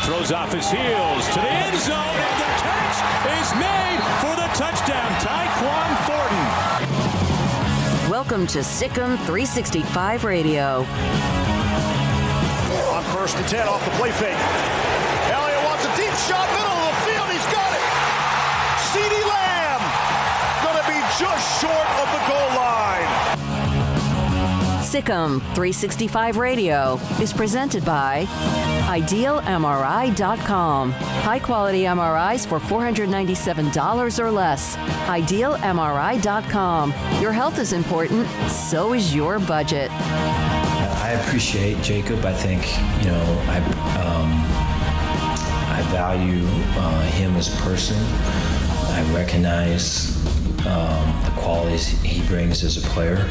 Throws off his heels to the end zone, and the catch is made for the touchdown. Tyquan Thornton. Welcome to Sikkim 365 Radio. On 1st and 10 off the play fake. Elliott wants a deep shot, middle of the field. He's got it. CeeDee Lamb going to be just short of the goal line. Sikkim 365 Radio is presented by IdealMRI.com. High-quality MRIs for $497 or less. IdealMRI.com. Your health is important, so is your budget. I appreciate Jacob. I think, I value him as a person. I recognize the qualities he brings as a player.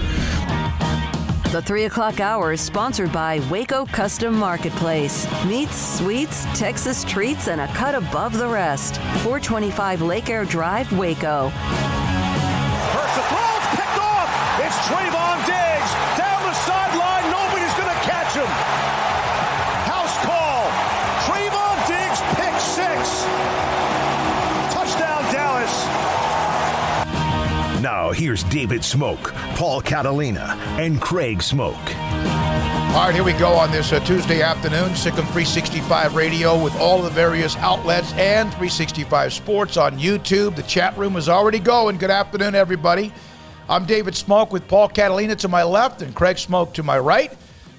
The 3 o'clock hour is sponsored by Waco Custom Marketplace. Meats, sweets, Texas treats, and a cut above the rest. 425 Lake Air Drive, Waco. Hurts the throw, it's picked off. It's Trayvon Diggs down the sideline. Nobody's going to catch him. House call. Trayvon Diggs, pick 6. Touchdown, Dallas. Now, here's David Smoak, Paul Catalina, and Craig Smoak. All right, here we go on this Tuesday afternoon. Sikkim 365 Radio with all the various outlets and 365 Sports on YouTube. The chat room is already going. Good afternoon, everybody. I'm David Smoak with Paul Catalina to my left and Craig Smoak to my right.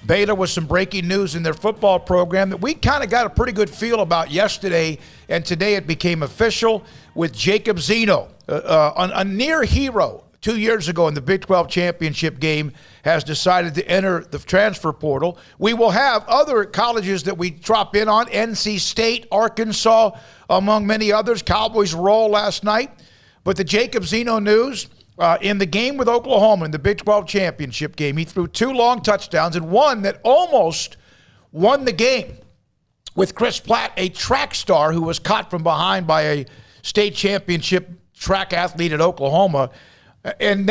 Baylor with some breaking news in their football program that we kind of got a pretty good feel about yesterday, and today it became official with Jacob Zeno, a near hero 2 years ago in the Big 12 championship game, has decided to enter the transfer portal. We will have other colleges that we drop in on, NC State, Arkansas, among many others. Cowboys roll last night. But the Jacob Zeno news, in the game with Oklahoma in the Big 12 championship game, he threw 2 long touchdowns and one that almost won the game with Chris Platt, a track star who was caught from behind by a state championship track athlete at Oklahoma. And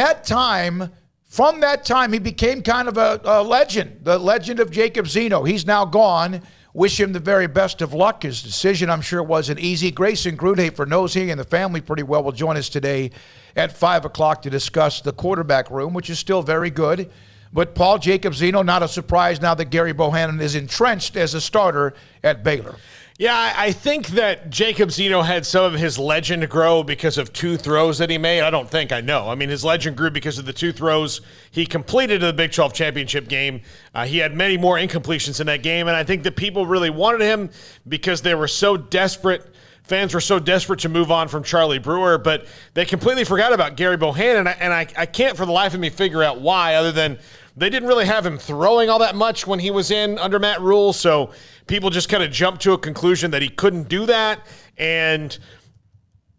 from that time, he became kind of a legend, the legend of Jacob Zeno. He's now gone. Wish him the very best of luck. His decision, I'm sure, wasn't easy. Grayson Grudhafer knows he and the family pretty well, will join us today at 5 o'clock to discuss the quarterback room, which is still very good. But Paul, Jacob Zeno, not a surprise now that Gary Bohannon is entrenched as a starter at Baylor. Yeah, I think that Jacob Zeno had some of his legend grow because of 2 throws that he made. I know. I mean, his legend grew because of the 2 throws he completed in the Big 12 championship game. He had many more incompletions in that game, and I think that people really wanted him because they were so desperate. Fans were so desperate to move on from Charlie Brewer, but they completely forgot about Gary Bohannon, and I can't for the life of me figure out why, other than they didn't really have him throwing all that much when he was in under Matt Rule, so people just kind of jumped to a conclusion that he couldn't do that, and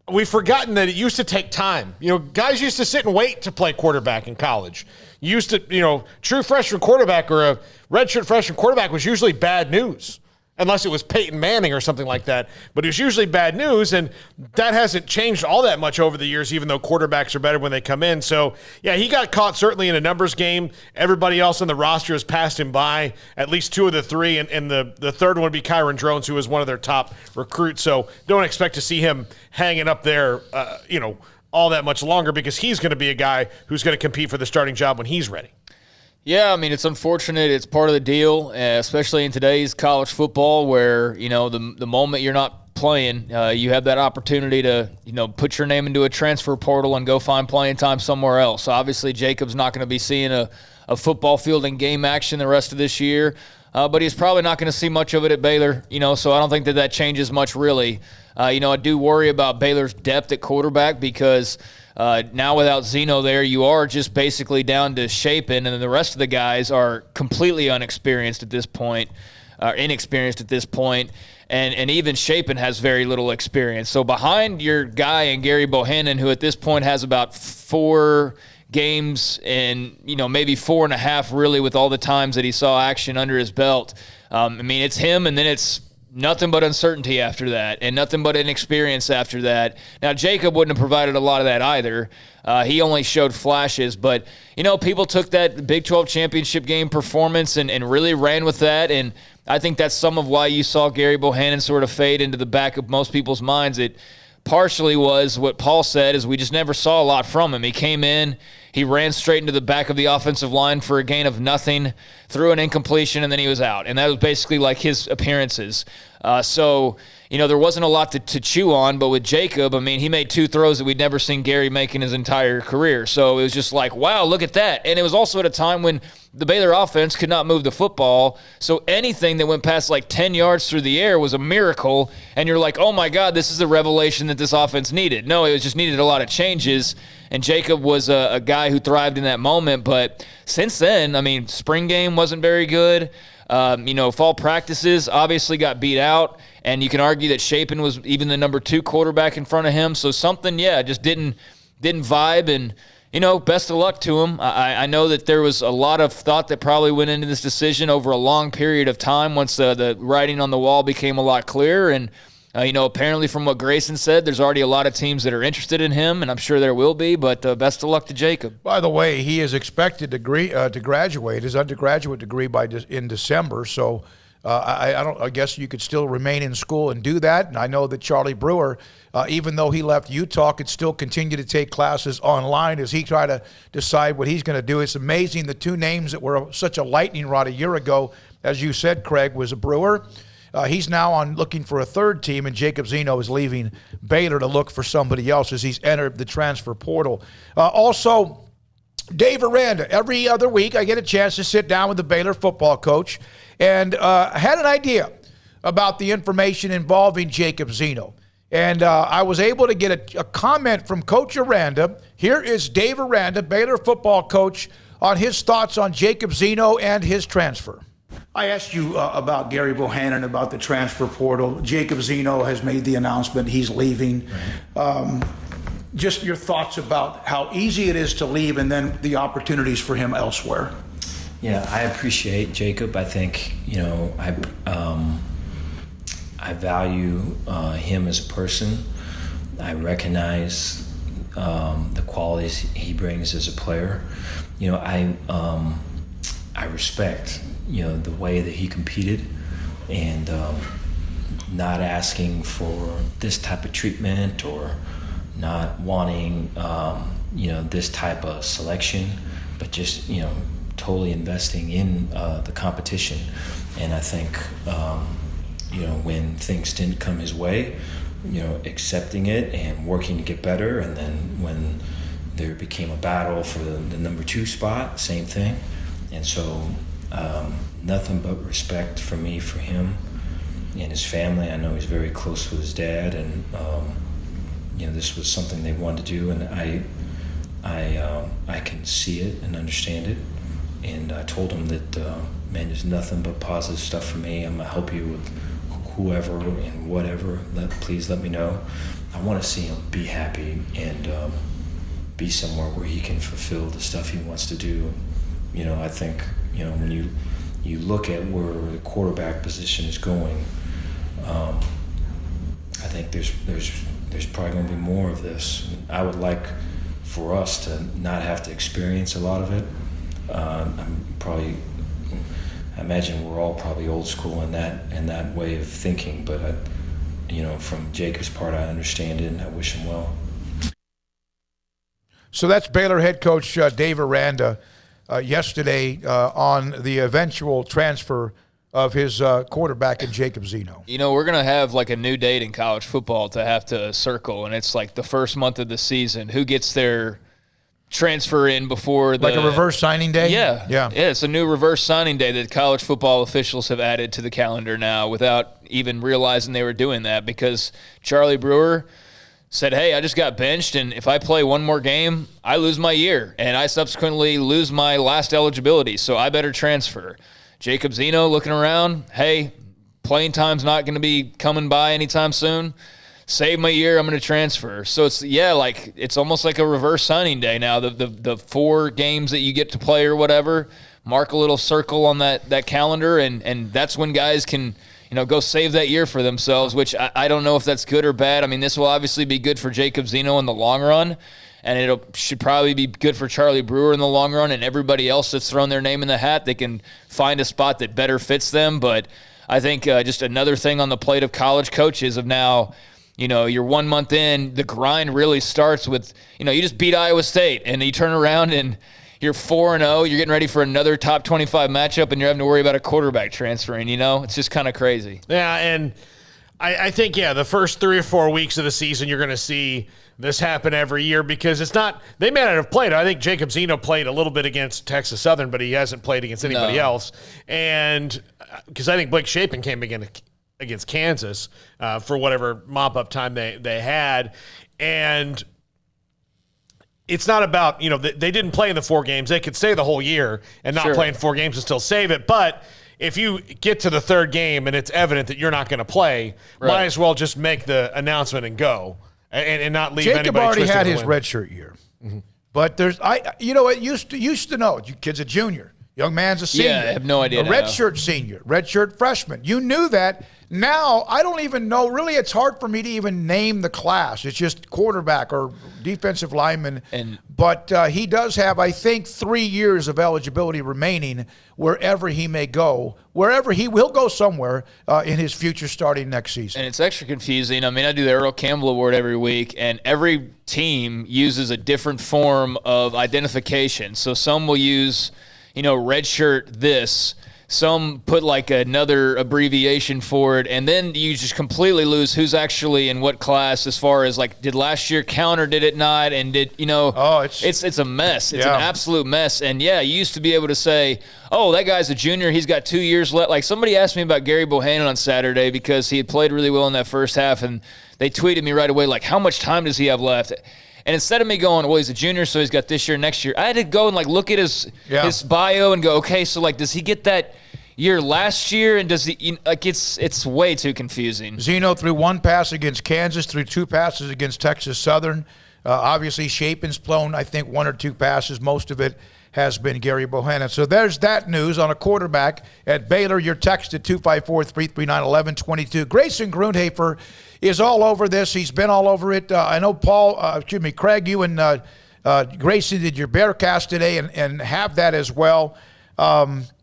we've forgotten that it used to take time. Guys used to sit and wait to play quarterback in college. True freshman quarterback or a redshirt freshman quarterback was usually bad news, unless it was Peyton Manning or something like that. But it was usually bad news, and that hasn't changed all that much over the years, even though quarterbacks are better when they come in. So, yeah, he got caught certainly in a numbers game. Everybody else on the roster has passed him by, at least 2 of the 3, and the third one would be Kyron Drones, who was one of their top recruits. So don't expect to see him hanging up there, all that much longer, because he's going to be a guy who's going to compete for the starting job when he's ready. Yeah, I mean, it's unfortunate. It's part of the deal, especially in today's college football where, the moment you're not playing, you have that opportunity to, put your name into a transfer portal and go find playing time somewhere else. So obviously Jacob's not going to be seeing a football field in game action the rest of this year. but he's probably not going to see much of it at Baylor, so I don't think that changes much really. I do worry about Baylor's depth at quarterback because now without Zeno there, you are just basically down to Shapen, and then the rest of the guys are completely inexperienced at this point, and even Shapen has very little experience. So behind your guy and Gary Bohannon, who at this point has about 4 games and maybe 4.5 really with all the times that he saw action under his belt. It's him, and then it's nothing but uncertainty after that, and nothing but inexperience after that. Now, Jacob wouldn't have provided a lot of that either. He only showed flashes, but, people took that Big 12 championship game performance and really ran with that, and I think that's some of why you saw Gary Bohannon sort of fade into the back of most people's minds. It partially was what Paul said, is we just never saw a lot from him. He came in, he ran straight into the back of the offensive line for a gain of nothing, threw an incompletion, and then he was out. And that was basically like his appearances. So there wasn't a lot to chew on. But with Jacob, he made 2 throws that we'd never seen Gary make in his entire career. So it was just like, wow, look at that. And it was also at a time when the Baylor offense could not move the football. So anything that went past like 10 yards through the air was a miracle. And you're like, oh, my God, this is the revelation that this offense needed. No, it just needed a lot of changes. And Jacob was a guy who thrived in that moment. But since then, spring game wasn't very good. Fall practices obviously got beat out. And you can argue that Shapen was even the number 2 quarterback in front of him. So something, just didn't vibe. And, best of luck to him. I know that there was a lot of thought that probably went into this decision over a long period of time once the writing on the wall became a lot clearer. And, apparently from what Grayson said, there's already a lot of teams that are interested in him, and I'm sure there will be, but best of luck to Jacob. By the way, he is expected to graduate his undergraduate degree in December, so I guess you could still remain in school and do that. And I know that Charlie Brewer, even though he left Utah, could still continue to take classes online as he tried to decide what he's going to do. It's amazing the 2 names that were such a lightning rod a year ago, as you said, Craig, was a Brewer. He's now looking for a 3rd team, and Jacob Zeno is leaving Baylor to look for somebody else as he's entered the transfer portal. Also, Dave Aranda. Every other week I get a chance to sit down with the Baylor football coach, and I had an idea about the information involving Jacob Zeno. And I was able to get a comment from Coach Aranda. Here is Dave Aranda, Baylor football coach, on his thoughts on Jacob Zeno and his transfer. I asked you about Gary Bohannon, about the transfer portal. Jacob Zeno has made the announcement he's leaving. Right. Just your thoughts about how easy it is to leave and then the opportunities for him elsewhere. Yeah, I appreciate Jacob. I think, I value him as a person. I recognize the qualities he brings as a player. I respect the way that he competed, and not asking for this type of treatment or not wanting this type of selection, but just totally investing in the competition. And I think when things didn't come his way, accepting it and working to get better. And then when there became a battle for the number 2 spot, same thing. And so nothing but respect for me for him and his family. I know he's very close with his dad, and this was something they wanted to do, and I can see it and understand it. And I told him that there's nothing but positive stuff for me. I'm gonna help you with whoever and whatever. Please let me know. I want to see him be happy and be somewhere where he can fulfill the stuff he wants to do. I think when you look at where the quarterback position is going, I think there's probably going to be more of this. I would like for us to not have to experience a lot of it. I imagine we're all probably old school in that way of thinking, but from Jacob's part, I understand it and I wish him well. So that's Baylor head coach Dave Aranda yesterday on the eventual transfer of his quarterback in Jacob Zeno. We're going to have like a new date in college football to have to circle, and it's like the first month of the season. Who gets their transfer in before like a reverse signing day? Yeah. It's a new reverse signing day that college football officials have added to the calendar now without even realizing they were doing that, because Charlie Brewer said, hey, I just got benched, and if I play one more game, I lose my year, and I subsequently lose my last eligibility, so I better transfer. Jacob Zeno looking around, hey, playing time's not going to be coming by anytime soon. Save my year, I'm going to transfer. So it's almost like a reverse signing day now. The 4 games that you get to play or whatever, mark a little circle on that calendar, and that's when guys can go save that year for themselves, which I don't know if that's good or bad. I mean, this will obviously be good for Jacob Zeno in the long run, and it should probably be good for Charlie Brewer in the long run, and everybody else that's thrown their name in the hat, they can find a spot that better fits them. But I think just another thing on the plate of college coaches of now, you're 1 month in, the grind really starts with, you just beat Iowa State, and you turn around and you're 4-0, you're getting ready for another top 25 matchup, and you're having to worry about a quarterback transferring, It's just kind of crazy. Yeah, and I think, the first 3 or 4 weeks of the season, you're going to see this happen every year, because it's not – they may not have played. I think Jacob Zeno played a little bit against Texas Southern, but he hasn't played against anybody else. And because I think Blake Shapen came against Kansas for whatever mop-up time they had. And it's not about, they didn't play in the 4 games. They could stay the whole year and not play in 4 games and still save it. But if you get to the 3rd game and it's evident that you're not going to play, might as well just make the announcement and go and not leave Jacob anybody already twisted had to his win. redshirt year. Mm-hmm. But it used to know. Kid's a junior. Young man's a senior. Yeah, I have no idea. A redshirt senior, redshirt freshman. You knew that. Now, I don't even know. Really, it's hard for me to even name the class. It's just quarterback or defensive lineman. But he does have, I think, 3 years of eligibility remaining wherever he may go. Wherever he'll go somewhere in his future starting next season. And it's extra confusing. I mean, I do the Earl Campbell Award every week, and every team uses a different form of identification. So some will use, redshirt this. Some put like another abbreviation for it, and then you just completely lose who's actually in what class as far as like, did last year count or did it not? And did, it's a mess. It's an absolute mess. And you used to be able to say, oh, that guy's a junior, he's got 2 years left. Like somebody asked me about Gary Bohannon on Saturday because he had played really well in that first half, and they tweeted me right away, like, how much time does he have left? And instead of me going, well, he's a junior, so he's got this year, next year, I had to go and look at his bio and go, okay, so does he get that year last year? And does he it's way too confusing. Zeno threw 1 pass against Kansas, threw 2 passes against Texas Southern. Obviously, Shapen's blown, I think, 1 or 2 passes. Most of it has been Gary Bohannon. So there's that news on a quarterback at Baylor. Your text at 254-339-1122. Grayson Grundhafer is all over this. He's been all over it. I know Craig, you and Grayson did your Bearcast today and have that as well.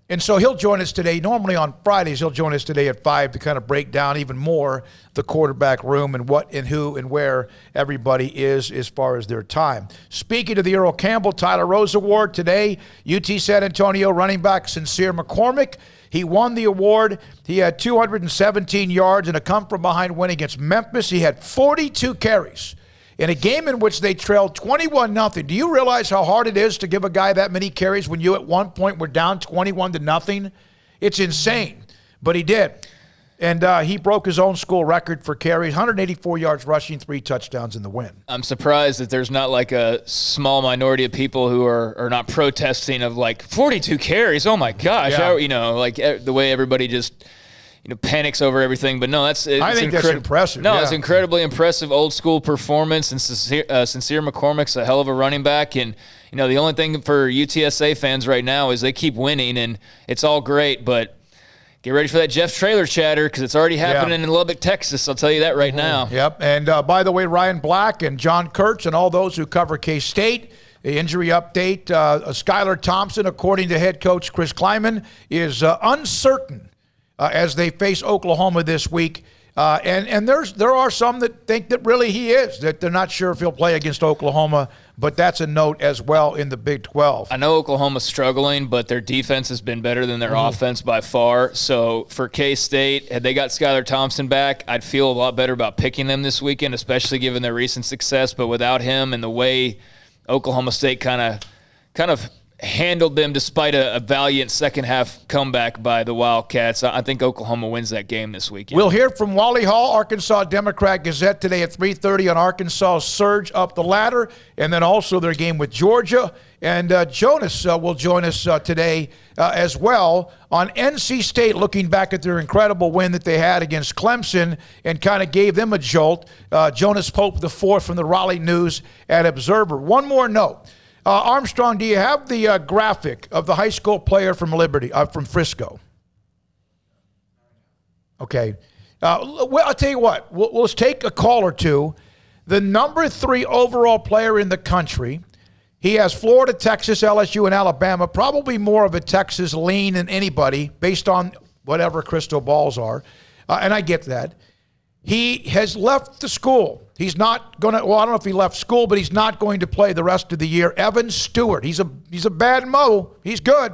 And so he'll join us today. Normally on Fridays, he'll join us today at 5 to kind of break down even more the quarterback room and what and who and where everybody is as far as their time. Speaking of the Earl Campbell Tyler Rose Award today, UT San Antonio running back Sincere McCormick. He won the award. He had 217 yards and a come-from-behind win against Memphis. He had 42 carries in a game in which they trailed 21-0. Do you realize how hard it is to give a guy that many carries when you at one point were down 21-0? It's insane, but he did. And he broke his own school record for carries, 184 yards rushing, 3 touchdowns in the win. I'm surprised that there's not a small minority of people who are not protesting of 42 carries. Oh my gosh. Yeah. The way everybody just panics over everything. But no, I think that's impressive. No, it's incredibly impressive old school performance, and Sincere McCormick's a hell of a running back. And the only thing for UTSA fans right now is they keep winning, and it's all great, but get ready for that Jeff Traylor chatter because it's already happening in Lubbock, Texas. I'll tell you that right now. Yep. And by the way, Ryan Black and John Kurtz and all those who cover K-State, the injury update, Skylar Thompson, according to head coach Chris Kleiman, is uncertain as they face Oklahoma this week. And there are some that think that really he is, that they're not sure if he'll play against Oklahoma, but that's a note as well in the Big 12. I know Oklahoma's struggling, but their defense has been better than their offense by far. So for K-State, had they got Skylar Thompson back, I'd feel a lot better about picking them this weekend, especially given their recent success. But without him and the way Oklahoma State kind of handled them despite a valiant second-half comeback by the Wildcats. I think Oklahoma wins that game this weekend. We'll hear from Wally Hall, Arkansas Democrat-Gazette, today at 3:30 on Arkansas' surge up the ladder, and then also their game with Georgia. And Jonas will join us today as well on NC State, looking back at their incredible win that they had against Clemson and kind of gave them a jolt. Jonas Pope IV from the Raleigh News and Observer. One more note. Armstrong, do you have the graphic of the high school player from from Frisco? Okay. Well, I'll tell you what. We'll take a call or two. The number 3 overall player in the country. He has Florida, Texas, LSU, and Alabama. Probably more of a Texas lean than anybody based on whatever crystal balls are. And I get that. He has left the school. He's not going to, well, I don't know if he left school, but he's not going to play the rest of the year. Evan Stewart, he's a bad mo. He's good.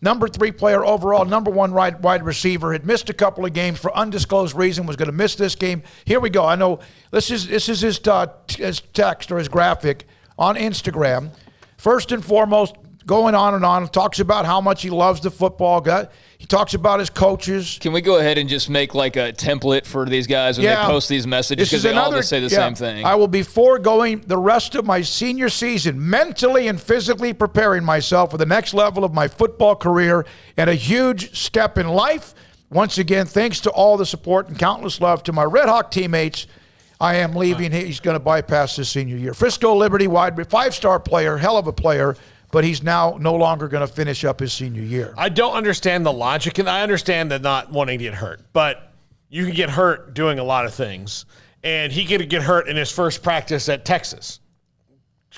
Number 3 player overall, number 1 wide receiver. Had missed a couple of games for undisclosed reason, was going to miss this game. Here we go. I know this is his text or his graphic on Instagram. First and foremost, going on and on, talks about how much he loves the football. He talks about his coaches. Can we go ahead and just make like a template for these guys when they post these messages? Because they all just say the same thing. I will be foregoing the rest of my senior season, mentally and physically preparing myself for the next level of my football career and a huge step in life. Once again, thanks to all the support and countless love to my Red Hawk teammates. I am leaving. He's going to bypass his senior year. Frisco Liberty wide, 5-star player, hell of a player. But he's now no longer going to finish up his senior year. I don't understand the logic, and I understand that not wanting to get hurt. But you can get hurt doing a lot of things, and he could get hurt in his first practice at Texas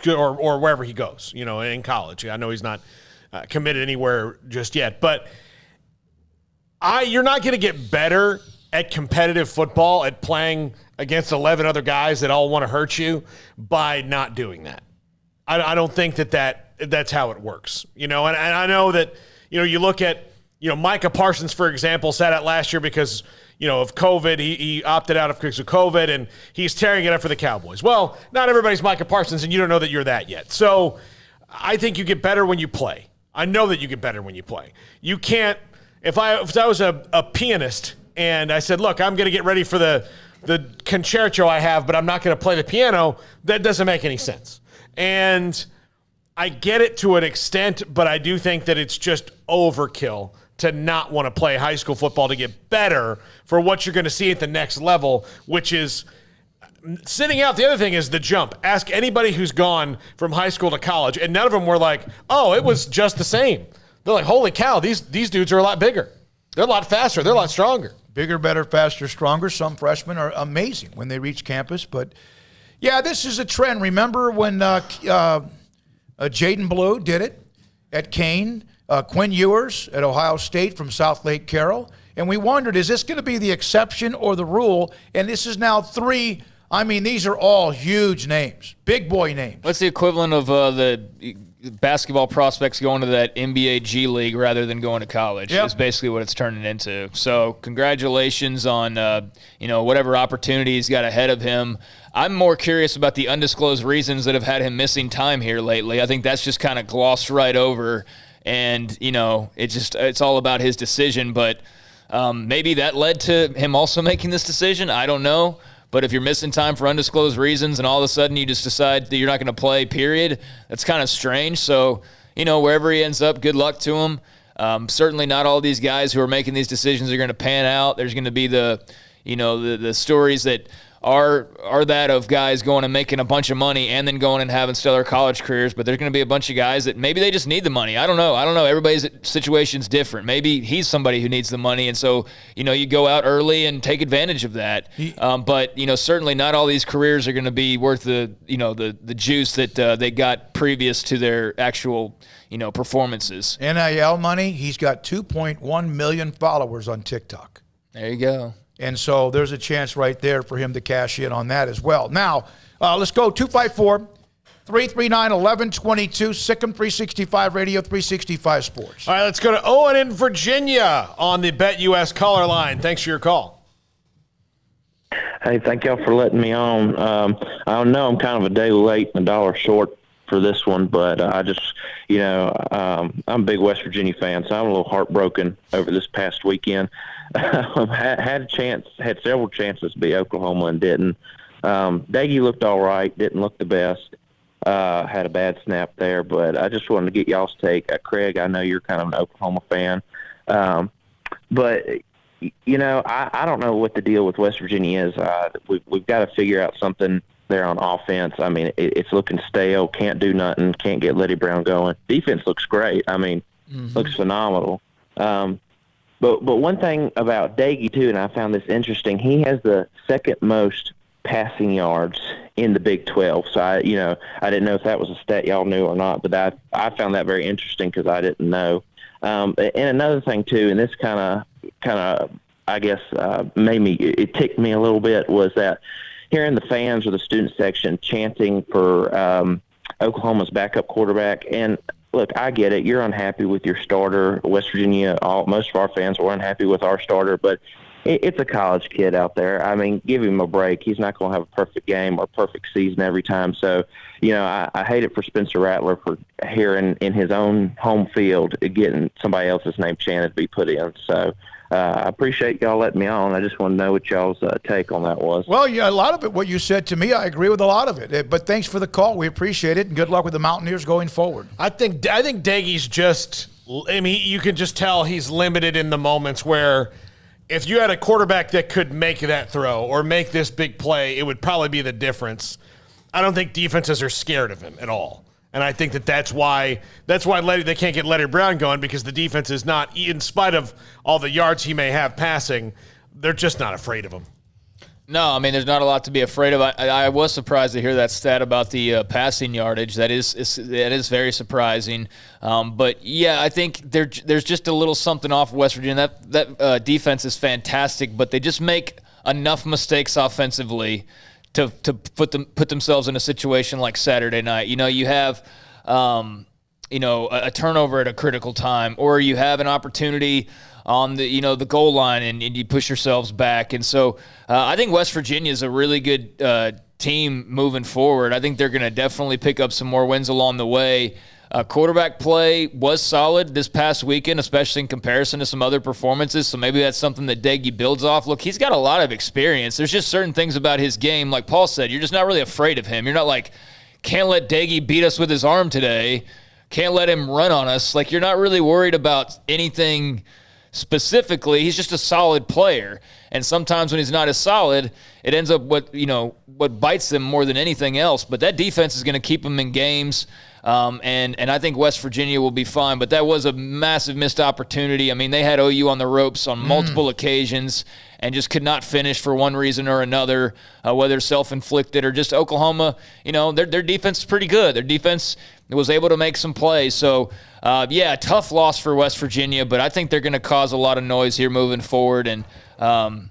or wherever he goes, in college. I know he's not committed anywhere just yet. But you're not going to get better at competitive football, at playing against 11 other guys that all want to hurt you by not doing that. I don't think that's how it works, and I know that, you look at, Micah Parsons, for example, sat out last year because, of COVID. He opted out because of COVID, and he's tearing it up for the Cowboys. Well, not everybody's Micah Parsons, and you don't know that you're that yet. So I think you get better when you play. I know that you get better when you play. You can't, if I was a pianist and I said, look, I'm going to get ready for the concerto I have, but I'm not going to play the piano, that doesn't make any sense. And I get it to an extent, but I do think that it's just overkill to not want to play high school football to get better for what you're going to see at the next level, which is sitting out. The other thing is the jump. Ask anybody who's gone from high school to college, and none of them were like, oh, it was just the same. They're like, holy cow, these dudes are a lot bigger. They're a lot faster. They're a lot stronger. Bigger, better, faster, stronger. Some freshmen are amazing when they reach campus, but yeah, this is a trend. Remember when Jaden Blue did it at Kane, Quinn Ewers at Ohio State from South Lake Carroll, and we wondered, is this going to be the exception or the rule? And this is now 3. I mean, these are all huge names, big boy names. What's the equivalent of the basketball prospects going to that NBA G League rather than going to college? Is basically what it's turning into. So congratulations on whatever opportunity he's got ahead of him. I'm more curious about the undisclosed reasons that have had him missing time here lately. I think that's just kind of glossed right over, and it's all about his decision. But maybe that led to him also making this decision. I don't know. But if you're missing time for undisclosed reasons and all of a sudden you just decide that you're not going to play, period, that's kind of strange. So, wherever he ends up, good luck to him. Certainly not all these guys who are making these decisions are going to pan out. There's going to be the stories that are that of guys going and making a bunch of money and then going and having stellar college careers, but there's going to be a bunch of guys that maybe they just need the money. I don't know. Everybody's situation's different. Maybe he's somebody who needs the money, and so, you go out early and take advantage of that. But, certainly not all these careers are going to be worth the juice that they got previous to their actual, performances. NIL money, he's got 2.1 million followers on TikTok. There you go. And so there's a chance right there for him to cash in on that as well. Now, let's go 254-339-1122, Sikkim 365 Radio, 365 Sports. All right, let's go to Owen in Virginia on the BetUS caller line. Thanks for your call. Hey, thank y'all for letting me on. I know I'm kind of a day late and $1 short for this one, but I just, I'm a big West Virginia fan, so I'm a little heartbroken over this past weekend. Had several chances to beat Oklahoma and didn't. Daggy looked all right, didn't look the best. Had a bad snap there, but I just wanted to get y'all's take. Craig, I know you're kind of an Oklahoma fan, but I don't know what the deal with West Virginia is. We've got to figure out something there on offense. I mean, it's looking stale. Can't do nothing. Can't get Letty Brown going. Defense looks great. I mean, looks phenomenal. But one thing about Daggy too, and I found this interesting. He has the second most passing yards in the Big 12. So I didn't know if that was a stat y'all knew or not, but I found that very interesting because I didn't know. And another thing too, and this kind of I guess it ticked me a little bit, was that hearing the fans or the student section chanting for Oklahoma's backup quarterback. And look, I get it. You're unhappy with your starter. West Virginia, most of our fans were unhappy with our starter, but it's a college kid out there. I mean, give him a break. He's not going to have a perfect game or perfect season every time. So, I hate it for Spencer Rattler for hearing in his own home field getting somebody else's name chanted to be put in. So I appreciate y'all letting me on. I just want to know what y'all's take on that was. Well, yeah, a lot of it, what you said to me, I agree with a lot of it. But thanks for the call. We appreciate it, and good luck with the Mountaineers going forward. I think Daggy's just – you can just tell he's limited in the moments where – if you had a quarterback that could make that throw or make this big play, it would probably be the difference. I don't think defenses are scared of him at all. And I think that's why they can't get Letty Brown going, because the defense is not, in spite of all the yards he may have passing, they're just not afraid of him. No, I mean, there's not a lot to be afraid of. I was surprised to hear that stat about the passing yardage. That is very surprising. But, yeah, I think there's just a little something off of West Virginia. That defense is fantastic, but they just make enough mistakes offensively to put themselves in a situation like Saturday night. You have a turnover at a critical time, or you have an opportunity on the goal line and you push yourselves back. And so I think West Virginia is a really good team moving forward. I think they're going to definitely pick up some more wins along the way. Quarterback play was solid this past weekend, especially in comparison to some other performances. So maybe that's something that Daggy builds off. Look, he's got a lot of experience. There's just certain things about his game. Like Paul said, you're just not really afraid of him. You're not like, can't let Daggy beat us with his arm today. Can't let him run on us. Like, you're not really worried about anything specifically. He's just a solid player. And sometimes when he's not as solid, it ends up what bites them more than anything else. But that defense is going to keep him in games. And I think West Virginia will be fine. But that was a massive missed opportunity. I mean, they had OU on the ropes on multiple occasions and just could not finish for one reason or another, whether self-inflicted or just Oklahoma. Their defense is pretty good. Their defense was able to make some plays. So, tough loss for West Virginia, but I think they're going to cause a lot of noise here moving forward. And,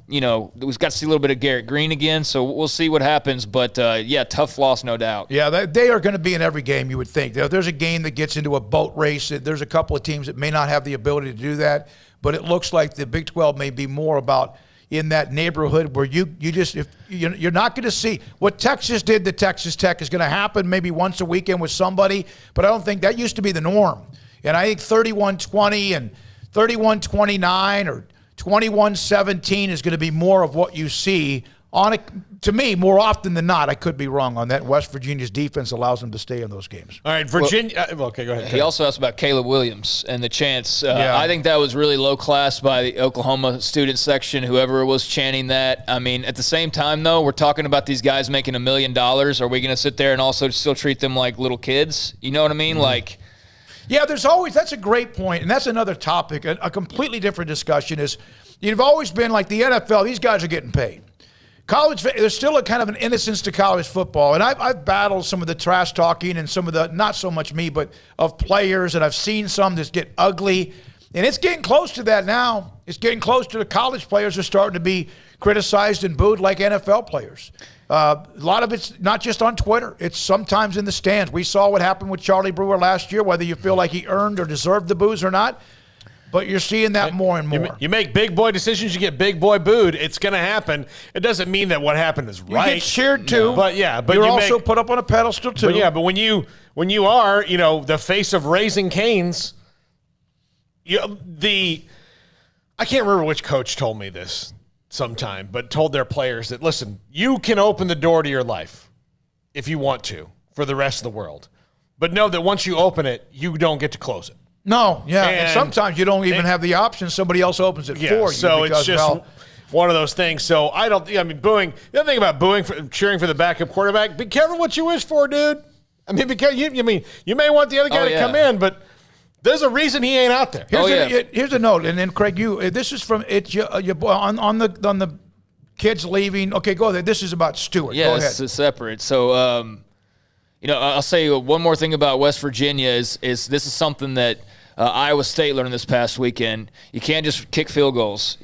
we've got to see a little bit of Garrett Green again, so we'll see what happens. But, tough loss, no doubt. Yeah, they are going to be in every game, you would think. There's a game that gets into a boat race. There's a couple of teams that may not have the ability to do that, but it looks like the Big 12 may be more about in that neighborhood where you're not going to see what Texas did to Texas Tech is going to happen maybe once a weekend with somebody, but I don't think that used to be the norm. And I think 31-20 and 31-29 or 21-17 is going to be more of what you see on it. To me, more often than not, I could be wrong on that. West Virginia's defense allows them to stay in those games. All right, Virginia. Okay, go ahead. He also asked about Caleb Williams and the chance. I think that was really low class by the Oklahoma student section, whoever was chanting that. I mean, at the same time, though, we're talking about these guys making $1 million. Are we going to sit there and also still treat them like little kids? You know what I mean? Yeah, that's a great point, and that's another topic. A completely different discussion is you've always been like the NFL, these guys are getting paid. College, there's still a kind of an innocence to college football, and I've battled some of the trash talking and some of the, not so much me, but of players, and I've seen some that get ugly, and it's getting close to that now. It's getting close to the college players are starting to be criticized and booed like NFL players. A lot of it's not just on Twitter. It's sometimes in the stands. We saw what happened with Charlie Brewer last year, whether you feel like he earned or deserved the boos or not. But you're seeing that more and more. You make big boy decisions, you get big boy booed. It's going to happen. It doesn't mean that what happened is right. You get cheered too. But you're also put up on a pedestal too. But when you are, the face of Raising Cane's, I can't remember which coach told me this sometime, but told their players that, listen, you can open the door to your life if you want to for the rest of the world. But know that once you open it, you don't get to close it. No, yeah. And sometimes you don't even have the option. Somebody else opens it for you. So it's just one of those things. So booing. The other thing about cheering for the backup quarterback, be careful what you wish for, dude. I mean, because you may want the other guy to come in, but there's a reason he ain't out there. Here's a note, and then Craig, this is from on the kids leaving. Okay, go ahead. This is about Stewart. Yeah, go ahead. It's separate. So, I'll say one more thing about West Virginia is this is something that Iowa State learned this past weekend. You can't just kick field goals.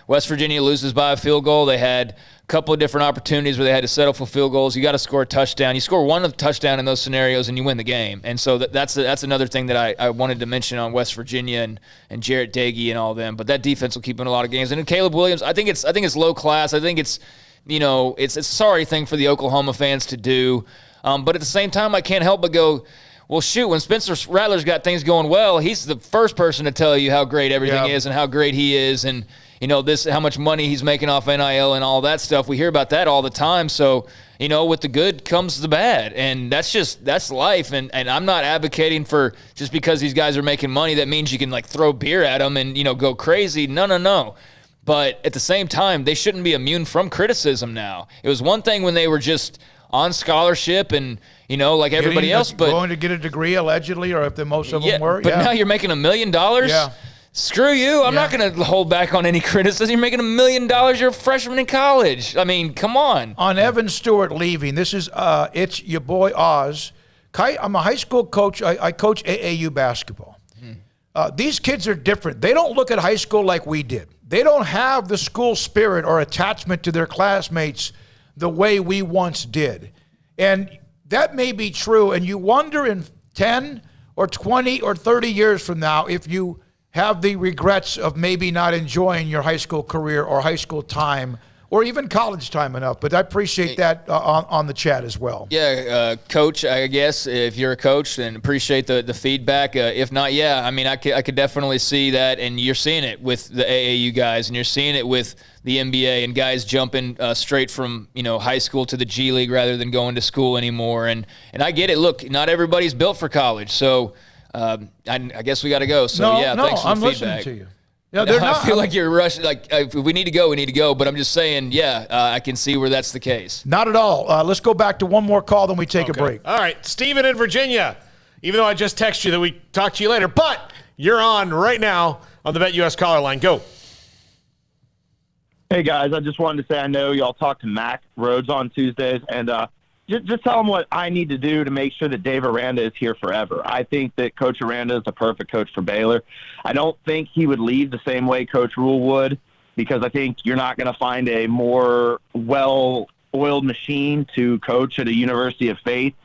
West Virginia loses by a field goal. They had a couple of different opportunities where they had to settle for field goals. You got to score a touchdown. You score one touchdown in those scenarios, and you win the game. And so that's another thing that I wanted to mention on West Virginia and Jarrett Dagey and all them. But that defense will keep in a lot of games. And then Caleb Williams, I think it's low class. I think it's a sorry thing for the Oklahoma fans to do. But at the same time, I can't help but go, well, shoot, when Spencer Rattler's got things going well, he's the first person to tell you how great everything is and how great he is and, how much money he's making off NIL and all that stuff. We hear about that all the time. So, with the good comes the bad. And that's life. And I'm not advocating for just because these guys are making money, that means you can, throw beer at them and, go crazy. No. But at the same time, they shouldn't be immune from criticism now. It was one thing when they were just on scholarship and, like everybody else. But going to get a degree, allegedly, or if most of them were. But now you're making $1 million? Yeah. Screw you. I'm not going to hold back on any criticism. You're making $1 million. You're a freshman in college. I mean, come on. On Evan Stewart leaving, this is it's your boy Oz. I'm a high school coach. I coach AAU basketball. These kids are different. They don't look at high school like we did. They don't have the school spirit or attachment to their classmates the way we once did. And that may be true, and you wonder in 10 or 20 or 30 years from now if you have the regrets of maybe not enjoying your high school career or high school time or even college time enough. But I appreciate that on the chat as well. Yeah, Coach, I guess, if you're a coach, then appreciate the feedback. If not, I could definitely see that, and you're seeing it with the AAU guys, and you're seeing it with the NBA and guys jumping straight from high school to the G League rather than going to school anymore. And I get it. Look, not everybody's built for college, so I guess we got to go. So thanks for the I'm feedback. Listening to you. Yeah, I feel like you're rushing. If we need to go, we need to go. But I'm just saying, I can see where that's the case. Not at all. Let's go back to one more call, then we take a break. All right, Steven in Virginia. Even though I just texted you that we talk to you later, but you're on right now on the BetUS caller line. Go. Hey guys, I just wanted to say I know y'all talk to Mac Rhodes on Tuesdays, and just tell him what I need to do to make sure that Dave Aranda is here forever. I think that Coach Aranda is the perfect coach for Baylor. I don't think he would leave the same way Coach Rule would, because I think you're not going to find a more well-oiled machine to coach at a university of faith,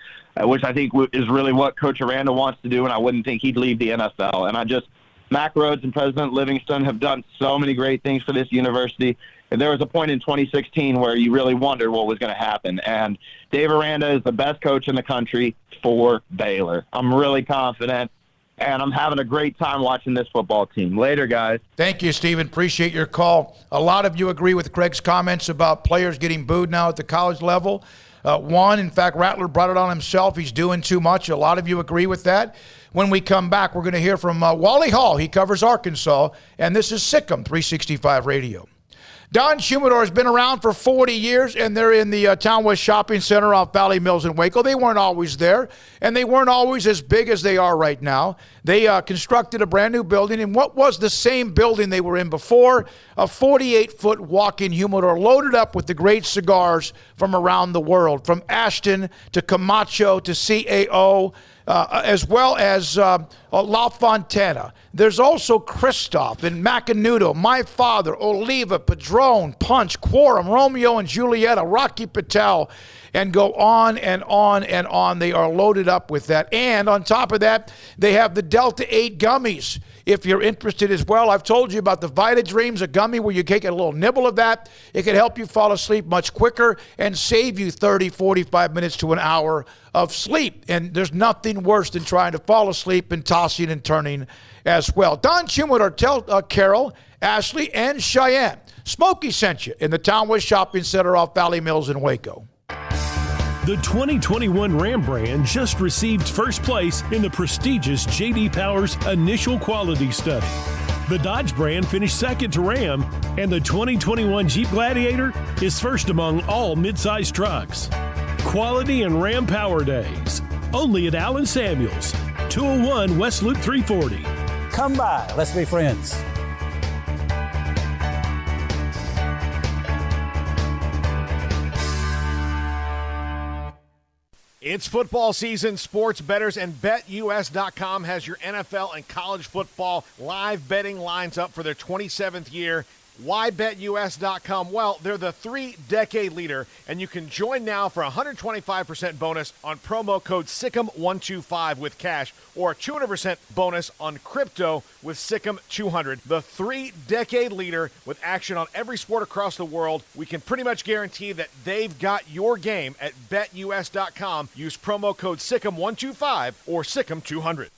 which I think is really what Coach Aranda wants to do, and I wouldn't think he'd leave the NFL. And Mac Rhodes and President Livingston have done so many great things for this university. And there was a point in 2016 where you really wondered what was going to happen. And Dave Aranda is the best coach in the country for Baylor. I'm really confident, and I'm having a great time watching this football team. Later, guys. Thank you, Stephen. Appreciate your call. A lot of you agree with Craig's comments about players getting booed now at the college level. In fact, Rattler brought it on himself. He's doing too much. A lot of you agree with that. When we come back, we're going to hear from Wally Hall. He covers Arkansas, and this is Sikkim 365 Radio. Don Humidor has been around for 40 years, and they're in the Town West Shopping Center off Valley Mills in Waco. They weren't always there, and they weren't always as big as they are right now. They constructed a brand-new building, and what was the same building they were in before, a 48-foot walk-in humidor loaded up with the great cigars from around the world, from Ashton to Camacho to CAO, as well as La Fontana. There's also Christoph and Macanudo, My Father, Oliva, Padron, Punch, Quorum, Romeo and Julieta, Rocky Patel, and go on and on and on. They are loaded up with that. And on top of that, they have the Delta 8 gummies. if you're interested as well. I've told you about the Vita Dreams, a gummy where you take a little nibble of that. It can help you fall asleep much quicker and save you 30, 45 minutes to an hour of sleep. And there's nothing worse than trying to fall asleep and tossing and turning as well. Don Chumwitter, tell Carol, Ashley, and Cheyenne, Smokey sent you in the Townwest Shopping Center off Valley Mills in Waco. The 2021 Ram brand just received first place in the prestigious J.D. Power's initial quality study. The Dodge brand finished second to Ram, and the 2021 Jeep Gladiator is first among all midsize trucks. Quality and Ram Power Days, only at Allen Samuels, 201 West Loop 340. Come by, let's be friends. It's football season. Sports bettors and BetUS.com has your NFL and college football live betting lines up for their 27th year. Why BetUS.com? Well, they're the 3-decade leader, and you can join now for a 125% bonus on promo code SICK'EM125 with cash, or a 200% bonus on crypto with SICK'EM200. The 3-decade leader with action on every sport across the world. We can pretty much guarantee that they've got your game at BetUS.com. Use promo code SICK'EM125 or SICK'EM200.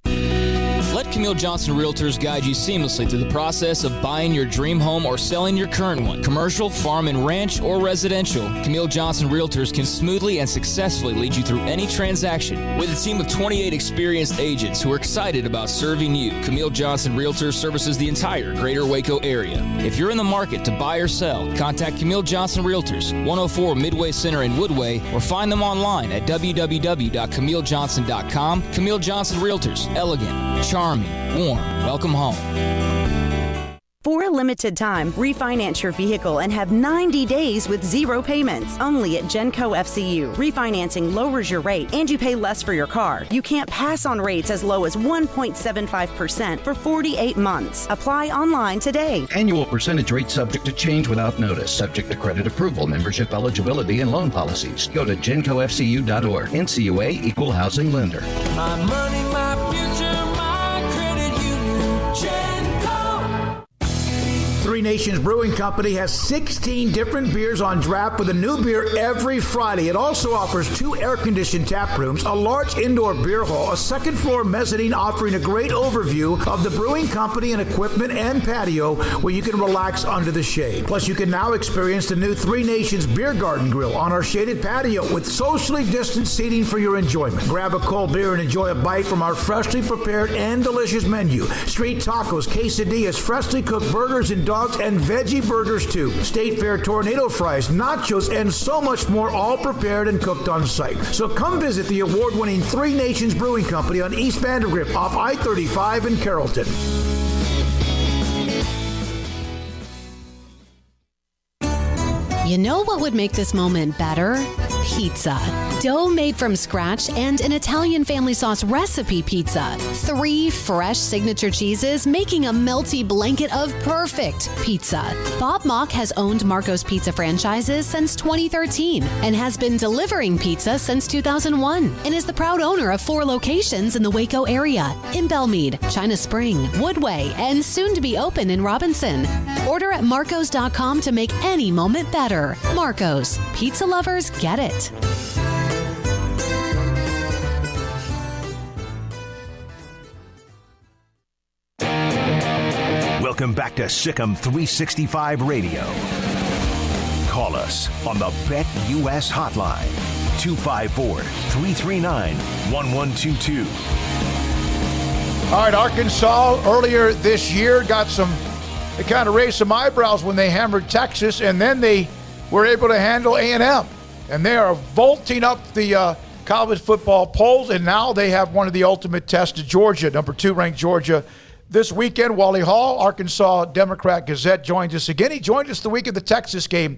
Let Camille Johnson Realtors guide you seamlessly through the process of buying your dream home or selling your current one. Commercial, farm and ranch, or residential, Camille Johnson Realtors can smoothly and successfully lead you through any transaction. With a team of 28 experienced agents who are excited about serving you, Camille Johnson Realtors services the entire greater Waco area. If you're in the market to buy or sell, contact Camille Johnson Realtors, 104 Midway Center in Woodway, or find them online at www.camillejohnson.com. Camille Johnson Realtors, elegant, charming, warm. Welcome home. For a limited time, refinance your vehicle and have 90 days with zero payments. Only at Genco FCU. Refinancing lowers your rate and you pay less for your car. You can't pass on rates as low as 1.75% for 48 months. Apply online today. Annual percentage rate subject to change without notice. Subject to credit approval, membership eligibility, and loan policies. Go to GencoFCU.org. NCUA Equal Housing Lender. My money, my future, my credit union. Genco. Three Nations Brewing Company has 16 different beers on draft with a new beer every Friday. It also offers 2 air-conditioned tap rooms, a large indoor beer hall, a second-floor mezzanine offering a great overview of the brewing company and equipment and patio where you can relax under the shade. Plus, you can now experience the new Three Nations Beer Garden Grill on our shaded patio with socially distanced seating for your enjoyment. Grab a cold beer and enjoy a bite from our freshly prepared and delicious menu. Street tacos, quesadillas, freshly cooked burgers and dogs and veggie burgers too. State Fair tornado fries, nachos, and so much more, all prepared and cooked on site. So come visit the award-winning Three Nations Brewing Company on East Vandergrift off I-35 in Carrollton. You know what would make this moment better? Pizza. Dough made from scratch and an Italian family sauce recipe pizza. 3 fresh signature cheeses making a melty blanket of perfect pizza. Bob Mock has owned Marco's Pizza franchises since 2013 and has been delivering pizza since 2001 and is the proud owner of 4 locations in the Waco area, in Belmead, China Spring, Woodway, and soon to be open in Robinson. Order at marcos.com to make any moment better. Marco's. Pizza lovers get it. Welcome back to Sick'em 365 Radio. Call us on the BetUS hotline, 254-339-1122. All right, Arkansas earlier this year they kind of raised some eyebrows when they hammered Texas, and then they were able to handle A&M. And they are vaulting up the college football polls, and now they have one of the ultimate tests to Georgia, number 2 ranked Georgia. This weekend, Wally Hall, Arkansas Democrat Gazette, joined us again. He joined us the week of the Texas game.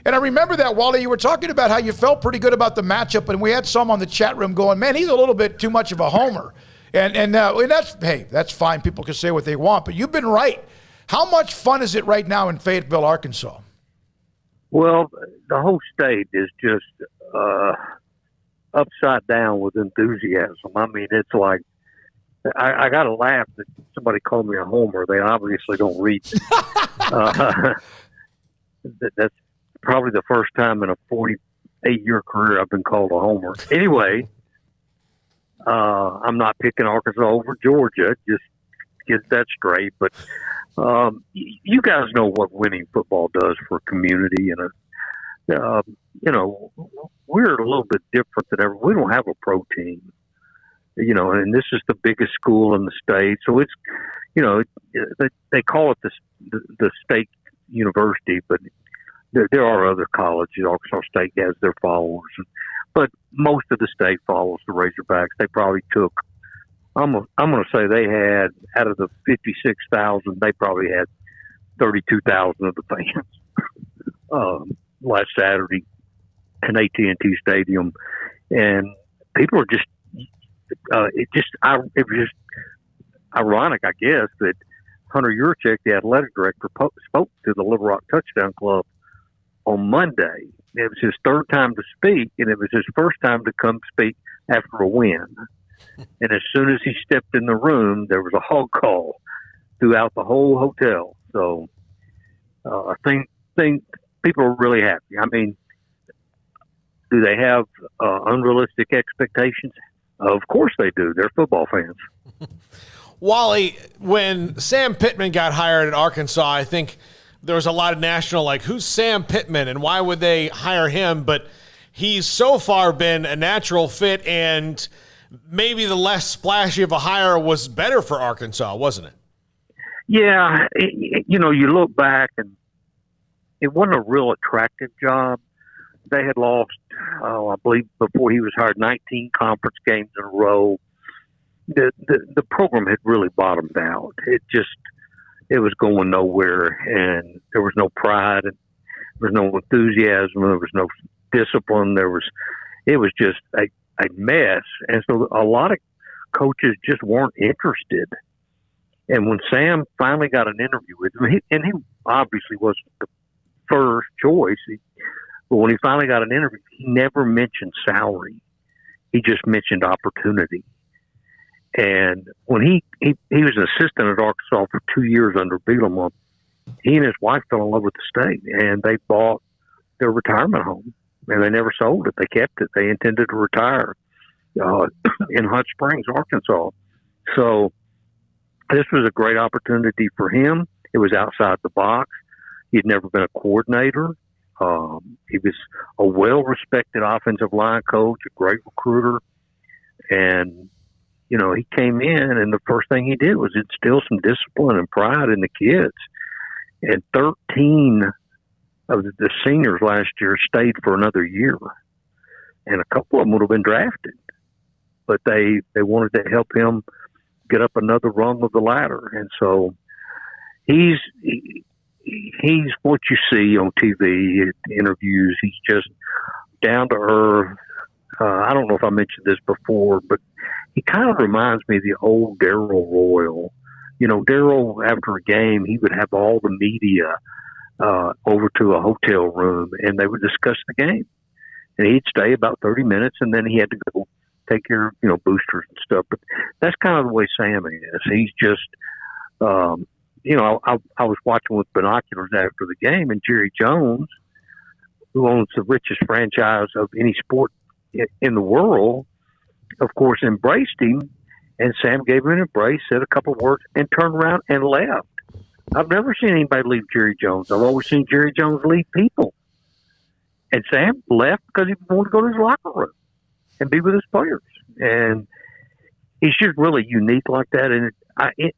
And I remember that, Wally, you were talking about how you felt pretty good about the matchup, and we had some on the chat room going, man, he's a little bit too much of a homer. And that's fine. People can say what they want, but you've been right. How much fun is it right now in Fayetteville, Arkansas? Well, the whole state is just upside down with enthusiasm. I mean, it's like I got to laugh that somebody called me a homer. They obviously don't read. That's probably the first time in a 48-year career I've been called a homer. Anyway, I'm not picking Arkansas over Georgia. Just get that straight. But you guys know what winning football does for a community, and we're a little bit different than ever. We don't have a pro team. And this is the biggest school in the state. So it's, they call it the state university, but there are other colleges. Arkansas State has their followers, but most of the state follows the Razorbacks. They probably took, I'm going to say they had, out of the 56,000, they probably had 32,000 of the fans last Saturday in AT&T Stadium. And people are just, it was just ironic, I guess, that Hunter Yurchek, the athletic director, spoke to the Little Rock Touchdown Club on Monday. It was his third time to speak, and it was his first time to come speak after a win. And as soon as he stepped in the room, there was a hog call throughout the whole hotel. So I think people are really happy. I mean, do they have unrealistic expectations? Of course they do. They're football fans. Wally, when Sam Pittman got hired at Arkansas, I think there was a lot of national, like, who's Sam Pittman and why would they hire him? But he's so far been a natural fit, and maybe the less splashy of a hire was better for Arkansas, wasn't it? Yeah. You look back, and it wasn't a real attractive job. They had lost, I believe, before he was hired, 19 conference games in a row. The program had really bottomed out. It was going nowhere, and there was no pride, and there was no enthusiasm, there was no discipline. It was just a mess, and so a lot of coaches just weren't interested. And when Sam finally got an interview with him, and he obviously wasn't the first choice. But when he finally got an interview, he never mentioned salary. He just mentioned opportunity. And when he was an assistant at Arkansas for 2 years under Bielema, he and his wife fell in love with the state, and they bought their retirement home, and they never sold it. They kept it. They intended to retire in Hot Springs, Arkansas. So this was a great opportunity for him. It was outside the box. He'd never been a coordinator. He was a well-respected offensive line coach, a great recruiter. And, he came in, and the first thing he did was instill some discipline and pride in the kids. And 13 of the seniors last year stayed for another year. And a couple of them would have been drafted. But they wanted to help him get up another rung of the ladder. And so he's what you see on TV, interviews. He's just down to earth. I don't know if I mentioned this before, but he kind of reminds me of the old Darryl Royal. Darryl, after a game, he would have all the media over to a hotel room, and they would discuss the game. And he'd stay about 30 minutes, and then he had to go take care of, boosters and stuff. But that's kind of the way Sam is. He's just, I was watching with binoculars after the game, and Jerry Jones, who owns the richest franchise of any sport in the world, of course, embraced him, and Sam gave him an embrace, said a couple of words, and turned around and left. I've never seen anybody leave Jerry Jones. I've always seen Jerry Jones leave people. And Sam left because he wanted to go to his locker room and be with his players. And he's just really unique like that. And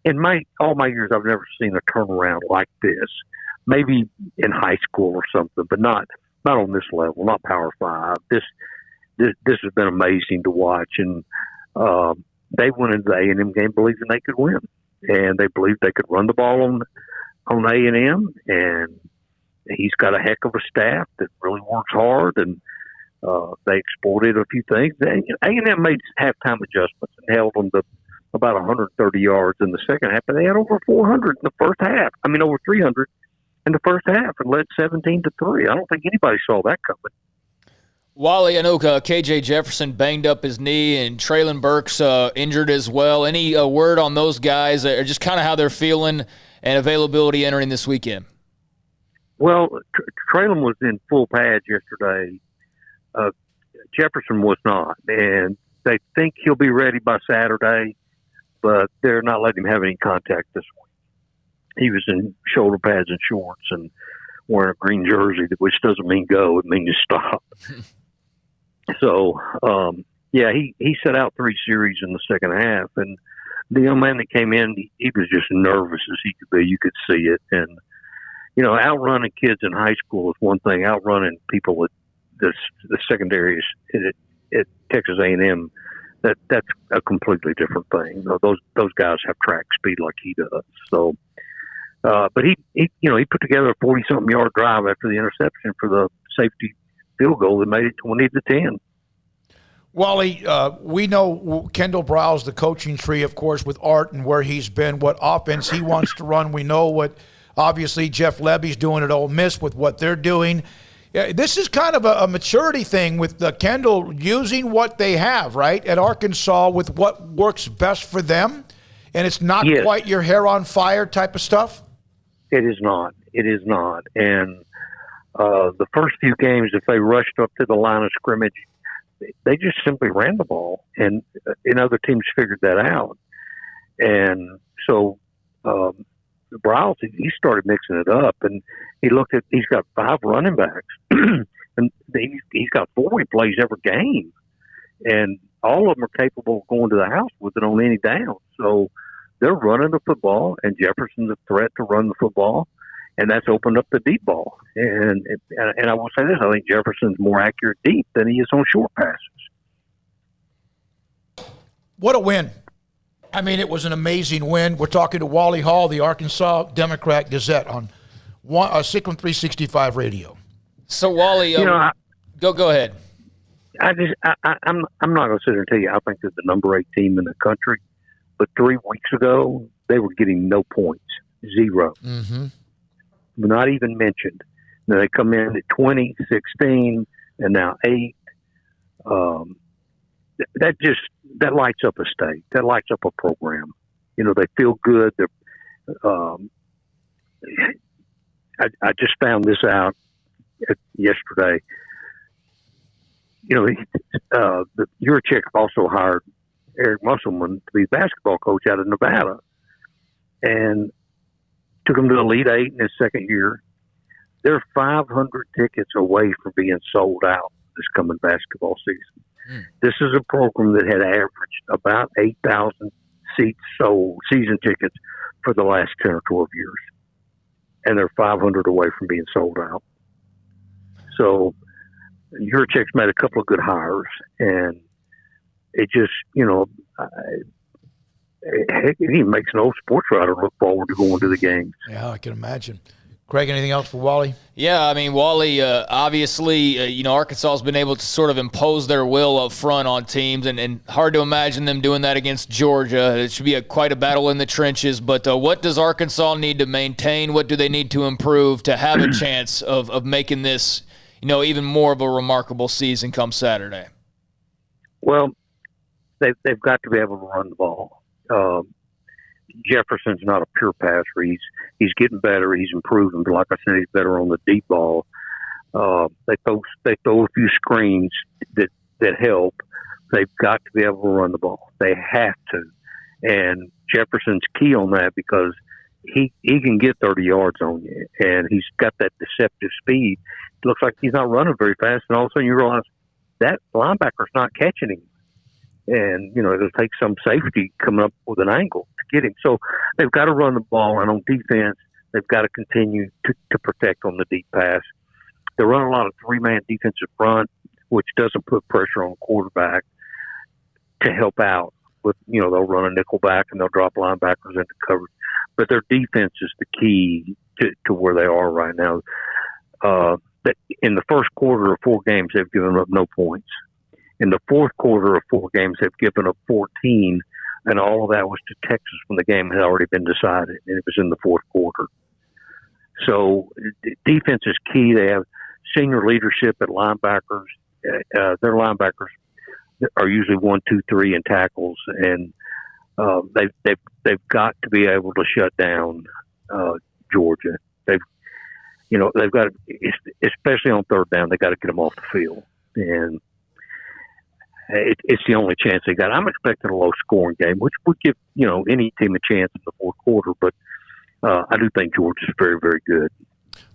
in all my years, I've never seen a turnaround like this. Maybe in high school or something, but not on this level, not Power 5. This has been amazing to watch. And they went into the A&M game believing they could win. And they believed they could run the ball on A&M. And he's got a heck of a staff that really works hard. And they exploited a few things. A&M made halftime adjustments and held them to about 130 yards in the second half. But they had over 400 in the first half. Over 300 in the first half and led 17-3. I don't think anybody saw that coming. Wally, I know KJ Jefferson banged up his knee and Traylon Burks injured as well. Any word on those guys, or just kind of how they're feeling and availability entering this weekend? Well, Traylon was in full pads yesterday. Jefferson was not, and they think he'll be ready by Saturday, but they're not letting him have any contact this week. He was in shoulder pads and shorts and wearing a green jersey, which doesn't mean go; it means stop. So, he set out 3 series in the second half, and the young man that came in, he was just nervous as he could be. You could see it, and outrunning kids in high school is one thing. Outrunning people at the secondaries at Texas A&M, that's a completely different thing. Those guys have track speed like he does. So, but he put together a 40-something yard drive after the interception for the safety field goal that made it 20-10. Wally, we know Kendall Browse, the coaching tree, of course, with Art and where he's been, what offense he wants to run. We know what, obviously, Jeff Lebby's doing at Ole Miss with what they're doing. This is kind of a maturity thing with Kendall using what they have, right, at Arkansas with what works best for them, and it's not quite your hair on fire type of stuff? It is not. It is not. And the first few games, if they rushed up to the line of scrimmage, they just simply ran the ball, and other teams figured that out. And so Browse, he started mixing it up, and he's got 5 running backs, and he's got 4 he plays every game, and all of them are capable of going to the house with it on any down. So they're running the football, and Jefferson's a threat to run the football, and that's opened up the deep ball. And I will say this, I think Jefferson's more accurate deep than he is on short passes. What a win. I mean, it was an amazing win. We're talking to Wally Hall, the Arkansas Democrat-Gazette on Sikkim 365 Radio. So, Wally, go ahead. I'm not going to sit here and tell you I think they're the number 8 team in the country, but 3 weeks ago, they were getting no points, 0. Mm-hmm. Not even mentioned. Now they come in at 20, 16, and now 8. That lights up a state. That lights up a program. They feel good. I just found this out yesterday. Yurchek also hired Eric Musselman to be basketball coach out of Nevada, and took him to the Elite 8 in his second year. They're 500 tickets away from being sold out this coming basketball season. This is a program that had averaged about 8,000 seats sold, season tickets, for the last 10 or 12 years. And they're 500 away from being sold out. So Yurchek's made a couple of good hires, and it just, it even makes an old sports writer look forward to going to the games. Yeah, I can imagine. Craig, anything else for Wally? Yeah, I mean, Wally, obviously, Arkansas has been able to sort of impose their will up front on teams, and hard to imagine them doing that against Georgia. It should be quite a battle in the trenches, but what does Arkansas need to maintain? What do they need to improve to have a chance of making this, even more of a remarkable season come Saturday? Well, they've got to be able to run the ball. Jefferson's not a pure passer. He's getting better. He's improving. But like I said, he's better on the deep ball. They throw a few screens that help. They've got to be able to run the ball. They have to. And Jefferson's key on that because he can get 30 yards on you, and he's got that deceptive speed. It looks like he's not running very fast, and all of a sudden you realize that linebacker's not catching him. And, it'll take some safety coming up with an angle to get him. So they've got to run the ball, and on defense, they've got to continue to protect on the deep pass. They run a lot of 3-man defensive front, which doesn't put pressure on the quarterback to help out. With they'll run a nickel back and they'll drop linebackers into coverage. But their defense is the key to where they are right now. In the first quarter of 4 games, they've given up no points. In the fourth quarter of 4 games, they've given up 14, and all of that was to Texas when the game had already been decided, and it was in the fourth quarter. So defense is key. They have senior leadership at linebackers. their linebackers are usually 1, 2, 3 in tackles, and they've got to be able to shut down Georgia. They've got to, especially on third down, they got to get them off the field, and it's the only chance they got. I'm expecting a low-scoring game, which would give any team a chance in the fourth quarter, but I do think Georgia's very, very good.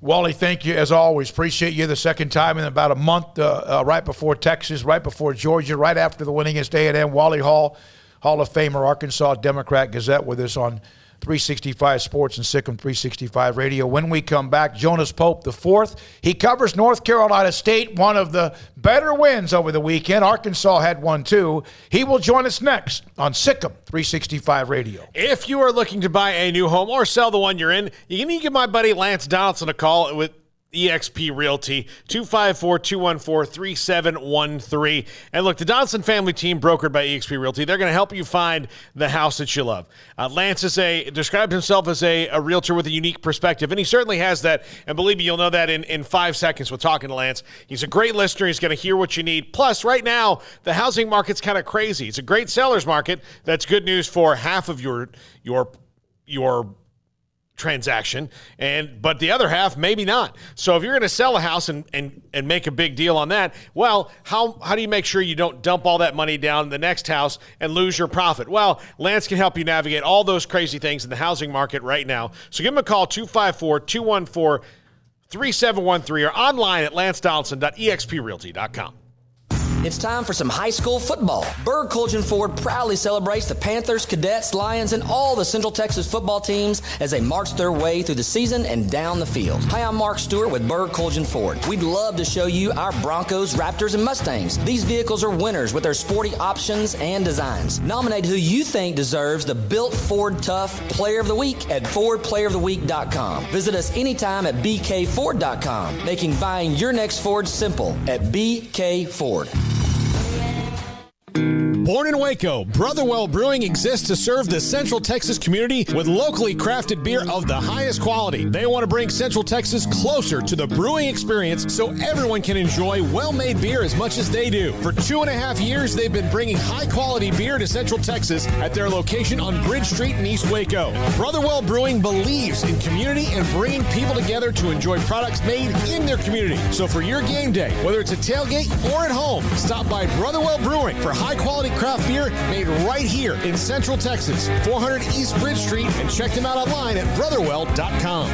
Wally, thank you as always. Appreciate you the second time in about a month, right before Texas, right before Georgia, right after the winningest A&M. Wally Hall, Hall of Famer, Arkansas Democrat Gazette, with us on 365 Sports and Sikkim 365 Radio. When we come back, Jonas Pope the fourth. He covers North Carolina State, one of the better wins over the weekend. Arkansas had one too. He will join us next on Sikkim 365 Radio. If you are looking to buy a new home or sell the one you're in, you can give my buddy Lance Donaldson a call with eXp Realty, 254-214-3713. And look, the Donaldson family team, brokered by eXp Realty, they're going to help you find the house that you love. Lance described himself as a realtor with a unique perspective, and he certainly has that. And believe me, you'll know that in 5 seconds with talking to Lance. He's a great listener. He's going to hear what you need. Plus, right now, the housing market's kind of crazy. It's a great seller's market. That's good news for half of your transaction, but the other half maybe not. So if you're going to sell a house and make a big deal on that, well, how do you make sure you don't dump all that money down the next house and lose your profit? Well, Lance can help you navigate all those crazy things in the housing market right now. So give him a call, 254-214-3713, or online at lancedonaldson.exprealty.com. It's time for some high school football. Berg Colgan Ford proudly celebrates the Panthers, Cadets, Lions, and all the Central Texas football teams as they march their way through the season and down the field. Hi, I'm Mark Stewart with Berg Colgan Ford. We'd love to show you our Broncos, Raptors, and Mustangs. These vehicles are winners with their sporty options and designs. Nominate who you think deserves the Built Ford Tough Player of the Week at FordPlayerOfTheWeek.com. Visit us anytime at BKFord.com, making buying your next Ford simple at BK Ford. Born in Waco, Brotherwell Brewing exists to serve the Central Texas community with locally crafted beer of the highest quality. They want to bring Central Texas closer to the brewing experience so everyone can enjoy well-made beer as much as they do. For 2.5 years, they've been bringing high-quality beer to Central Texas at their location on Bridge Street in East Waco. Brotherwell Brewing believes in community and bringing people together to enjoy products made in their community. So for your game day, whether it's a tailgate or at home, stop by Brotherwell Brewing for high-quality craft beer made right here in Central Texas, 400 East Bridge Street, and check them out online at brotherwell.com.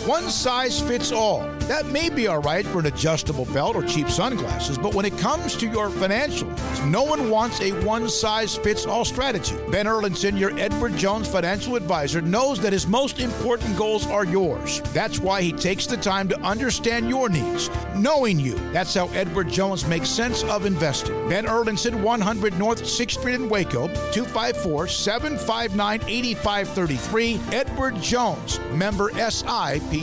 One size fits all. That may be all right for an adjustable belt or cheap sunglasses, but when it comes to your financial needs, no one wants a one-size-fits-all strategy. Ben Erlinson, your Edward Jones financial advisor, knows that his most important goals are yours. That's why he takes the time to understand your needs, knowing you. That's how Edward Jones makes sense of investing. Ben Erlinson, 100 North 6th Street in Waco, 254-759-8533. Edward Jones, member SIPC.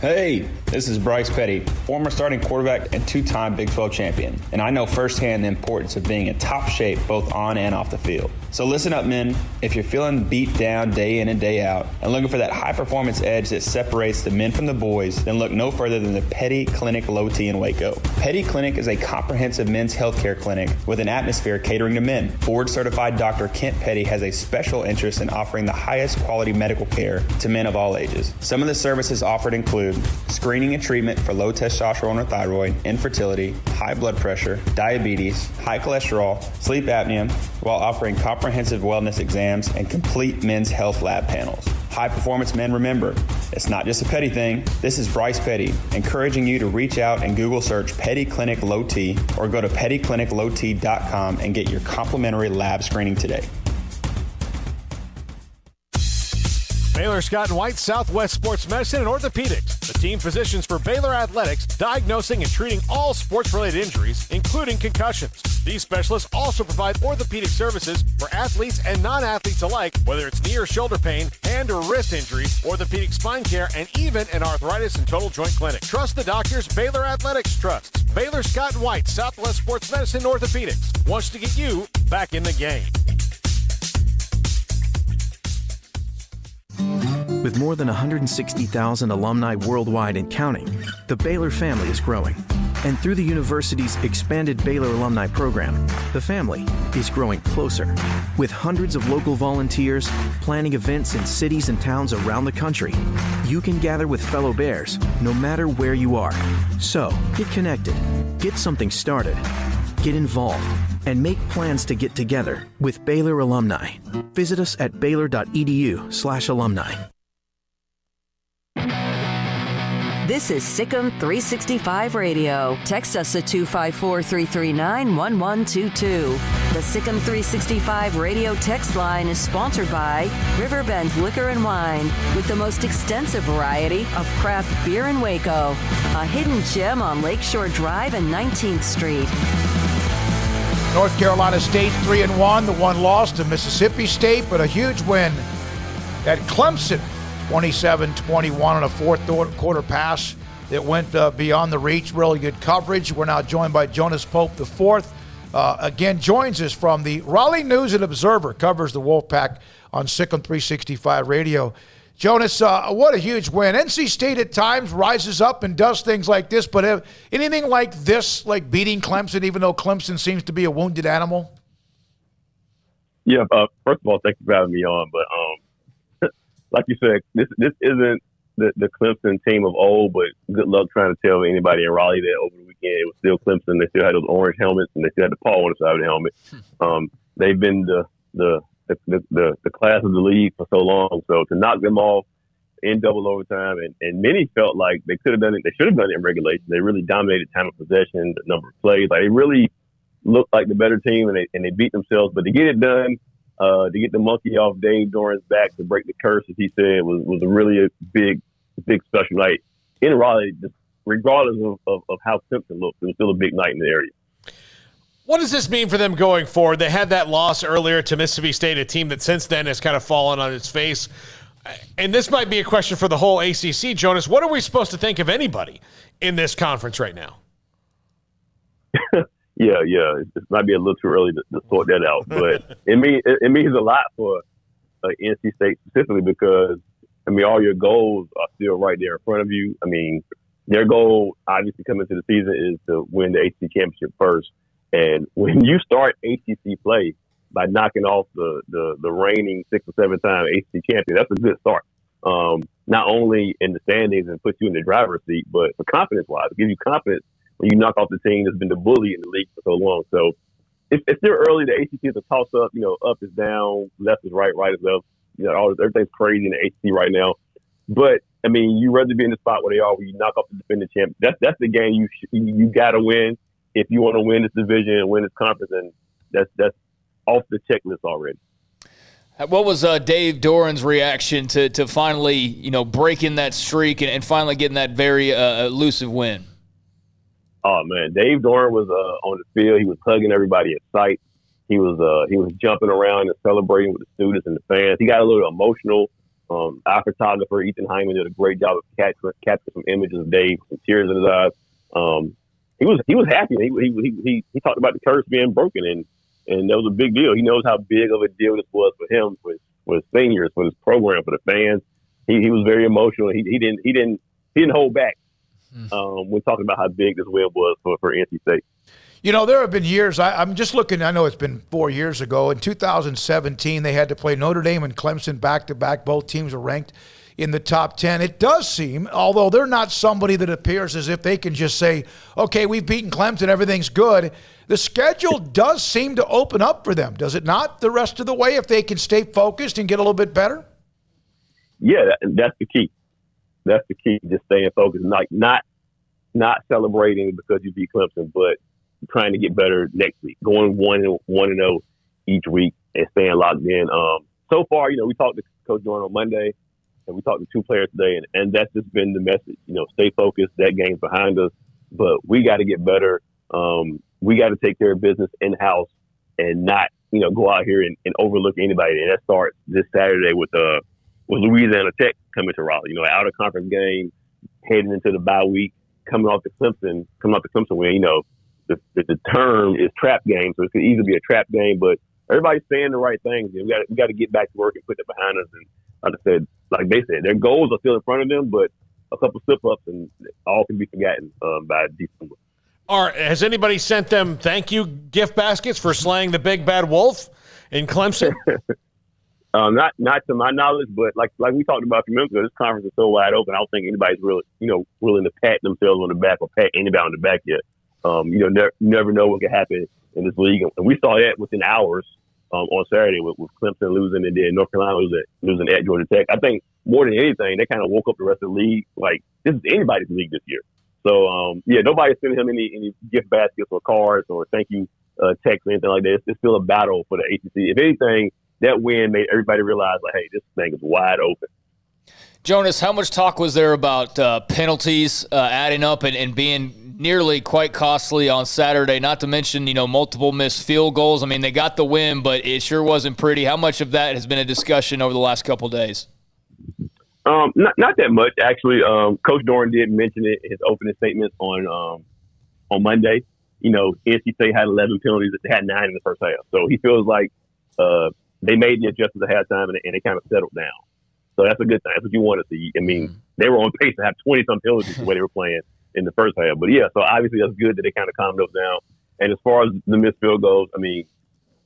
Hey, this is Bryce Petty, former starting quarterback and 2-time Big 12 champion, and I know firsthand the importance of being in top shape both on and off the field. So listen up, men. If you're feeling beat down day in and day out and looking for that high-performance edge that separates the men from the boys, then look no further than the Petty Clinic Low T in Waco. Petty Clinic is a comprehensive men's healthcare clinic with an atmosphere catering to men. Board-certified Dr. Kent Petty has a special interest in offering the highest quality medical care to men of all ages. Some of the services offered include screening and treatment for low testosterone or thyroid, infertility, high blood pressure, diabetes, high cholesterol, sleep apnea, while offering comprehensive wellness exams and complete men's health lab panels. High performance men, remember, it's not just a Petty thing. This is Bryce Petty, encouraging you to reach out and Google search Petty Clinic Low T or go to pettycliniclowt.com and get your complimentary lab screening today. Baylor Scott & White, Southwest Sports Medicine and Orthopedics, the team physicians for Baylor Athletics, diagnosing and treating all sports-related injuries, including concussions. These specialists also provide orthopedic services for athletes and non-athletes alike, whether it's knee or shoulder pain, hand or wrist injuries, orthopedic spine care, and even an arthritis and total joint clinic. Trust the doctors Baylor Athletics trusts. Baylor Scott & White, Southwest Sports Medicine and Orthopedics wants to get you back in the game. With more than 160,000 alumni worldwide and counting, the Baylor family is growing. And through the university's expanded Baylor alumni program, the family is growing closer. With hundreds of local volunteers planning events in cities and towns around the country, you can gather with fellow Bears no matter where you are. So, get connected, get something started, get involved, and make plans to get together with Baylor alumni. Visit us at baylor.edu/alumni. This is Sikkim 365 Radio. Text us at 254-339-1122. The Sikkim 365 Radio text line is sponsored by Riverbend Liquor and Wine, with the most extensive variety of craft beer in Waco. A hidden gem on Lakeshore Drive and 19th Street. North Carolina State 3-1. The one loss to Mississippi State, but a huge win at Clemson. 27-21 on a fourth quarter pass that went beyond the reach. Really good coverage. We're now joined by Jonas Pope IV. Again, joins us from the Raleigh News and Observer, covers the Wolfpack on Sikkim 365 Radio. Jonas, what a huge win. NC State at times rises up and does things like this, but anything like this, like beating Clemson, even though Clemson seems to be a wounded animal? Yeah, first of all, thank you for having me on. But like you said, this isn't the Clemson team of old, but good luck trying to tell anybody in Raleigh that over the weekend it was still Clemson. They still had those orange helmets, and they still had the paw on the side of the helmet. They've been the class of the league for so long. So to knock them off in double overtime, and many felt like they could have done it. They should have done it in regulation. They really dominated time of possession, the number of plays. Like, they really looked like the better team, and they beat themselves. But to get it done, to get the monkey off Dave Doran's back, to break the curse, as he said, was a really big special night in Raleigh. Just regardless of how Clemson looked, it was still a big night in the area. What does this mean for them going forward? They had that loss earlier to Mississippi State, a team that since then has kind of fallen on its face. And this might be a question for the whole ACC, Jonas. What are we supposed to think of anybody in this conference right now? Yeah. It might be a little too early to sort that out. But it means a lot for NC State specifically because, all your goals are still right there in front of you. Their goal, obviously, coming into the season is to win the ACC championship first. And when you start ACC play by knocking off the reigning 6 or 7 time ACC champion, that's a good start. Not only in the standings and put you in the driver's seat, but for confidence-wise, it gives you confidence when you knock off the team that's been the bully in the league for so long. So it's still early. The ACC is a toss-up. Up is down, left is right, right is left. Everything's crazy in the ACC right now. But you'd rather be in the spot where they are, where you knock off the defending champ. That's the game you got to win if you want to win this division and win this conference, and that's off the checklist already. What was Dave Doran's reaction to finally, breaking that streak and finally getting that very elusive win? Oh man, Dave Doran was on the field. He was hugging everybody at sight. He was jumping around and celebrating with the students and the fans. He got a little emotional. Our photographer Ethan Hyman did a great job of capturing some images of Dave, some tears in his eyes. He was happy. He talked about the curse being broken, and that was a big deal. He knows how big of a deal this was for him, for his seniors, for his program, for the fans. He was very emotional. He didn't hold back when talking about how big this win was for NC State. There have been years, I'm just looking, I know it's been 4 years ago. In 2017, they had to play Notre Dame and Clemson back-to-back. Both teams were ranked in the top 10. It does seem, although they're not somebody that appears as if they can just say, okay, we've beaten Clemson, everything's good, the schedule does seem to open up for them, does it not, the rest of the way, if they can stay focused and get a little bit better? Yeah, that's the key. That's the key, just staying focused, not celebrating because you beat Clemson, but trying to get better next week, going 1-0 each week and staying locked in. So far, we talked to Coach Doran on Monday, and we talked to 2 players today, and that's just been the message. Stay focused. That game's behind us, but we got to get better. We got to take care of business in-house and not, go out here and overlook anybody. And that starts this Saturday with Louisiana Tech coming to Raleigh. An out-of-conference game, heading into the bye week, coming off the Clemson win. The term is trap game, so it could easily be a trap game, but everybody's saying the right things. And we got to get back to work and put it behind us. And like I said, like they said, their goals are still in front of them, but a couple slip-ups and all can be forgotten by December. Has anybody sent them thank you gift baskets for slaying the big bad wolf in Clemson? Not to my knowledge, but like we talked about a few minutes ago, this conference is so wide open. I don't think anybody's really, willing to pat themselves on the back or pat anybody on the back yet. You never know what could happen in this league, and we saw that within hours on Saturday with Clemson losing and then North Carolina losing at Georgia Tech. I think more than anything, they kind of woke up the rest of the league like this is anybody's league this year. So nobody's sending him any gift baskets or cards or thank you texts or anything like that. It's still a battle for the ACC. If anything, that win made everybody realize, like, hey, this thing is wide open. Jonas, how much talk was there about penalties adding up and being nearly quite costly on Saturday, not to mention, multiple missed field goals? I mean, they got the win, but it sure wasn't pretty. How much of that has been a discussion over the last couple of days? Not that much, actually. Coach Doran did mention it in his opening statements on Monday. NC State had 11 penalties. They had 9 in the first half. So he feels like they made the adjustments at halftime and they kind of settled down. So that's a good thing. That's what you want to see. I mean, they were on pace to have 20-some penalties the way they were playing in the first half. But, yeah, so obviously that's good that they kind of calmed those down. And as far as the missed field goals, I mean,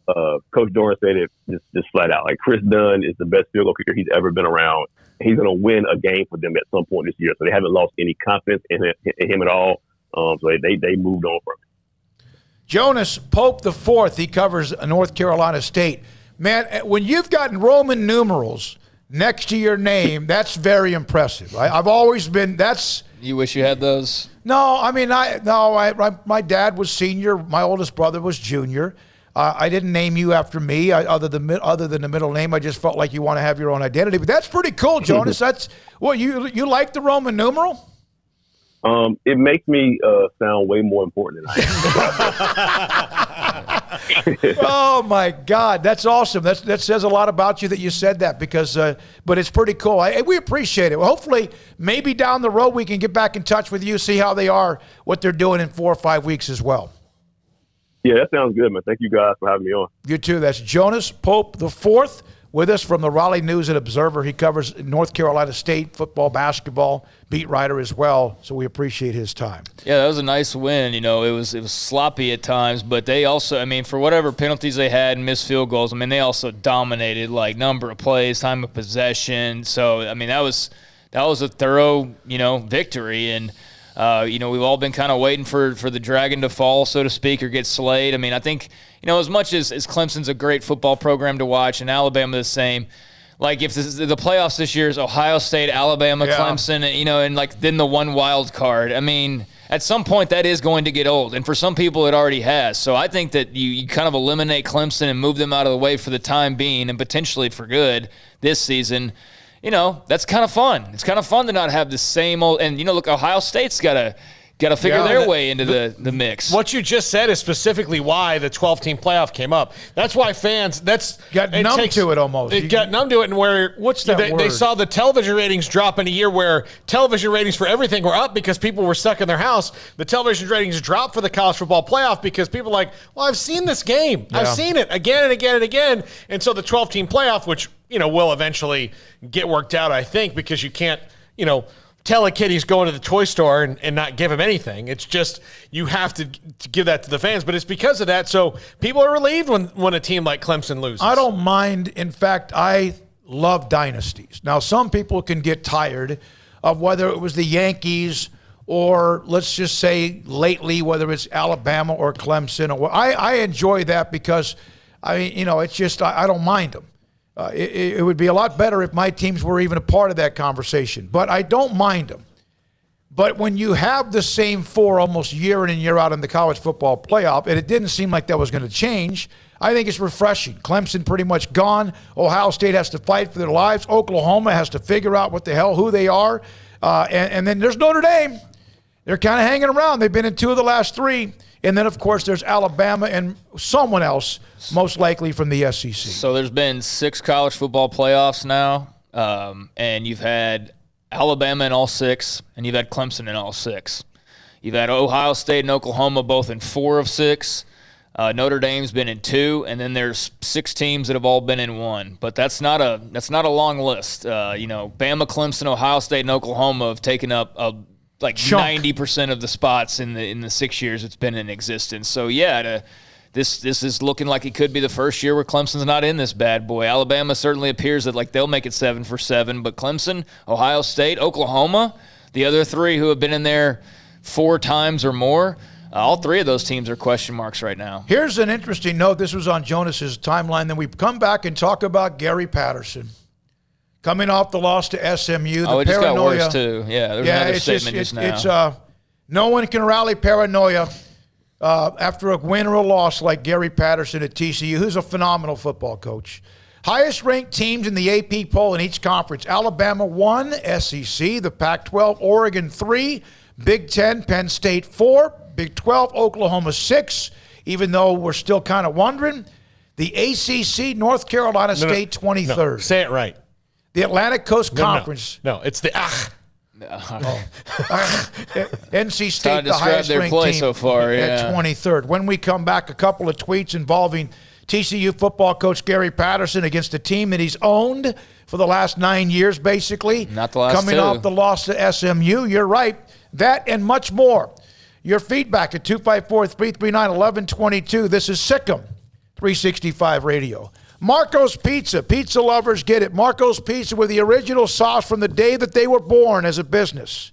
Coach Doran said it just flat out. Like, Chris Dunn is the best field goal kicker he's ever been around. He's going to win a game for them at some point this year. So they haven't lost any confidence in him at all. So they moved on from it. Jonas Pope IV, he covers North Carolina State. Man, when you've gotten Roman numerals next to your name, that's very impressive. I've always been, that's... You wish you had those? No, I mean, my dad was senior. My oldest brother was junior. I didn't name you after me, other than the middle name. I just felt like you want to have your own identity. But that's pretty cool, Jonas. That's you like the Roman numeral? It makes me sound way more important than I am. Oh my God, that's awesome. That says a lot about you that you said that because, but it's pretty cool. We appreciate it. Well, hopefully, maybe down the road we can get back in touch with you, see how they are, what they're doing in 4 or 5 weeks as well. Yeah, that sounds good, man. Thank you guys for having me on. You too. That's Jonas Pope IV with us from the Raleigh News and Observer. He covers North Carolina State football, basketball, beat writer as well. So we appreciate his time. Yeah, that was a nice win. It was sloppy at times, but they also, for whatever penalties they had and missed field goals, they also dominated like number of plays, time of possession. So that was a thorough victory and. We've all been kind of waiting for the dragon to fall, so to speak, or get slayed. I think, as much as Clemson's a great football program to watch and Alabama the same, like if the playoffs this year is Ohio State, Alabama, Clemson, and like then the one wild card, at some point that is going to get old. And for some people it already has. So I think that you kind of eliminate Clemson and move them out of the way for the time being and potentially for good this season. That's kind of fun. It's kind of fun to not have the same old. And look, Ohio State's got to figure their way into the mix. What you just said is specifically why the 12-team playoff came up. That's why fans got numb to it almost. It got numb to it, and where they saw the television ratings drop in a year where television ratings for everything were up because people were stuck in their house. The television ratings dropped for the college football playoff because people are like, well, I've seen this game. Yeah. I've seen it again and again and again. And so the 12-team playoff, which will eventually get worked out, I think, because you can't, tell a kid he's going to the toy store and not give him anything. It's just you have to give that to the fans. But it's because of that. So people are relieved when a team like Clemson loses. I don't mind. In fact, I love dynasties. Now, some people can get tired of whether it was the Yankees or let's just say lately, whether it's Alabama or Clemson. I enjoy that because, it's just I don't mind them. It would be a lot better if my teams were even a part of that conversation. But I don't mind them. But when you have the same 4 almost year in and year out in the college football playoff, and it didn't seem like that was going to change, I think it's refreshing. Clemson pretty much gone. Ohio State has to fight for their lives. Oklahoma has to figure out who they are. And then there's Notre Dame. They're kind of hanging around. They've been in 2 of the last 3. And then, of course, there's Alabama and someone else, most likely from the SEC. So there's been 6 college football playoffs now, and you've had Alabama in all 6, and you've had Clemson in all 6. You've had Ohio State and Oklahoma both in 4 of 6. Notre Dame's been in 2, and then there's 6 teams that have all been in 1. But that's not a long list. Bama, Clemson, Ohio State, and Oklahoma have taken up like 90% of the spots in the 6 years it's been in existence. So yeah, this is looking like it could be the first year where Clemson's not in this bad boy. Alabama certainly appears that like they'll make it 7 for 7, but Clemson, Ohio State, Oklahoma, the other 3 who have been in there 4 times or more. All 3 of those teams are question marks right now. Here's an interesting note. This was on Jonas's timeline. Then we come back and talk about Gary Patterson. Coming off the loss to SMU. It just got worse, too. Yeah, there's another statement just now. It's no one can rally paranoia after a win or a loss like Gary Patterson at TCU, who's a phenomenal football coach. Highest-ranked teams in the AP poll in each conference. Alabama 1, SEC, the Pac-12, Oregon 3, Big 10, Penn State 4, Big 12, Oklahoma 6, even though we're still kind of wondering. The ACC, North Carolina State 23rd. No, say it right. The Atlantic Coast Conference. No, it's the NC State, the highest-ranked team so far, at 23rd. When we come back, a couple of tweets involving TCU football coach Gary Patterson against a team that he's owned for the last 9 years, basically. Not the last Coming 2. off the loss to SMU. You're right. That and much more. Your feedback at 254-339-1122. This is Sikkim 365 Radio. Marco's Pizza. Pizza lovers get it. Marco's Pizza with the original sauce from the day that they were born as a business.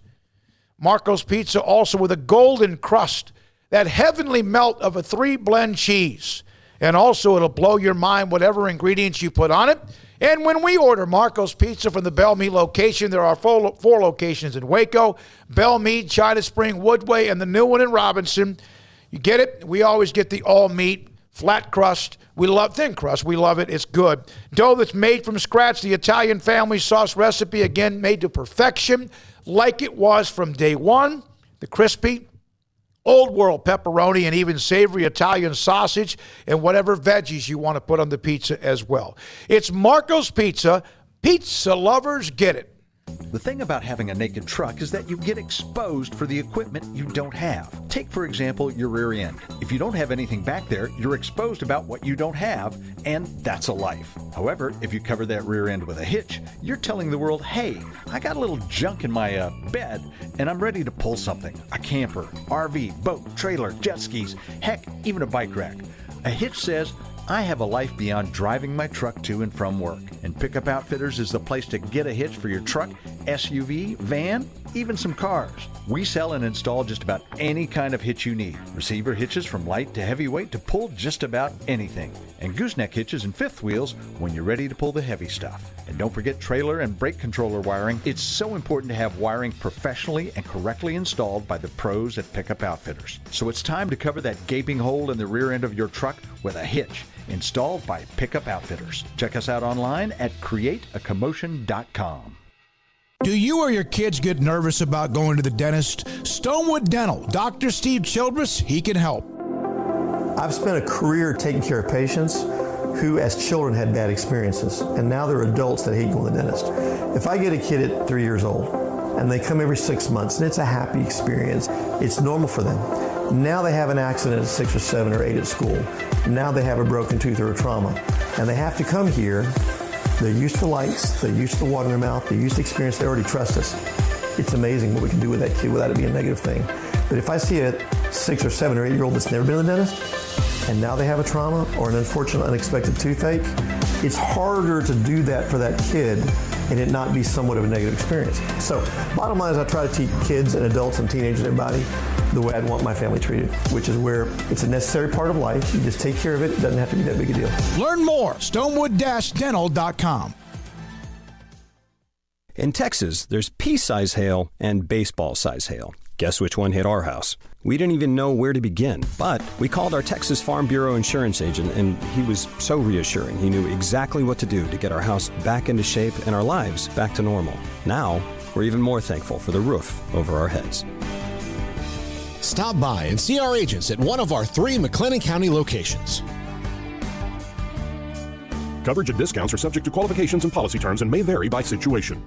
Marco's Pizza also with a golden crust, that heavenly melt of a 3-blend cheese. And also it'll blow your mind whatever ingredients you put on it. And when we order Marco's Pizza from the Bellmead location, there are 4 locations in Waco, Bellmead, China Spring, Woodway, and the new one in Robinson. You get it? We always get the all-meat, flat crust. We love thin crust. We love it. It's good. Dough that's made from scratch. The Italian family sauce recipe, again, made to perfection, like it was from day one. The crispy, old world pepperoni, and even savory Italian sausage, and whatever veggies you want to put on the pizza as well. It's Marco's Pizza. Pizza lovers get it. The thing about having a naked truck is that you get exposed for the equipment you don't have. Take, for example, your rear end. If you don't have anything back there, you're exposed about what you don't have, and that's a life. However, if you cover that rear end with a hitch, you're telling the world, hey, I got a little junk in my bed, and I'm ready to pull something. A camper, RV, boat, trailer, jet skis, heck, even a bike rack. A hitch says, I have a life beyond driving my truck to and from work, and Pickup Outfitters is the place to get a hitch for your truck, SUV, van, even some cars. We sell and install just about any kind of hitch you need. Receiver hitches from light to heavyweight to pull just about anything. And gooseneck hitches and fifth wheels when you're ready to pull the heavy stuff. And don't forget trailer and brake controller wiring. It's so important to have wiring professionally and correctly installed by the pros at Pickup Outfitters. So it's time to cover that gaping hole in the rear end of your truck with a hitch. Installed by Pickup Outfitters. Check us out online at createacommotion.com. Do you or your kids get nervous about going to the dentist? Stonewood Dental, Dr. Steve Childress, he can help. I've spent a career taking care of patients who as children had bad experiences, and now they're adults that hate going to the dentist. If I get a kid at 3 years old and they come every 6 months and it's a happy experience, it's normal for them. Now they have an accident at 6 or 7 or 8 at school. Now they have a broken tooth or a trauma, and they have to come here. They're used to lights, they're used to the water in their mouth, they're used to experience, they already trust us. It's amazing what we can do with that kid without it being a negative thing. But if I see a 6 or 7 or 8 year old that's never been to the dentist, and now they have a trauma or an unfortunate unexpected toothache, it's harder to do that for that kid and it not be somewhat of a negative experience. So bottom line is I try to teach kids and adults and teenagers and everybody the way I'd want my family treated, which is where it's a necessary part of life. You just take care of it. It doesn't have to be that big a deal. Learn more, stonewood-dental.com. In Texas, there's pea-size hail and baseball-size hail. Guess which one hit our house? We didn't even know where to begin, but we called our Texas Farm Bureau insurance agent, and he was so reassuring. He knew exactly what to do to get our house back into shape and our lives back to normal. Now, we're even more thankful for the roof over our heads. Stop by and see our agents at one of our 3 McLennan County locations. Coverage and discounts are subject to qualifications and policy terms and may vary by situation.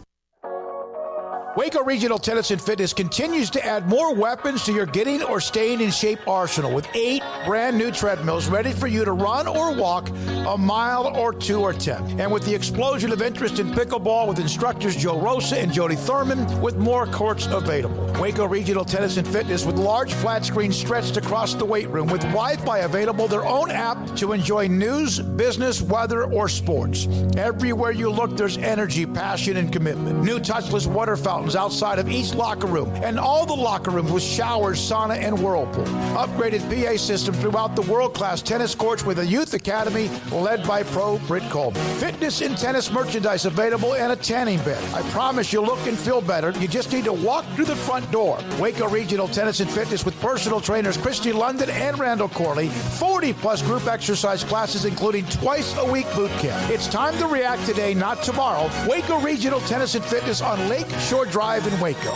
Waco Regional Tennis and Fitness continues to add more weapons to your getting or staying in shape arsenal with 8 brand new treadmills ready for you to run or walk a mile or 2 or 10. And with the explosion of interest in pickleball with instructors Joe Rosa and Jody Thurman with more courts available. Waco Regional Tennis and Fitness with large flat screens stretched across the weight room with Wi-Fi available, their own app to enjoy news, business, weather, or sports. Everywhere you look, there's energy, passion, and commitment. New touchless water fountains outside of each locker room, and all the locker rooms with showers, sauna, and whirlpool. Upgraded PA system throughout the world-class tennis courts with a youth academy led by pro Britt Coleman. Fitness and tennis merchandise available and a tanning bed. I promise you'll look and feel better. You just need to walk through the front door. Waco Regional Tennis and Fitness with personal trainers Christy London and Randall Corley. 40-plus group exercise classes, including twice-a-week boot camp. It's time to react today, not tomorrow. Waco Regional Tennis and Fitness on Lake Shore Drive in Waco.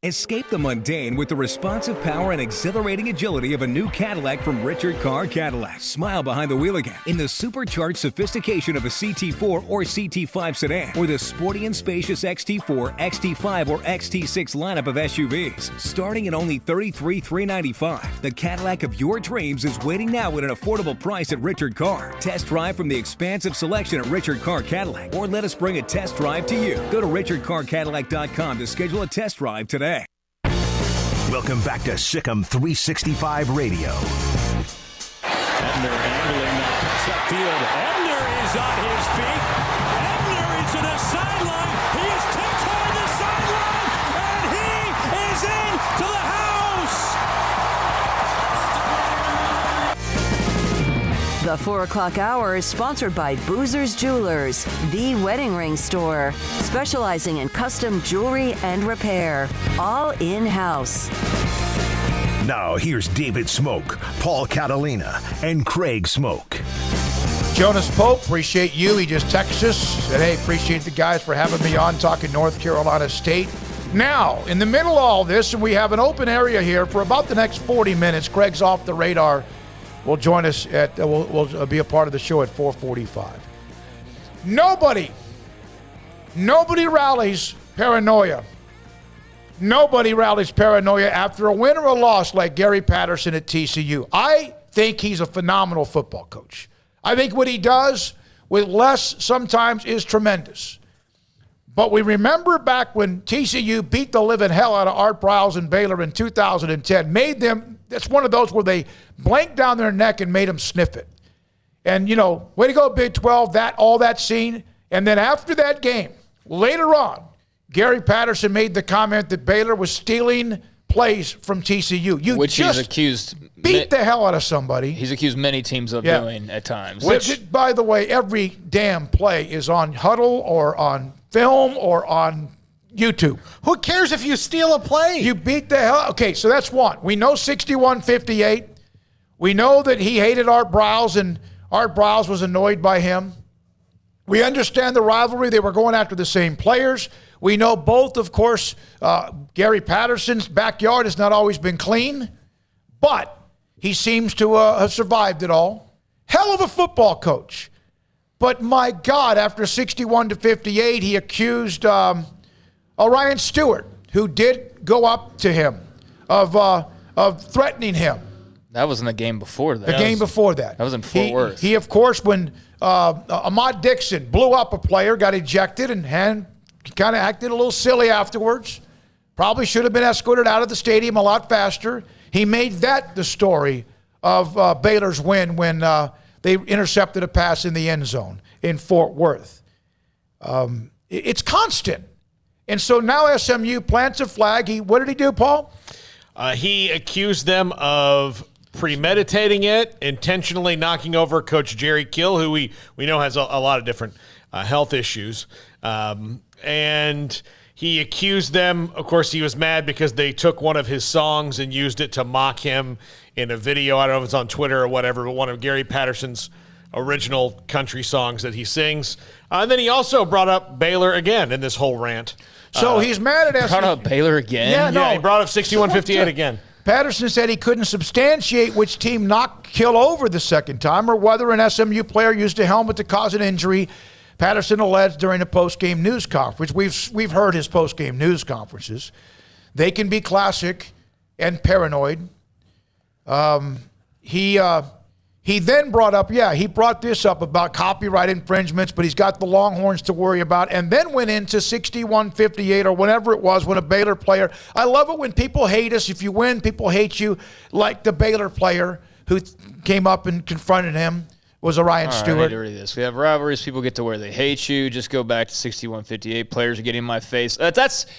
Escape the mundane with the responsive power and exhilarating agility of a new Cadillac from Richard Carr Cadillac. Smile behind the wheel again in the supercharged sophistication of a CT4 or CT5 sedan, or the sporty and spacious XT4, XT5, or XT6 lineup of SUVs. Starting at only $33,395, the Cadillac of your dreams is waiting now at an affordable price at Richard Carr. Test drive from the expansive selection at Richard Carr Cadillac, or let us bring a test drive to you. Go to richardcarcadillac.com to schedule a test drive today. Welcome back to Sikkim 365 Radio. Ebner handling that cuts upfield. Ebner is on his feet. Ebner is to the sideline. He is tipped toward the sideline, and he is into the house. The 4 o'clock hour is sponsored by Boozer's Jewelers, the wedding ring store, specializing in custom jewelry and repair, all in-house. Now here's David Smoak, Paul Catalina, and Craig Smoak. Jonas Pope, appreciate you. He just texted us, said, hey, appreciate the guys for having me on talking North Carolina State. Now, in the middle of all this, and we have an open area here for about the next 40 minutes. Craig's off the radar. Will join us at, will be a part of the show at 4:45. Nobody rallies paranoia. Nobody rallies paranoia after a win or a loss like Gary Patterson at TCU. I think he's a phenomenal football coach. I think what he does with less sometimes is tremendous. But we remember back when TCU beat the living hell out of Art Briles and Baylor in 2010, made them, that's one of those where they blanked down their neck and made them sniff it. And, you know, way to go, Big 12, all that scene. And then after that game, later on, Gary Patterson made the comment that Baylor was stealing plays from TCU. Which he's accused. Beat the hell out of somebody. He's accused many teams of doing at times. Which, by the way, every damn play is on Huddle or on film or on YouTube. Who cares if you steal a play? You beat the hell. Okay, so that's one. We know 61-58. We know that he hated Art Briles and Art Briles was annoyed by him. We understand the rivalry. They were going after the same players. We know both, of course, Gary Patterson's backyard has not always been clean, but he seems to have survived it all. Hell of a football coach. But my God, after 61-58, he accused Ryan Stewart, who did go up to him, of threatening him. That was in the game before that. The game before that. That was in Fort Worth. He, of course, when Ahmad Dixon blew up a player, got ejected, and kind of acted a little silly afterwards. Probably should have been escorted out of the stadium a lot faster. He made that the story of Baylor's win when they intercepted a pass in the end zone in Fort Worth. It's constant. And so now SMU plants a flag. What did he do, Paul? He accused them of premeditating it, intentionally knocking over Coach Jerry Kill, who we know has a lot of different health issues. And he accused them, of course, he was mad because they took one of his songs and used it to mock him in a video. I don't know if it's on Twitter or whatever, but one of Gary Patterson's original country songs that he sings. And then he also brought up Baylor again in this whole rant. So he's mad at SMU. Brought up Baylor again? Yeah, he brought up 61-58 again. Patterson said he couldn't substantiate which team knocked Kill over the second time or whether an SMU player used a helmet to cause an injury. Patterson alleged during a post-game news conference. We've heard his post-game news conferences. They can be classic and paranoid. He then brought this up about copyright infringements, but he's got the Longhorns to worry about, and then went into 61-58 or whatever it was when a Baylor player. I love it when people hate us. If you win, people hate you, like the Baylor player who came up and confronted him was Orion Stewart. I need to read this. We have rivalries. People get to where they hate you. Just go back to 61-58. Players are getting in my face.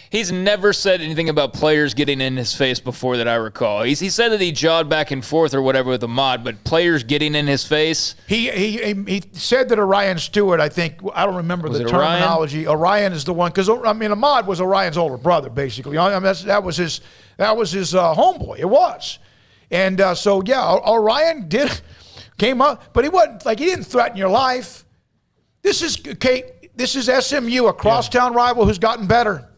He's never said anything about players getting in his face before that I recall. He said that he jawed back and forth or whatever with Ahmad, but players getting in his face. He said that Orion Stewart, I don't remember the terminology. Orion is the one, because Ahmad was Orion's older brother, basically. That was his homeboy. It was. And Orion came up, but he didn't threaten your life. This is SMU, a crosstown rival who's gotten better.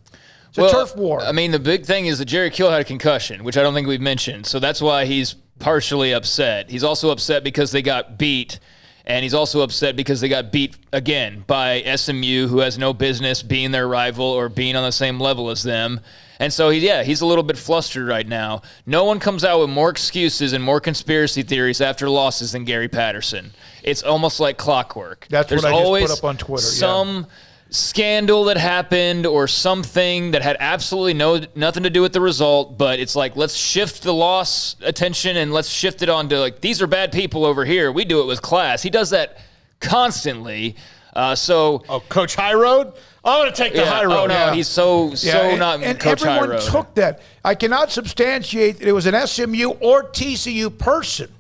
It's a turf war. I mean, the big thing is that Jerry Kill had a concussion, which I don't think we've mentioned. So that's why he's partially upset. He's also upset because they got beat, and he's also upset because they got beat again by SMU, who has no business being their rival or being on the same level as them. And so, he's a little bit flustered right now. No one comes out with more excuses and more conspiracy theories after losses than Gary Patterson. It's almost like clockwork. There's what I just put up on Twitter. Some scandal that happened or something that had absolutely nothing to do with the result, but it's like, let's shift the loss attention and let's shift it on to, these are bad people over here. We do it with class. He does that constantly. Coach High Road? I'm going to take the high road. Oh, no, he's so not and Coach High Road. Everyone took that. I cannot substantiate that it was an SMU or TCU person,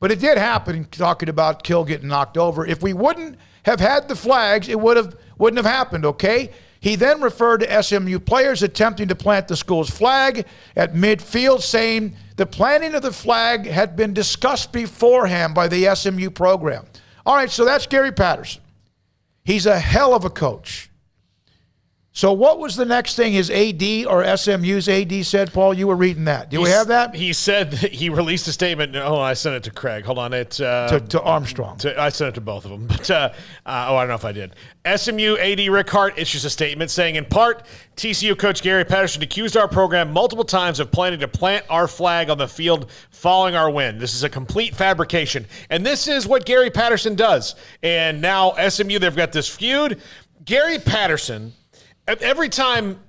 but it did happen, talking about Kill getting knocked over. If we wouldn't have had the flags, it wouldn't have happened, okay? He then referred to SMU players attempting to plant the school's flag at midfield, saying the planting of the flag had been discussed beforehand by the SMU program. All right, so that's Gary Patterson. He's a hell of a coach. So what was the next thing his AD or SMU's AD said, Paul? You were reading that. Do we have that? He said that he released a statement. Oh, I sent it to Craig. Hold on. To Armstrong. I sent it to both of them. But I don't know if I did. SMU AD Rick Hart issues a statement saying, in part, TCU coach Gary Patterson accused our program multiple times of planning to plant our flag on the field following our win. This is a complete fabrication. And this is what Gary Patterson does. And now SMU, they've got this feud. Gary Patterson, every time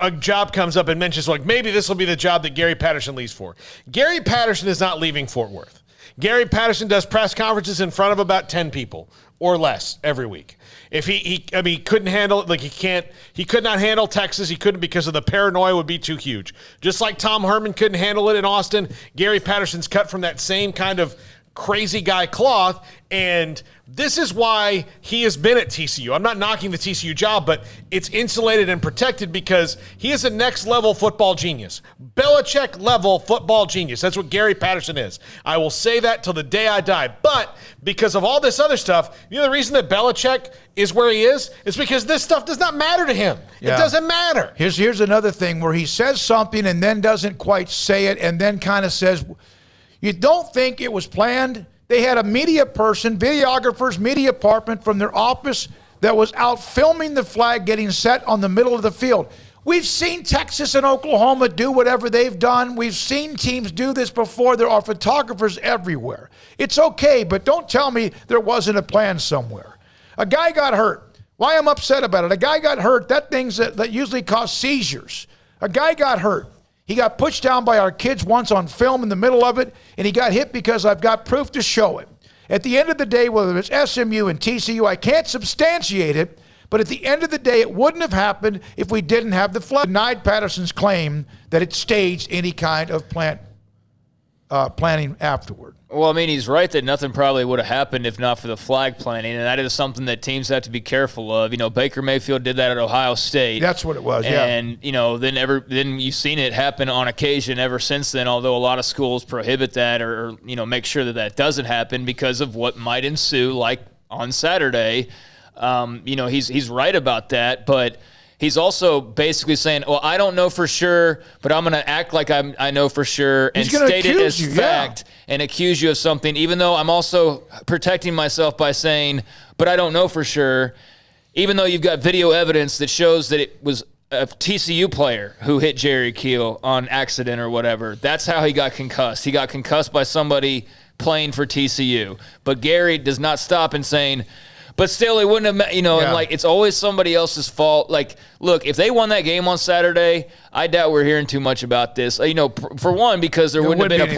a job comes up and mentions, maybe this will be the job that Gary Patterson leaves for. Gary Patterson is not leaving Fort Worth. Gary Patterson does press conferences in front of about 10 people or less every week. If he couldn't handle it, he could not handle Texas. He couldn't because of the paranoia would be too huge. Just like Tom Herman couldn't handle it in Austin, Gary Patterson's cut from that same kind of crazy guy cloth, and this is why he has been at TCU. I'm not knocking the TCU job, but it's insulated and protected because he is a next-level football genius. Belichick-level football genius. That's what Gary Patterson is. I will say that till the day I die. But because of all this other stuff, the reason that Belichick is where he is because this stuff does not matter to him. Yeah. It doesn't matter. Here's another thing where he says something and then doesn't quite say it and then kind of says, you don't think it was planned? They had a media person, videographers, media department from their office that was out filming the flag getting set on the middle of the field. We've seen Texas and Oklahoma do whatever they've done. We've seen teams do this before. There are photographers everywhere. It's okay, but don't tell me there wasn't a plan somewhere. A guy got hurt. Why I'm upset about it? A guy got hurt. That thing's that usually cause seizures. A guy got hurt. He got pushed down by our kids once on film in the middle of it, and he got hit because I've got proof to show it. At the end of the day, whether it's SMU and TCU, I can't substantiate it, but at the end of the day, it wouldn't have happened if we didn't have the flag. Denied Patterson's claim that it staged any kind of planning afterward. Well, he's right that nothing probably would have happened if not for the flag planting, and that is something that teams have to be careful of. Baker Mayfield did that at Ohio State. That's what it was, yeah. And, then you've seen it happen on occasion ever since then, although a lot of schools prohibit that or make sure that doesn't happen because of what might ensue, like on Saturday. He's right about that, but he's also basically saying, well, I don't know for sure, but I'm going to act like I know for sure and state it as fact and accuse you of something, even though I'm also protecting myself by saying, but I don't know for sure, even though you've got video evidence that shows that it was a TCU player who hit Jerry Keel on accident or whatever. That's how he got concussed. He got concussed by somebody playing for TCU. But Gary does not stop in saying, but still, it wouldn't have, and like, it's always somebody else's fault. Like, look, if they won that game on Saturday, I doubt we're hearing too much about this. For one, because there wouldn't have been a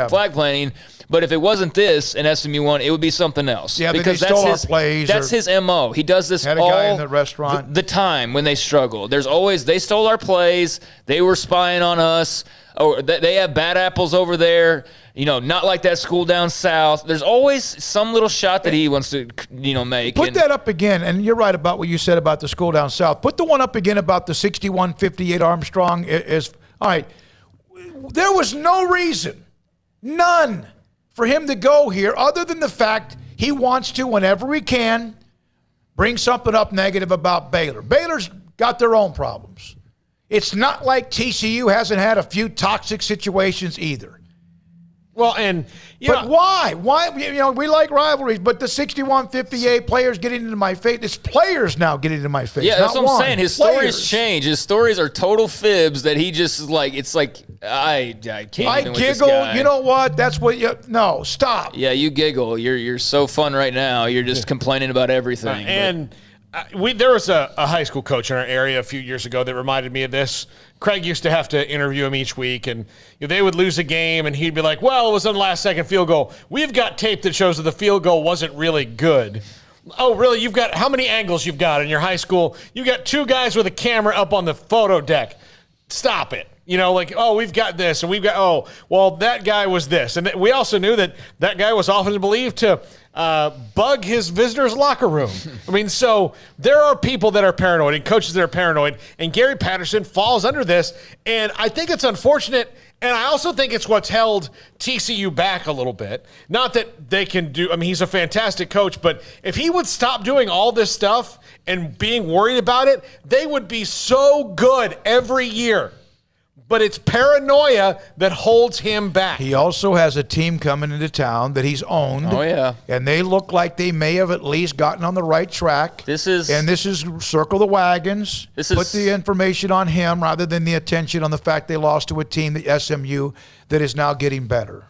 flag planting. But if it wasn't this and SMU won, it would be something else. Yeah, because they stole our plays. That's his MO. He does this had a guy in the restaurant. The time when they struggle. There's always, they stole our plays. They were spying on us. Or they have bad apples over there. Not like that school down south. There's always some little shot that he wants to, make. Put that up again, and you're right about what you said about the school down south. Put the one up again about the 61-58 Armstrong. All right. There was no reason, none, for him to go here other than the fact he wants to, whenever he can, bring something up negative about Baylor. Baylor's got their own problems. It's not like TCU hasn't had a few toxic situations either. Well, and why? Why? We like rivalries, but the 61-58 players getting into my face. It's players now getting into my face. Yeah, that's what I'm saying. His stories change. His stories are total fibs that he just is like. It's like I can't. I even giggle. With this guy. You know what? That's what you. No, stop. Yeah, you giggle. You're so fun right now. You're just complaining about everything. There was a high school coach in our area a few years ago that reminded me of this. Craig used to have to interview him each week, and they would lose a game, and he'd be like, well, it was on the last-second field goal. We've got tape that shows that the field goal wasn't really good. Oh, really? You've got how many angles you've got in your high school? You got 2 guys with a camera up on the photo deck. Stop it. We've got this, and we've got, that guy was this. And we also knew that guy was often believed to bug his visitor's locker room. So there are people that are paranoid and coaches that are paranoid, and Gary Patterson falls under this, and I think it's unfortunate, and I also think it's what's held TCU back a little bit. Not that they can do, he's a fantastic coach, but if he would stop doing all this stuff and being worried about it, they would be so good every year. But it's paranoia that holds him back. He also has a team coming into town that he's owned. Oh, yeah. And they look like they may have at least gotten on the right track. This is circle the wagons. Put the information on him rather than the attention on the fact they lost to a team, the SMU, that is now getting better.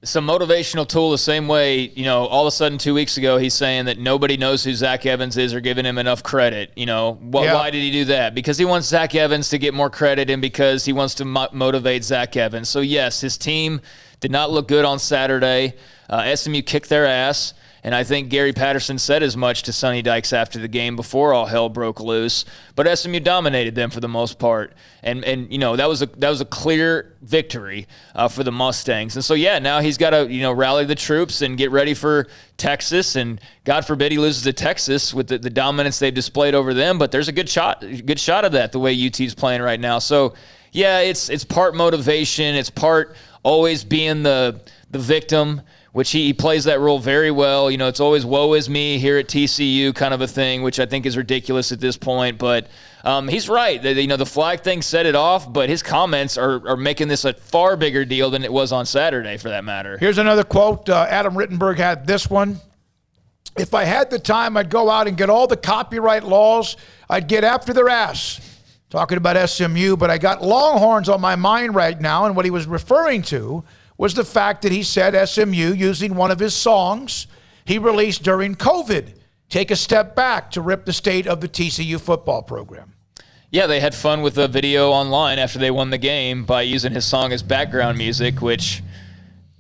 It's a motivational tool the same way, all of a sudden 2 weeks ago he's saying that nobody knows who Zach Evans is or giving him enough credit. Why did he do that? Because he wants Zach Evans to get more credit and because he wants to motivate Zach Evans. So, yes, his team did not look good on Saturday. SMU kicked their ass. And I think Gary Patterson said as much to Sonny Dykes after the game before all hell broke loose. But SMU dominated them for the most part, and that was a clear victory for the Mustangs. And so now he's got to rally the troops and get ready for Texas. And God forbid he loses to Texas with the dominance they've displayed over them. But there's a good shot of that the way UT's playing right now. So it's part motivation, it's part always being the victim, which he plays that role very well. It's always woe is me here at TCU kind of a thing, which I think is ridiculous at this point. But he's right. The flag thing set it off, but his comments are making this a far bigger deal than it was on Saturday, for that matter. Here's another quote. Adam Rittenberg had this one. If I had the time, I'd go out and get all the copyright laws. I'd get after their ass. Talking about SMU, but I got Longhorns on my mind right now, and what he was referring to was the fact that he said SMU, using one of his songs he released during COVID, take a step back to rip the state of the TCU football program. Yeah, they had fun with the video online after they won the game by using his song as background music, which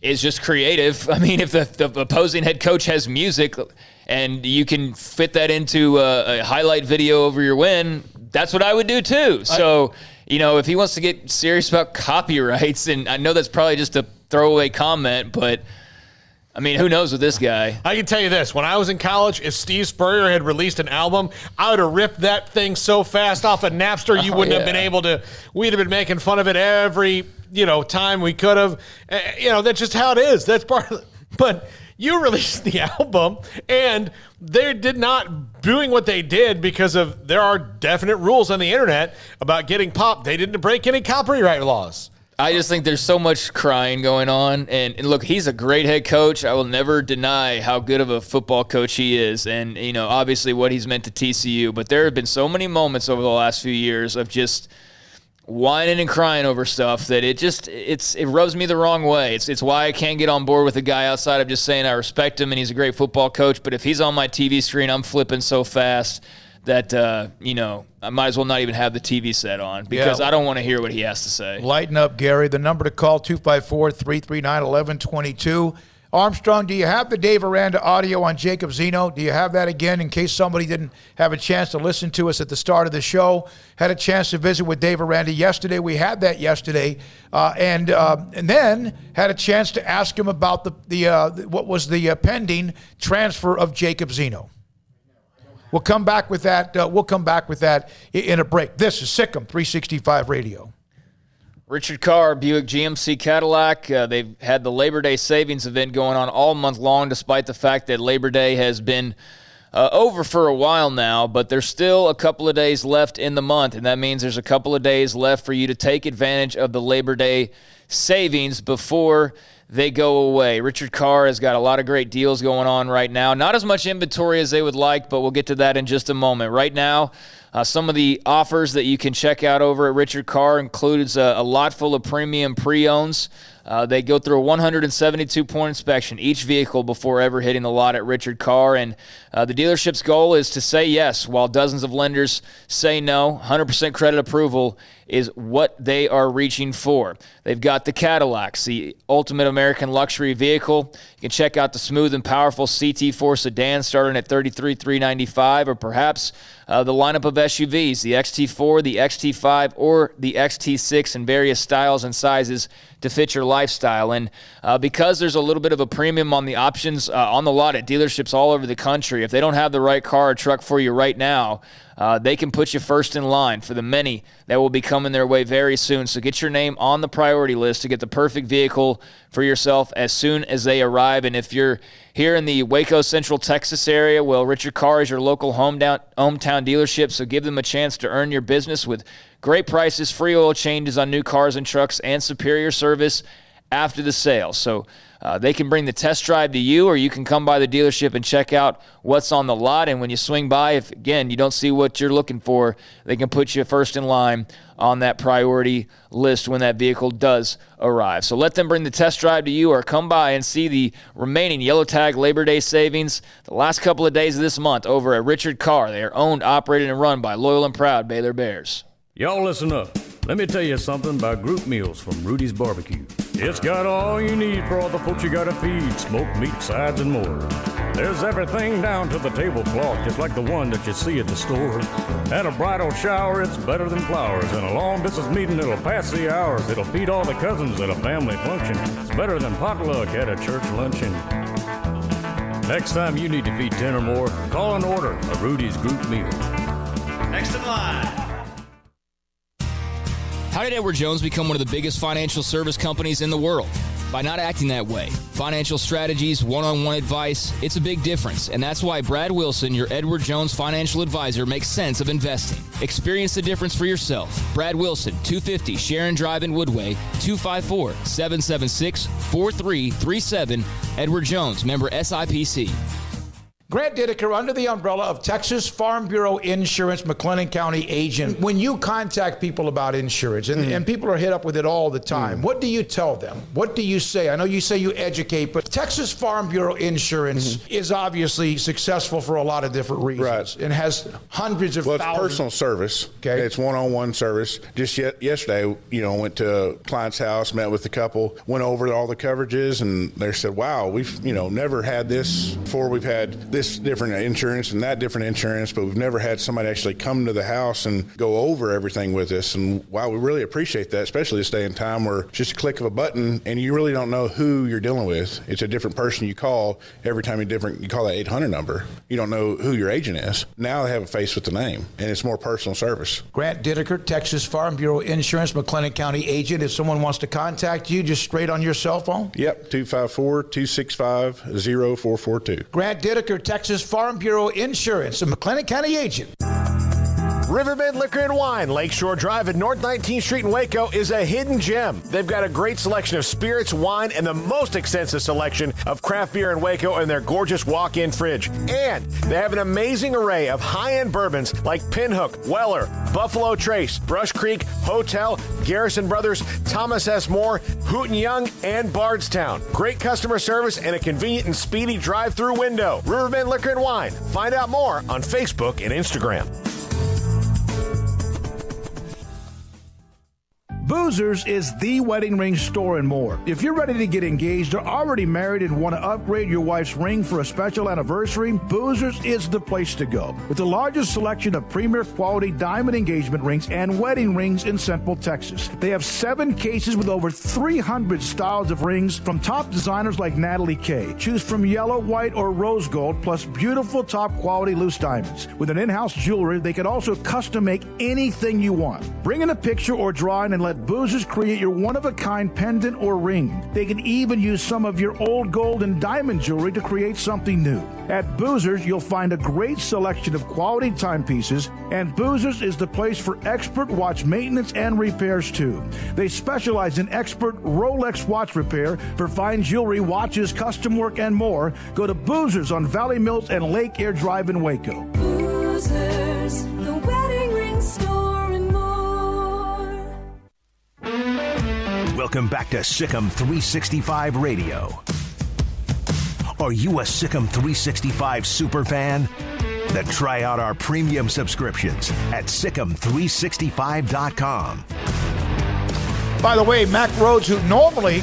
is just creative. If the opposing head coach has music and you can fit that into a highlight video over your win, that's what I would do too. So, if he wants to get serious about copyrights, and I know that's probably just a throwaway comment, but who knows with this guy? I can tell you this. When I was in college, if Steve Spurrier had released an album, I would have ripped that thing so fast off of Napster, you wouldn't have been able to. We'd have been making fun of it every, time we could have. That's just how it is. That's part of it. But, you released the album, and they did not doing what they did because of there are definite rules on the internet about getting pop. They didn't break any copyright laws. I just think there's so much crying going on. And look, he's a great head coach. I will never deny how good of a football coach he is and, obviously what he's meant to TCU. But there have been so many moments over the last few years of just whining and crying over stuff that it rubs me the wrong way. It's why I can't get on board with a guy outside of just saying I respect him and he's a great football coach. But if he's on my TV screen, I'm flipping so fast that, I might as well not even have the TV set on because I don't want to hear what he has to say. Lighten up, Gary. The number to call, 254-339-1122. Armstrong, do you have the Dave Aranda audio on Jacob Zeno? Do you have that again in case somebody didn't have a chance to listen to us at the start of the show? Had a chance to visit with Dave Aranda yesterday. We had that yesterday. And then had a chance to ask him about what was the pending transfer of Jacob Zeno. We'll come back with that. In a break. This is Sikkim 365 Radio. Richard Carr, Buick GMC Cadillac. They've had the Labor Day savings event going on all month long, despite the fact that Labor Day has been over for a while now, but there's still a couple of days left in the month, and that means there's a couple of days left for you to take advantage of the Labor Day savings before they go away. Richard Carr has got a lot of great deals going on right now. Not as much inventory as they would like, but we'll get to that in just a moment. Right now, some of the offers that you can check out over at Richard Carr includes a lot full of premium pre-owns. They go through a 172-point inspection, each vehicle before ever hitting the lot at Richard Carr. And the dealership's goal is to say yes, while dozens of lenders say no. 100% credit approval is what they are reaching for. They've got the Cadillacs, the ultimate American luxury vehicle. You can check out the smooth and powerful CT4 sedan starting at $33,395, or perhaps the lineup of SUVs, the XT4, the XT5, or the XT6 in various styles and sizes to fit your lifestyle. And because there's a little bit of a premium on the options on the lot at dealerships all over the country, if they don't have the right car or truck for you right now, they can put you first in line for the many that will be coming their way very soon. So get your name on the priority list to get the perfect vehicle for yourself as soon as they arrive. And if you're here in the Waco, Central Texas area, well, Richard Carr is your local hometown dealership, so give them a chance to earn your business with great prices, free oil changes on new cars and trucks, and superior service after the sale. So they can bring the test drive to you, or you can come by the dealership and check out what's on the lot. And when you swing by, if, again, you don't see what you're looking for, they can put you first in line on that priority list when that vehicle does arrive. So let them bring the test drive to you, or come by and see the remaining Yellow Tag Labor Day savings the last couple of days of this month over at Richard Carr. They are owned, operated, and run by loyal and proud Baylor Bears. Y'all listen up. Let me tell you something about group meals from Rudy's Barbecue. It's got all you need for all the folks you gotta feed, smoked meat, sides, and more. There's everything down to the tablecloth, just like the one that you see at the store. At a bridal shower, it's better than flowers. And a long distance meeting, it'll pass the hours. It'll feed all the cousins at a family function. It's better than potluck at a church luncheon. Next time you need to feed 10 or more, call and order a Rudy's group meal. Next in line. How did Edward Jones become one of the biggest financial service companies in the world? By not acting that way. Financial strategies, one-on-one advice, it's a big difference. And that's why Brad Wilson, your Edward Jones financial advisor, makes sense of investing. Experience the difference for yourself. Brad Wilson, 250 Sharon Drive in Woodway, 254-776-4337. Edward Jones, member SIPC. Grant Dideker, under the umbrella of Texas Farm Bureau Insurance, McLennan County agent. When you contact people about insurance, and people are hit up with it all the time, what do you tell them? What do you say? I know you say you educate, but Texas Farm Bureau Insurance is obviously successful for a lot of different reasons. Right. And has hundreds of thousands. It's personal service. Okay. It's one-on-one service. Just yesterday, went to a client's house, met with the couple, went over all the coverages, and they said, wow, we've, never had this before. We've had this different insurance and that different insurance, but we've never had somebody actually come to the house and go over everything with us. And wow, we really appreciate that, especially this day and time where it's just a click of a button and you really don't know who you're dealing with. It's it's a different person you call every time you call that 800 number. You don't know who your agent is. Now they have a face with the name, and it's more personal service. Grant Dideker, Texas Farm Bureau Insurance, McLennan County agent. If someone wants to contact you, just straight on your cell phone? Yep, 254-265-0442. Grant Dideker, Texas Farm Bureau Insurance, a McLennan County agent. Riverbend Liquor and Wine, Lakeshore Drive at North 19th Street in Waco is a hidden gem. They've got a great selection of spirits, wine, and the most extensive selection of craft beer in Waco in their gorgeous walk-in fridge. And they have an amazing array of high-end bourbons like Pinhook, Weller, Buffalo Trace, Brush Creek, Hotel, Garrison Brothers, Thomas S. Moore, Hooten Young, and Bardstown. Great customer service and a convenient and speedy drive-through window. Riverbend Liquor and Wine. Find out more on Facebook and Instagram. Boozers is the wedding ring store and more. If you're ready to get engaged or already married and want to upgrade your wife's ring for a special anniversary, Boozers is the place to go. With the largest selection of premier quality diamond engagement rings and wedding rings in Central Texas. They have 7 cases with over 300 styles of rings from top designers like Natalie Kay. Choose from yellow, white, or rose gold, plus beautiful top quality loose diamonds. With an in-house jewelry, they can also custom make anything you want. Bring in a picture or drawing and let Boozers create your one-of-a-kind pendant or ring. They can even use some of your old gold and diamond jewelry to create something new. At Boozers, you'll find a great selection of quality timepieces, and Boozers is the place for expert watch maintenance and repairs too. They specialize in expert Rolex watch repair for fine jewelry, watches, custom work, and more. Go to Boozers on Valley Mills and Lake Air Drive in Waco. Boozers, the wedding ring store and more. Welcome back to Sikkim 365 Radio. Are you a Sikkim 365 superfan? Then try out our premium subscriptions at Sikkim365.com. By the way, Mac Rhodes, who normally,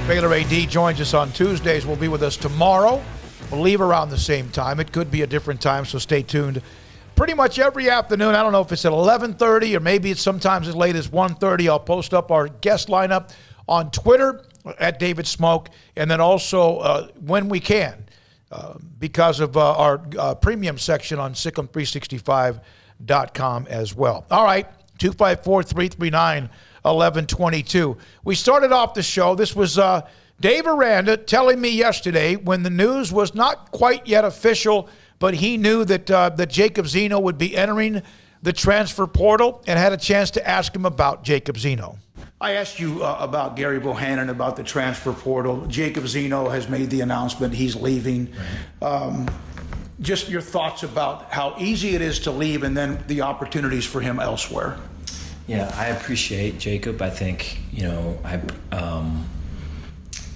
regular AD, joins us on Tuesdays, will be with us tomorrow. We'll leave around the same time. It could be a different time, so stay tuned. Pretty much every afternoon, I don't know if it's at 11:30 or maybe it's sometimes as late as 1:30, I'll post up our guest lineup on Twitter at David Smoak, and then also when we can, because of our premium section on Sikkim365.com as well. All right, 254-339-1122. We started off the show. This was Dave Aranda telling me yesterday when the news was not quite yet official, but he knew that Jacob Zeno would be entering the transfer portal and had a chance to ask him about Jacob Zeno. I asked you about Gary Bohannon, about the transfer portal. Jacob Zeno has made the announcement he's leaving. Just your thoughts about how easy it is to leave and then the opportunities for him elsewhere. Yeah, I appreciate Jacob. I think,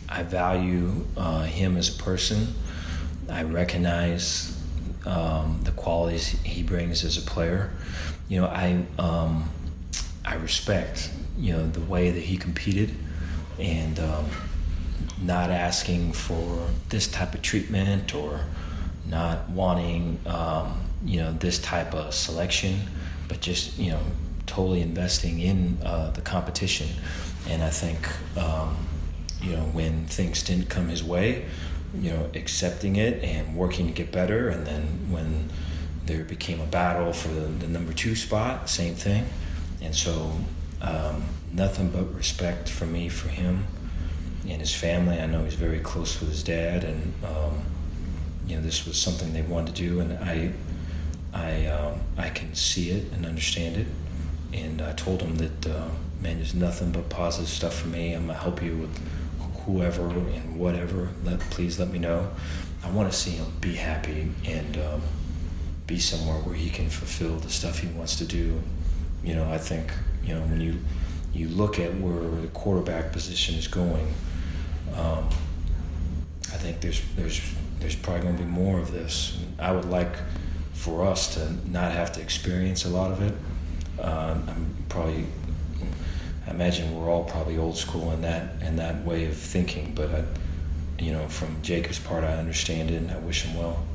I value him as a person. I recognize the qualities he brings as a player. I respect, the way that he competed and not asking for this type of treatment or not wanting, this type of selection, but just, totally investing in the competition. And I think, when things didn't come his way, accepting it and working to get better. And then when there became a battle for the number 2 spot, same thing. And so nothing but respect for me, for him and his family. I know he's very close with his dad, and this was something they wanted to do, and I can see it and understand it. And I told him that, there's nothing but positive stuff for me. I'm gonna help you with whoever and whatever. Please let me know. I want to see him be happy and be somewhere where he can fulfill the stuff he wants to do. I think when you look at where the quarterback position is going, I think there's probably going to be more of this. I would like for us to not have to experience a lot of it. I imagine we're all probably old school in that way of thinking, but from Jacob's part, I understand it and I wish him well.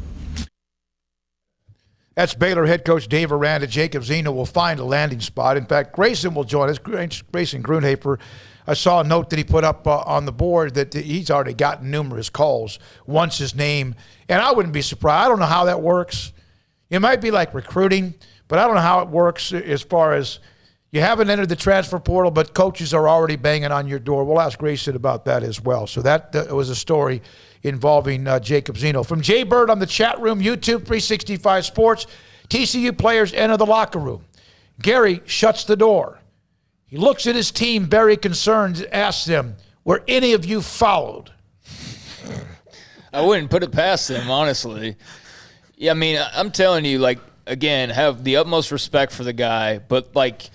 That's Baylor head coach Dave Aranda. Jacob Zeno will find a landing spot. In fact, Grayson will join us. Grayson Grunhafer. I saw a note that he put up on the board that he's already gotten numerous calls once his name. And I wouldn't be surprised. I don't know how that works. It might be like recruiting, but I don't know how it works as far as you haven't entered the transfer portal, but coaches are already banging on your door. We'll ask Grayson about that as well. So that was a story involving Jacob Zeno. From Jay Bird on the chat room, YouTube 365 Sports, TCU players enter the locker room. Gary shuts the door. He looks at his team very concerned, asks them, were any of you fouled? I wouldn't put it past them, honestly. Yeah, I mean, I'm telling you, like, again, have the utmost respect for the guy. But, like,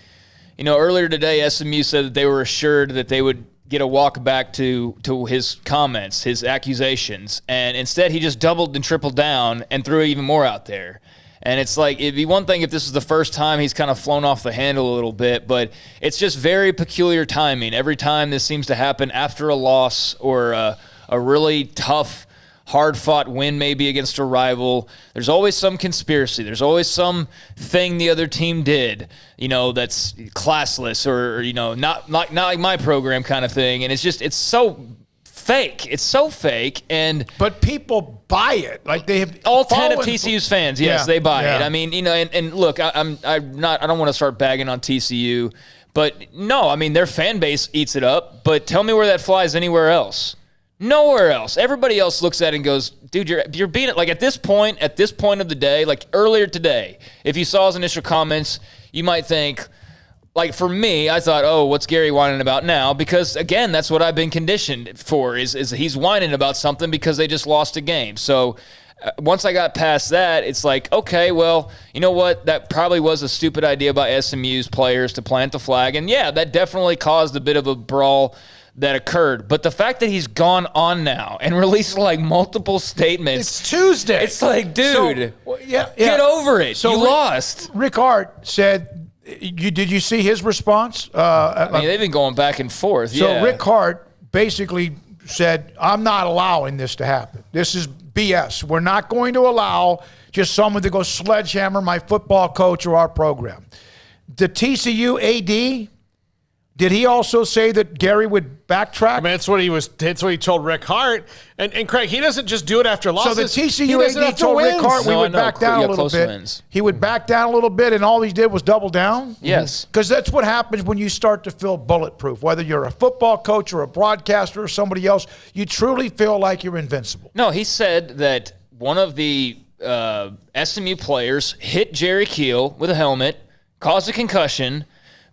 you know, earlier today, SMU said that they were assured that they would get a walk back to his comments, his accusations. And instead, he just doubled and tripled down and threw even more out there. And it's like, it'd be one thing if this is the first time he's kind of flown off the handle a little bit, but it's just very peculiar timing. Every time this seems to happen after a loss or a really tough, hard-fought win maybe against a rival, there's always some conspiracy. There's always some thing the other team did, you know, that's classless or you know, not like my program kind of thing. And it's so fake. It's so fake. But people buy it. Like they have all 10 of TCU's fans. Yes, they buy it. Yeah. I mean, you know, and look, I don't want to start bagging on TCU, but no, I mean, their fan base eats it up, but tell me where that flies anywhere else. Nowhere else. Everybody else looks at it and goes, dude, you're being it. Like at this point of the day, like earlier today, if you saw his initial comments, you might think, like for me, I thought, oh, what's Gary whining about now? Because again, that's what I've been conditioned for is he's whining about something because they just lost a game. So once I got past that, it's like, okay, well, you know what? That probably was a stupid idea by SMU's players to plant the flag. And yeah, that definitely caused a bit of a brawl that occurred. But the fact that he's gone on now and released like multiple statements. It's Tuesday. It's like, dude, yeah. Get over it. So you lost. Rick Hart said, did you see his response? I mean, they've been going back and forth. So Rick Hart basically said, I'm not allowing this to happen. This is BS. We're not going to allow just someone to go sledgehammer my football coach or our program. The TCU AD, did he also say that Gary would backtrack? I mean, that's what he told Rick Hart. And Craig, he doesn't just do it after losses. So the TCU AD told Rick Hart we would back down a little bit. Wins. He would back down a little bit, and all he did was double down? Yes. Because that's what happens when you start to feel bulletproof. Whether you're a football coach or a broadcaster or somebody else, you truly feel like you're invincible. No, he said that one of the SMU players hit Jerry Keel with a helmet, caused a concussion.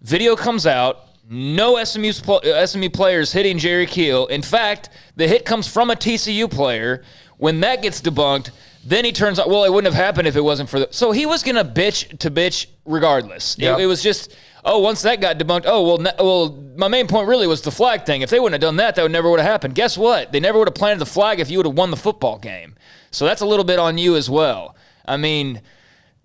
Video comes out. No SMU players hitting Jerry Keel. In fact, the hit comes from a TCU player. When that gets debunked, then he turns out, well, it wouldn't have happened if it wasn't for the... So he was going to bitch regardless. Yep. It was just, once that got debunked, well, my main point really was the flag thing. If they wouldn't have done that, that never would have happened. Guess what? They never would have planted the flag if you would have won the football game. So that's a little bit on you as well. I mean...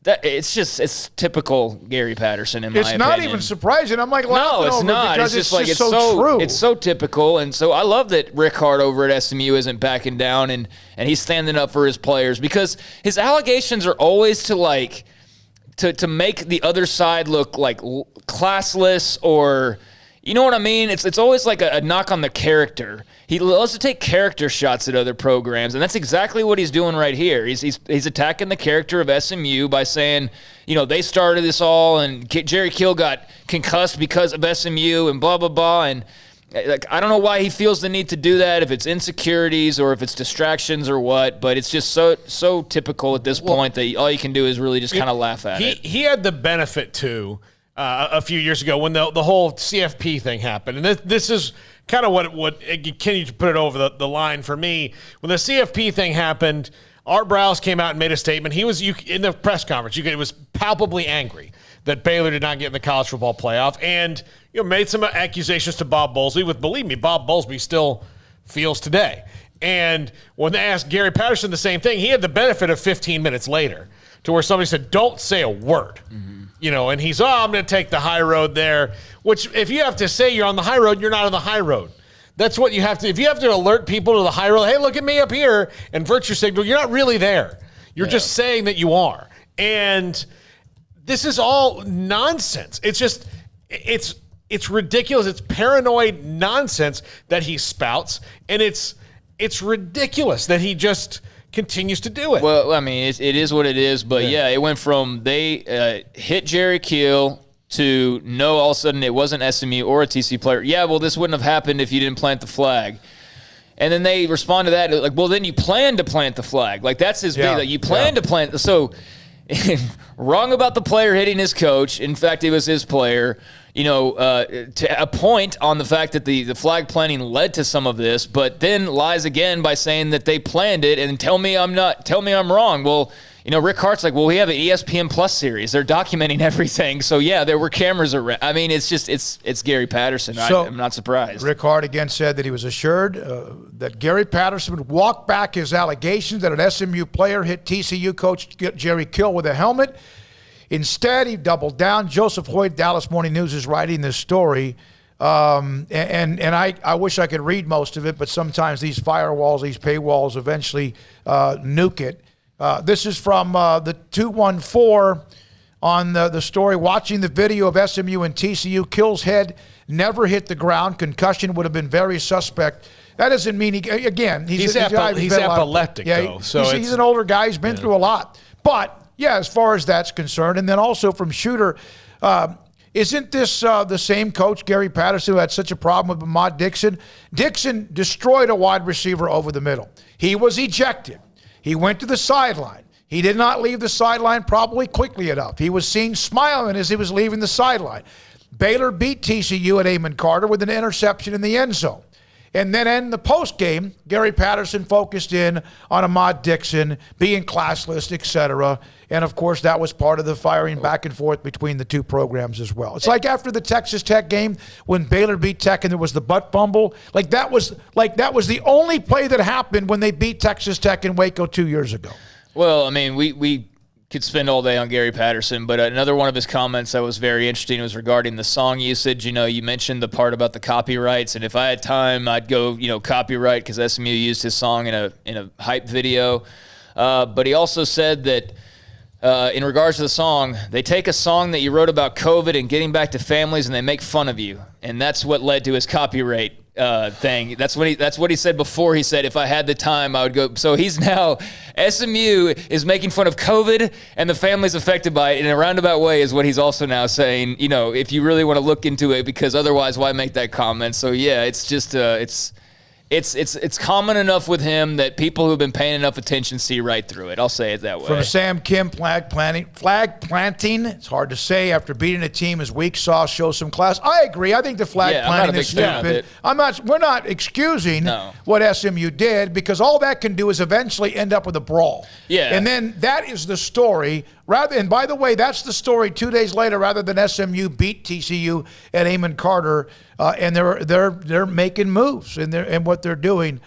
It's typical Gary Patterson in my opinion. It's not even surprising. I'm like laughing it's over not. Because it's it's so true. It's so typical, and so I love that Rick Hart over at SMU isn't backing down and he's standing up for his players because his allegations are always to make the other side look like classless or. You know what I mean? It's always like a knock on the character. He loves to take character shots at other programs, and that's exactly what he's doing right here. He's attacking the character of SMU by saying, you know, they started this all, and Jerry Keel got concussed because of SMU, and blah blah blah. And like, I don't know why he feels the need to do that. If it's insecurities or if it's distractions or what, but it's just so typical at this point that all you can do is really just kind of laugh at it. He had the benefit too. A few years ago when the whole CFP thing happened. And this is kind of what can you put it over the line for me. When the CFP thing happened, Art Browse came out and made a statement. He was in the press conference. It was palpably angry that Baylor did not get in the college football playoff and made some accusations to Bob Bowlesby, with, believe me, Bob Bowlesby still feels today. And when they asked Gary Patterson the same thing, he had the benefit of 15 minutes later to where somebody said, don't say a word. Mm-hmm. And he's, I'm going to take the high road there, which if you have to say you're on the high road, you're not on the high road. That's what you have to, if you have to alert people to the high road, hey, look at me up here, and virtue signal, you're not really there. You're just saying that you are. And this is all nonsense. It's just, it's ridiculous. It's paranoid nonsense that he spouts, and it's ridiculous that he just continues to do it. Well, I mean, it is what it is, but yeah, it went from they hit Jerry Keel to no, all of a sudden it wasn't SMU or a TCU player. Yeah, well, this wouldn't have happened if you didn't plant the flag. And then they respond to that like, well, then you plan to plant the flag. Like, that's his big, like, you plan to plant. So, wrong about the player hitting his coach. In fact, it was his player. To a point on the fact that the flag planting led to some of this, but then lies again by saying that they planned it and tell me I'm wrong. Well, Rick Hart's like, well, we have an ESPN Plus series. They're documenting everything. So, yeah, there were cameras around. I mean, it's just, it's Gary Patterson. So, I'm not surprised. Rick Hart again said that he was assured that Gary Patterson would walk back his allegations that an SMU player hit TCU coach Jerry Keel with a helmet. Instead, he doubled down. Joseph Hoyt, Dallas Morning News, is writing this story. And I wish I could read most of it, but sometimes these firewalls, these paywalls eventually nuke it. This is from the 214 on the story. Watching the video of SMU and TCU, Keel's head never hit the ground. Concussion would have been very suspect. That doesn't mean he's epileptic, though. So he's an older guy. He's been through a lot. But, yeah, as far as that's concerned. And then also from Shooter, isn't this the same coach, Gary Patterson, who had such a problem with Ahmad Dixon? Dixon destroyed a wide receiver over the middle. He was ejected. He went to the sideline. He did not leave the sideline probably quickly enough. He was seen smiling as he was leaving the sideline. Baylor beat TCU at Amon Carter with an interception in the end zone. And then in the postgame, Gary Patterson focused in on Ahmad Dixon being classless, etc. And, of course, that was part of the firing back and forth between the two programs as well. It's like after the Texas Tech game when Baylor beat Tech and there was the butt fumble. That was the only play that happened when they beat Texas Tech in Waco 2 years ago. Well, I mean, we could spend all day on Gary Patterson, but another one of his comments that was very interesting was regarding the song usage. You mentioned the part about the copyrights, and if I had time, I'd go, copyright because SMU used his song in a hype video. But he also said that in regards to the song, they take a song that you wrote about COVID and getting back to families, and they make fun of you, and that's what led to his copyright thing. That's what he said before. He said, if I had the time, I would go. So he's now, SMU is making fun of COVID and the families affected by it in a roundabout way is what he's also now saying, if you really want to look into it, because otherwise why make that comment? So yeah, it's just, it's common enough with him that people who've been paying enough attention see right through it. I'll say it that way. From Sam Kim, flag planting. It's hard to say after beating a team as weak sauce shows some class. I agree. I think the flag planting is stupid. We're not excusing what SMU did, because all that can do is eventually end up with a brawl. Yeah. And then that is the story. And by the way, that's the story 2 days later, rather than SMU beat TCU at Amon Carter, and they're making moves and what they're doing.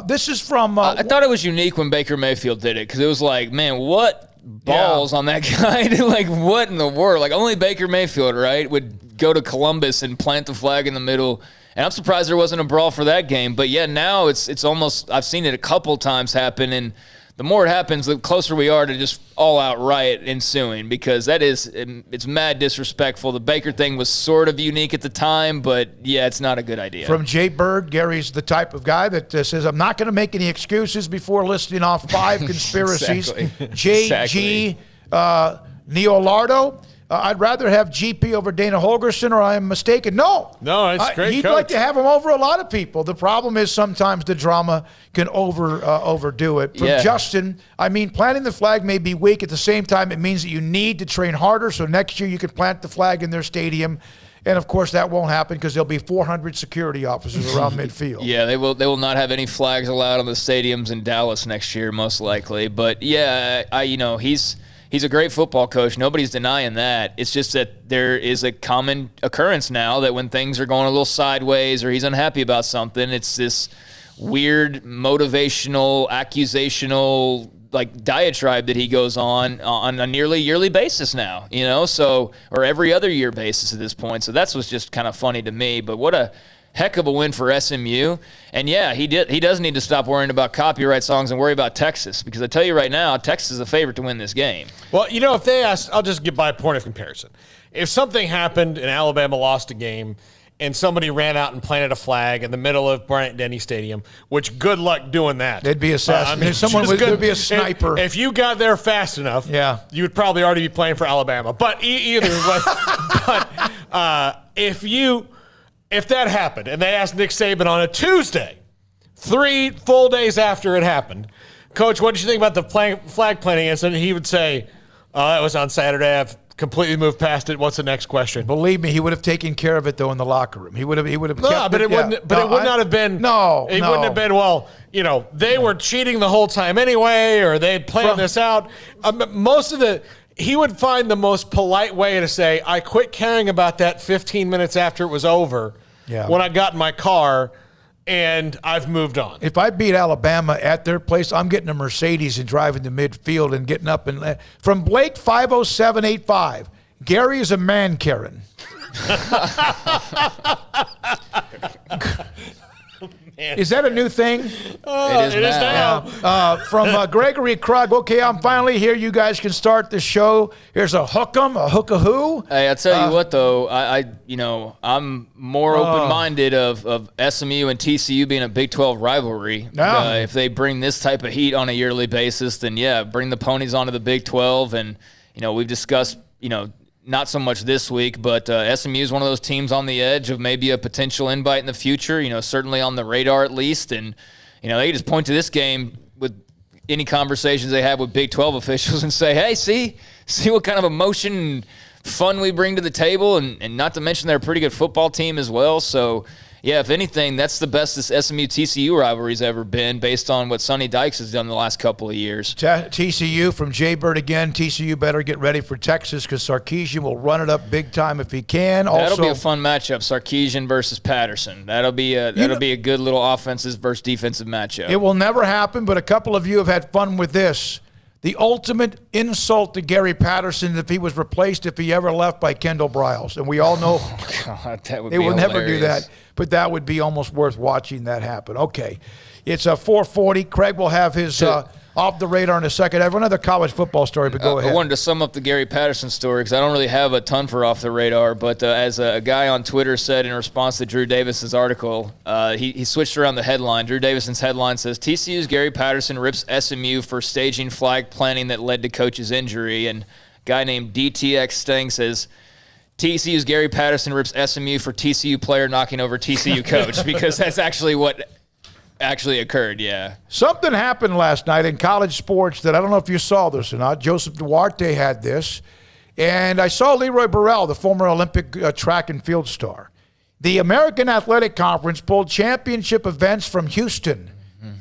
This is from. I thought it was unique when Baker Mayfield did it, because it was like, man, what balls on that guy? Like, what in the world? Like, only Baker Mayfield, right, would go to Columbus and plant the flag in the middle. And I'm surprised there wasn't a brawl for that game. But yeah, now it's almost. I've seen it a couple times happen, and the more it happens, the closer we are to just all-out riot ensuing, because it's mad disrespectful. The Baker thing was sort of unique at the time, but, yeah, it's not a good idea. From Jay Bird, Gary's the type of guy that says, I'm not going to make any excuses before listing off 5 conspiracies. Exactly. JG Neolardo. I'd rather have GP over Dana Holgerson, or I'm mistaken. No, it's great. He'd like to have him over a lot of people. The problem is sometimes the drama can overdo it. From Justin, I mean, planting the flag may be weak. At the same time, it means that you need to train harder, so next year you can plant the flag in their stadium. And, of course, that won't happen because there'll be 400 security officers around midfield. Yeah, they will not have any flags allowed on the stadiums in Dallas next year, most likely. But, yeah, He's a great football coach. Nobody's denying that. It's just that there is a common occurrence now that when things are going a little sideways or he's unhappy about something, it's this weird motivational, accusational, diatribe that he goes on a nearly yearly basis now, or every other year basis at this point. So that's what's just kind of funny to me. But what a heck of a win for SMU. And, yeah, he does need to stop worrying about copyright songs and worry about Texas, because I tell you right now, Texas is a favorite to win this game. Well, if they asked, I'll just give by a point of comparison. If something happened and Alabama lost a game and somebody ran out and planted a flag in the middle of Bryant-Denny Stadium, which good luck doing that. They'd be assassinated. There'd be a sniper. If you got there fast enough, you would probably already be playing for Alabama. But either way, if that happened and they asked Nick Saban on a Tuesday, 3 full days after it happened, Coach, what did you think about the flag planting incident? He would say, it was on Saturday. I've completely moved past it. What's the next question? Believe me, he would have taken care of it though in the locker room. He would have. No, but it wouldn't. But it would not have been. No, it wouldn't have been. Well, they were cheating the whole time anyway, or they had planned this out. He would find the most polite way to say, "I quit caring about that 15 minutes after it was over. When I got in my car." And I've moved on. If I beat Alabama at their place, I'm getting a Mercedes and driving to midfield and getting up and from Blake 50785. Gary is a man, Karen. Is that a new thing? It is now. From Gregory Krug. Okay, I'm finally here. You guys can start the show. Here's a hook'em, a hook-a-who. Hey, I tell you what, though, I'm more open-minded of SMU and TCU being a Big 12 rivalry. If they bring this type of heat on a yearly basis, then bring the ponies onto the Big 12. And we've discussed, not so much this week, but SMU is one of those teams on the edge of maybe a potential invite in the future, certainly on the radar at least. And, they just point to this game with any conversations they have with Big 12 officials and say, hey, see what kind of emotion and fun we bring to the table. And not to mention they're a pretty good football team as well. So, if anything, that's the best this SMU-TCU rivalry's ever been based on what Sonny Dykes has done the last couple of years. TCU from Jay Bird again. TCU better get ready for Texas because Sarkisian will run it up big time if he can. That'll be a fun matchup, Sarkisian versus Patterson. That'll be a good little offensive versus defensive matchup. It will never happen, but a couple of you have had fun with this. The ultimate insult to Gary Patterson if he was replaced if he ever left by Kendall Briles. And we all know they will never do that. But that would be almost worth watching that happen. Okay. It's a 4:40. Craig will have his off the radar in a second. I have another college football story, but go ahead. I wanted to sum up the Gary Patterson story because I don't really have a ton for off the radar. But as a guy on Twitter said in response to Drew Davison's article, he switched around the headline. Drew Davison's headline says, TCU's Gary Patterson rips SMU for staging flag planting that led to coach's injury. And a guy named DTX Stang says, TCU's Gary Patterson rips SMU for TCU player knocking over TCU coach, because that's actually what actually occurred, yeah. Something happened last night in college sports that I don't know if you saw this or not. Joseph Duarte had this, and I saw Leroy Burrell, the former Olympic track and field star. The American Athletic Conference pulled championship events from Houston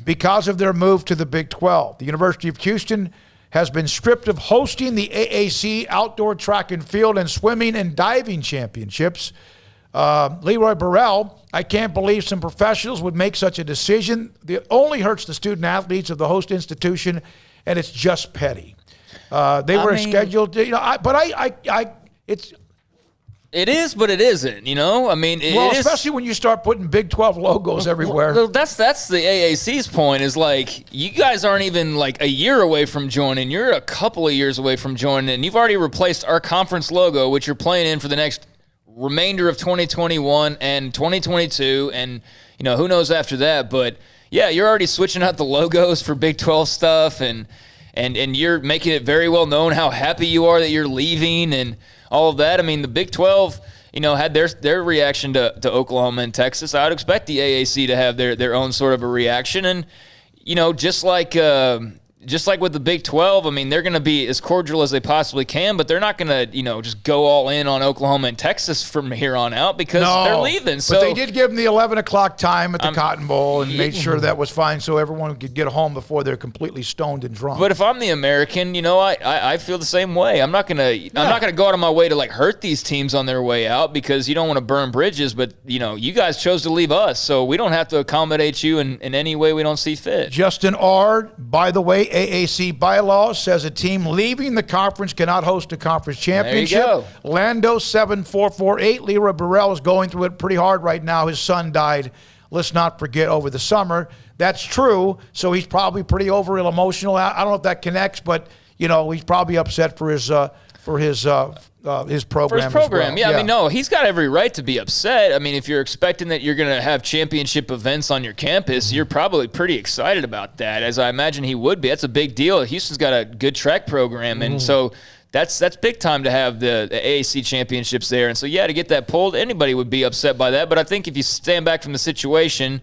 because of their move to the Big 12. The University of Houston has been stripped of hosting the AAC outdoor track and field and swimming and diving championships. Leroy Burrell, I can't believe some professionals would make such a decision. It only hurts the student athletes of the host institution, and it's just petty. Scheduled, It is, but it isn't, especially when you start putting Big 12 logos everywhere. Well, that's the AAC's point is, you guys aren't even, a year away from joining. You're a couple of years away from joining, and you've already replaced our conference logo, which you're playing in for the next remainder of 2021 and 2022, and, who knows after that. But, yeah, you're already switching out the logos for Big 12 stuff, and you're making it very well known how happy you are that you're leaving and all of that. I mean, the Big 12, had their reaction to Oklahoma and Texas. I would expect the AAC to have their own sort of a reaction. And, just like with the Big 12, I mean, they're going to be as cordial as they possibly can, but they're not going to, just go all in on Oklahoma and Texas from here on out because they're leaving. So, but they did give them the 11 o'clock time at the Cotton Bowl and made sure that was fine so everyone could get home before they're completely stoned and drunk. But if I'm the American, I feel the same way. I'm not going to go out of my way to hurt these teams on their way out because you don't want to burn bridges, but you guys chose to leave us, so we don't have to accommodate you in any way we don't see fit. Justin R., by the way, AAC bylaws says a team leaving the conference cannot host a conference championship. There you go. Lando 7448. Leroy Burrell is going through it pretty hard right now. His son died, let's not forget, over the summer. That's true. So he's probably pretty overly emotional. I don't know if that connects, but he's probably upset for his program. For his program, as well. yeah. I mean, no, he's got every right to be upset. I mean, if you're expecting that you're going to have championship events on your campus, you're probably pretty excited about that, as I imagine he would be. That's a big deal. Houston's got a good track program, and so that's big time to have the AAC championships there. And so, yeah, to get that pulled, anybody would be upset by that. But I think if you stand back from the situation,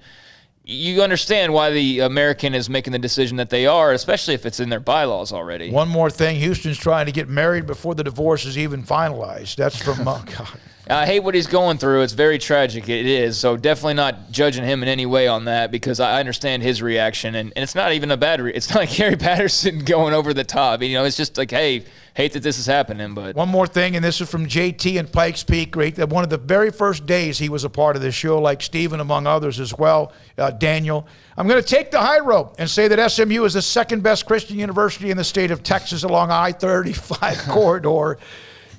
you understand why the American is making the decision that they are, especially if it's in their bylaws already. One more thing, Houston's trying to get married before the divorce is even finalized. That's from, God. I hate what he's going through. It's very tragic. It is. So definitely not judging him in any way on that, because I understand his reaction. And it's not even a bad it's not like Gary Patterson going over the top. It's just like, hey, hate that this is happening. But one more thing, and this is from JT in Pikes Peak. That one of the very first days he was a part of this show, like Steven among others as well, Daniel. I'm going to take the high road and say that SMU is the second best Christian university in the state of Texas along I-35 corridor.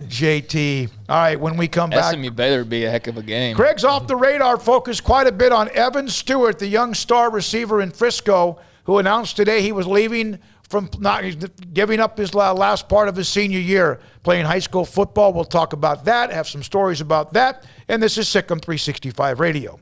JT. All right, when we come back. SMU Baylor would be a heck of a game. Craig's off the radar focused quite a bit on Evan Stewart, the young star receiver in Frisco, who announced today he was leaving from giving up his last part of his senior year playing high school football. We'll talk about that, have some stories about that. And this is Sikkim 365 Radio.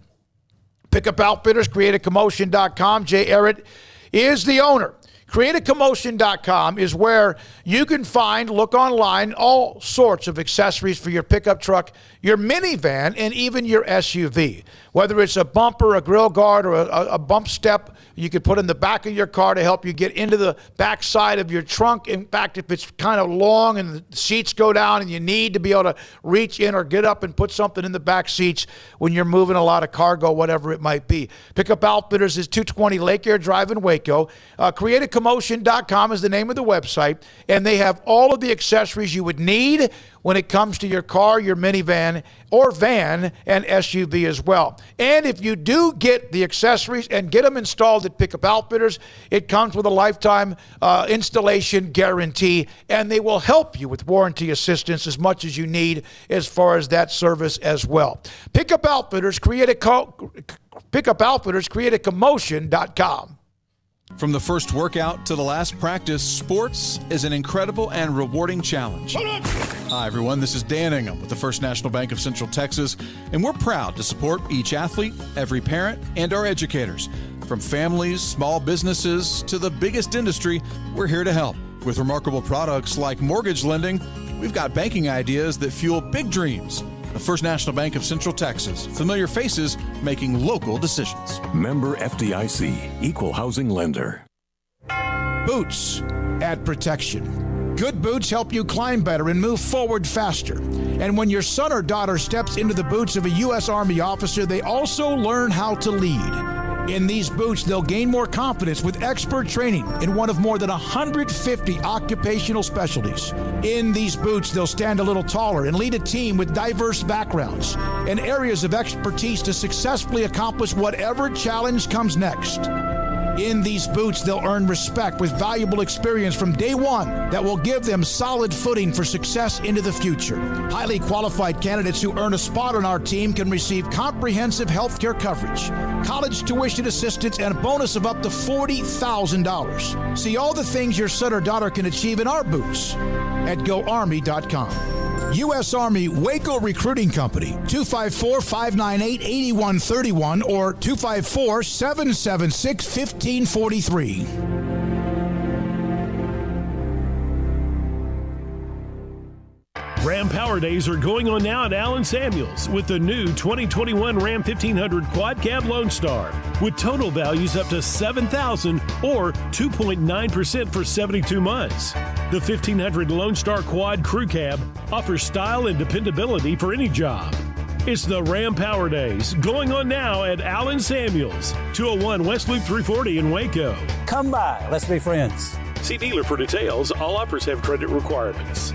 Pickup Outfitters, CreateACommotion.com. Jay Errett is the owner. CreateACommotion.com is where you can look online, all sorts of accessories for your pickup truck, your minivan, and even your SUV. Whether it's a bumper, a grill guard, or a bump step, you could put in the back of your car to help you get into the back side of your trunk. In fact, if it's kind of long and the seats go down and you need to be able to reach in or get up and put something in the back seats when you're moving a lot of cargo, whatever it might be. Pickup Outfitters is 220 Lake Air Drive in Waco. CreateACommotion.com is the name of the website, and they have all of the accessories you would need when it comes to your car, your minivan, or van, and SUV as well. And if you do get the accessories and get them installed at Pickup Outfitters, it comes with a lifetime installation guarantee, and they will help you with warranty assistance as much as you need as far as that service as well. Pickup Outfitters, CreateACommotion.com. From the first workout to the last practice, sports is an incredible and rewarding challenge. Hi, everyone. This is Dan Ingham with the First National Bank of Central Texas, and we're proud to support each athlete, every parent, and our educators. From families, small businesses, to the biggest industry, we're here to help. With remarkable products like mortgage lending, we've got banking ideas that fuel big dreams. The First National Bank of Central Texas. Familiar faces making local decisions. Member FDIC, Equal Housing Lender. Boots add protection. Good boots help you climb better and move forward faster. And when your son or daughter steps into the boots of a U.S. Army officer, they also learn how to lead. In these boots, they'll gain more confidence with expert training in one of more than 150 occupational specialties. In these boots, they'll stand a little taller and lead a team with diverse backgrounds and areas of expertise to successfully accomplish whatever challenge comes next. In these boots, they'll earn respect with valuable experience from day one that will give them solid footing for success into the future. Highly qualified candidates who earn a spot on our team can receive comprehensive health care coverage, college tuition assistance, and a bonus of up to $40,000. See all the things your son or daughter can achieve in our boots at GoArmy.com. U.S. Army Waco Recruiting Company, 254-598-8131 or 254-776-1543. Ram Power Days are going on now at Allen Samuels with the new 2021 Ram 1500 Quad Cab Lone Star with total values up to $7,000 or 2.9% for 72 months. The 1500 Lone Star Quad Crew Cab offers style and dependability for any job. It's the Ram Power Days going on now at Allen Samuels, 201 West Loop 340 in Waco. Come by, let's be friends. See dealer for details. All offers have credit requirements.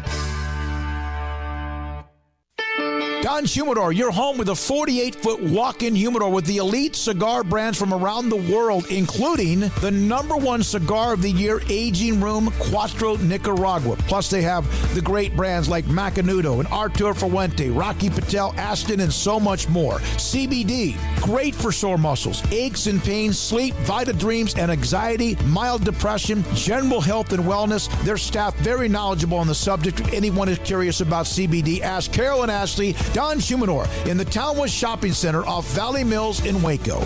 Don Humidor, your home with a 48-foot walk-in humidor with the elite cigar brands from around the world, including the #1 cigar of the year, Aging Room Cuatro Nicaragua. Plus, they have the great brands like Macanudo and Artur Fuente, Rocky Patel, Aston, and so much more. CBD, great for sore muscles, aches and pains, sleep, Vita Dreams, and anxiety, mild depression, general health and wellness. Their staff very knowledgeable on the subject. If anyone is curious about CBD, ask Carol and Ashley. Don Humidor in the Townwood Shopping Center off Valley Mills in Waco.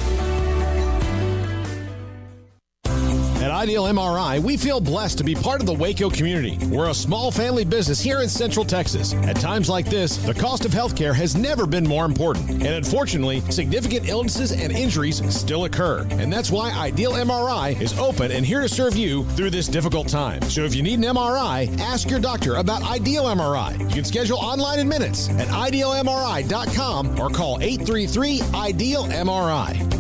At Ideal MRI, we feel blessed to be part of the Waco community. We're a small family business here in Central Texas. At times like this, the cost of healthcare has never been more important. And unfortunately, significant illnesses and injuries still occur. And that's why Ideal MRI is open and here to serve you through this difficult time. So if you need an MRI, ask your doctor about Ideal MRI. You can schedule online in minutes at idealmri.com or call 833-IDEAL-MRI.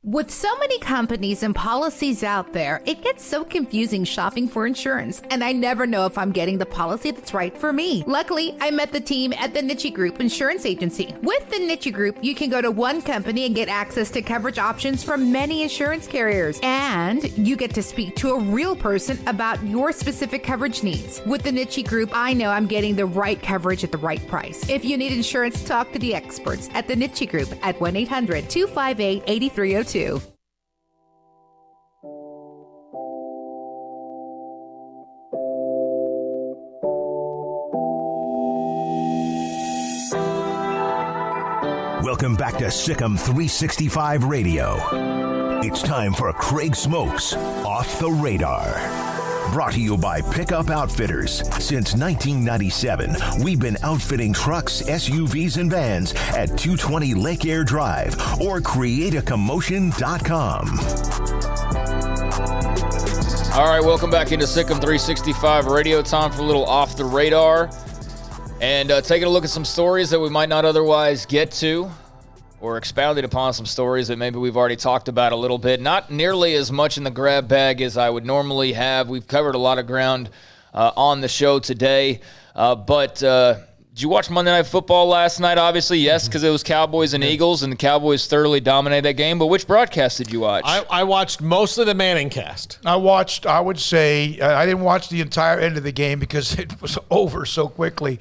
With so many companies and policies out there, it gets so confusing shopping for insurance, and I never know if I'm getting the policy that's right for me. Luckily, I met the team at the Niche Group Insurance Agency. With the Niche Group, you can go to one company and get access to coverage options from many insurance carriers, and you get to speak to a real person about your specific coverage needs. With the Niche Group, I know I'm getting the right coverage at the right price. If you need insurance, talk to the experts at the Niche Group at 1-800-258-8302. Welcome back to Sikkim 365 Radio. It's time for Craig Smoak's Off the Radar. Brought to you by Pickup Outfitters. Since 1997, we've been outfitting trucks, SUVs, and vans at 220 Lake Air Drive or createacommotion.com. All right, welcome back into Sikkim 365 Radio. Time for a little Off the Radar. And taking a look at some stories that we might not otherwise get to, or expounding upon some stories that maybe we've already talked about a little bit. Not nearly as much in the grab bag as I would normally have. We've covered a lot of ground on the show today. But did you watch Monday Night Football last night? Obviously, yes, because it was Cowboys and Eagles, and the Cowboys thoroughly dominated that game. But which broadcast did you watch? I watched mostly the Manning cast. I would say, I didn't watch the entire end of the game because it was over so quickly.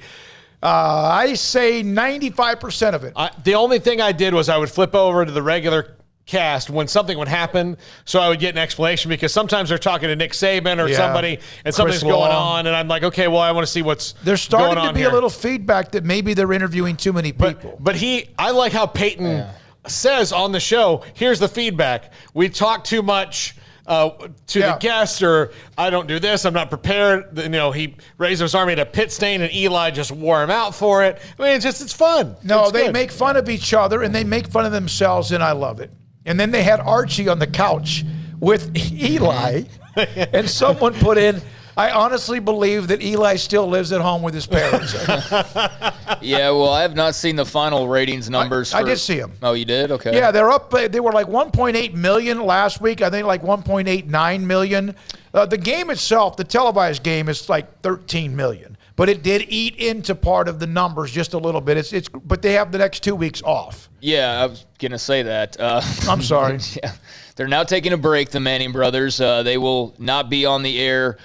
I say 95% of it. The only thing I did was I would flip over to the regular cast when something would happen, so I would get an explanation, because sometimes they're talking to Nick Saban or somebody, and something's going on, and I'm like, okay, well, I want to see what's going on. There's starting to be a little feedback that maybe they're interviewing too many people. But I like how Peyton says on the show, here's the feedback. We talk too much to the guest, or I don't do this, I'm not prepared. He raised his arm at a pit stain, and Eli just wore him out for it. I mean, it's fun. No, they make fun of each other, and they make fun of themselves, and I love it. And then they had Archie on the couch with Eli, and someone put in, I honestly believe that Eli still lives at home with his parents. Yeah, well, I have not seen the final ratings numbers. I did see them. Oh, you did? Okay. Yeah, they're up. They were like 1.8 million last week. I think like 1.89 million. The game itself, the televised game, is like 13 million. But it did eat into part of the numbers just a little bit. But they have the next 2 weeks off. Yeah, I was going to say that. I'm sorry. Yeah, they're now taking a break, the Manning brothers. They will not be on the air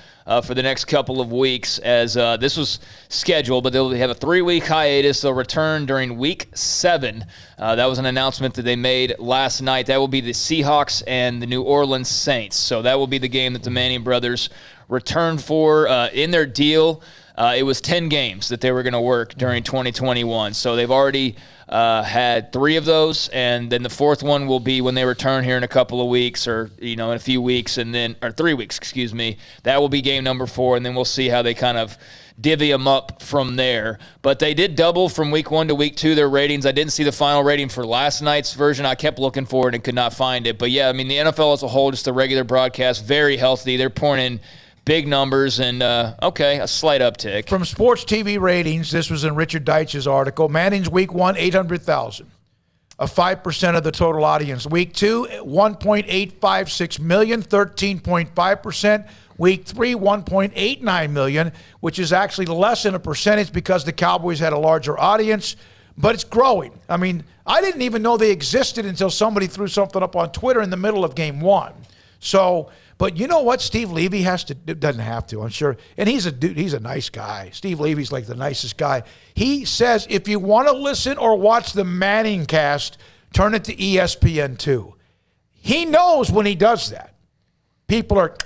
for the next couple of weeks, as this was scheduled, but they'll have a 3-week hiatus. They'll return during Week 7. That was an announcement that they made last night. That will be the Seahawks and the New Orleans Saints. So that will be the game that the Manning brothers return for. In their deal, it was 10 games that they were going to work during 2021. So they've already had 3 of those, and then the 4th one will be when they return here in a couple of weeks, or in a few weeks, and then 3 weeks, excuse me. That will be game number 4, and then we'll see how they kind of divvy them up from there. But they did double from week 1 to week 2 their ratings. I didn't see the final rating for last night's version. I kept looking for it and could not find it. But yeah, I mean, the NFL as a whole, just the regular broadcast, very healthy. They're pouring in big numbers, and a slight uptick. From Sports TV ratings, this was in Richard Deitch's article, Manning's week 1, 800,000. 5% of the total audience. Week 2, 1.856 million, 13.5%. Week 3, 1.89 million, which is actually less in a percentage because the Cowboys had a larger audience, but it's growing. I mean, I didn't even know they existed until somebody threw something up on Twitter in the middle of game 1. So, but you know what? Steve Levy doesn't have to, I'm sure. And he's a dude, he's a nice guy. Steve Levy's like the nicest guy. He says, if you want to listen or watch the Manning cast, turn it to ESPN2. He knows when he does that. People are...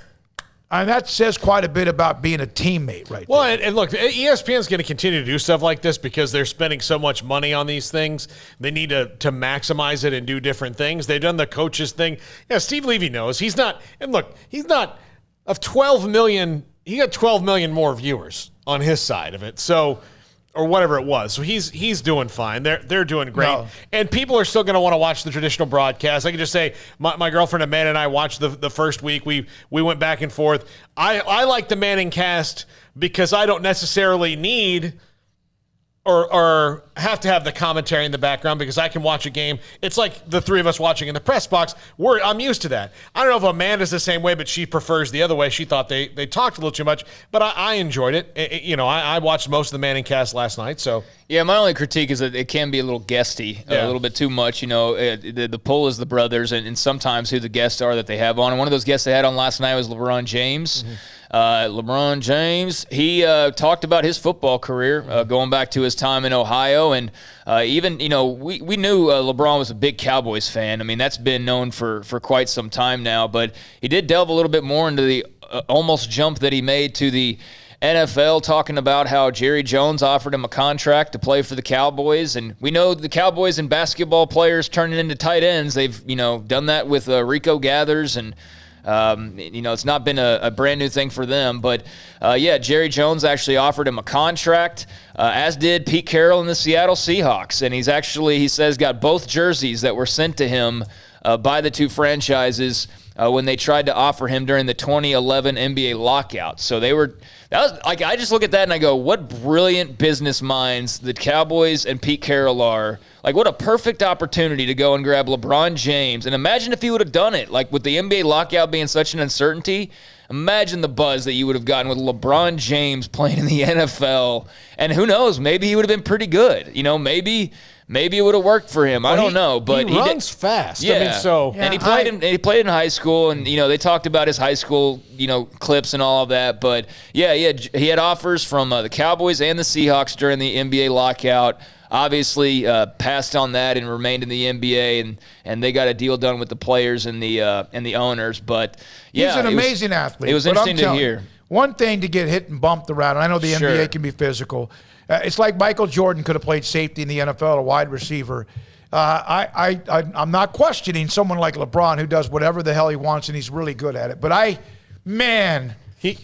And that says quite a bit about being a teammate right well, there. And look, ESPN's going to continue to do stuff like this because they're spending so much money on these things. They need to maximize it and do different things. They've done the coaches thing. Yeah, Steve Levy knows. He's not – and look, he's not – of 12 million – he got 12 million more viewers on his side of it. So – or whatever it was. So he's doing fine. They're doing great. No. And people are still going to want to watch the traditional broadcast. I can just say my girlfriend Amanda and I watched the first week. We went back and forth. I like the Manning cast because I don't necessarily need or have to have the commentary in the background because I can watch a game. It's like the three of us watching in the press box. I'm used to that. I don't know if Amanda's the same way, but she prefers the other way. She thought they talked a little too much, but I enjoyed it. I watched most of the Manning cast last night. So yeah, my only critique is that it can be a little guesty, a little bit too much. The pull is the brothers, and sometimes who the guests are that they have on. And one of those guests they had on last night was LeBron James. Mm-hmm. LeBron James, he talked about his football career going back to his time in Ohio. And even, we knew LeBron was a big Cowboys fan. I mean, that's been known for quite some time now. But he did delve a little bit more into the almost jump that he made to the NFL, talking about how Jerry Jones offered him a contract to play for the Cowboys. And we know the Cowboys and basketball players turning into tight ends. They've, done that with Rico Gathers and it's not been a brand new thing for them. But, Jerry Jones actually offered him a contract, as did Pete Carroll and the Seattle Seahawks. And he says, got both jerseys that were sent to him by the two franchises when they tried to offer him during the 2011 NBA lockout. So I just look at that and I go, what brilliant business minds the Cowboys and Pete Carroll are. Like, what a perfect opportunity to go and grab LeBron James. And imagine if he would have done it, like with the NBA lockout being such an uncertainty, imagine the buzz that you would have gotten with LeBron James playing in the NFL. And who knows, maybe he would have been pretty good. Maybe it would have worked for him. I don't know, but he runs fast. Yeah. And he played in high school, and they talked about his high school, clips and all of that. But he had offers from the Cowboys and the Seahawks during the NBA lockout. Obviously, passed on that and remained in the NBA, and they got a deal done with the players and the owners. But he's an amazing athlete. It was interesting to hear. One thing to get hit and bumped around. I know the NBA can be physical. It's like Michael Jordan could have played safety in the NFL, a wide receiver. I'm not questioning someone like LeBron who does whatever the hell he wants and he's really good at it. But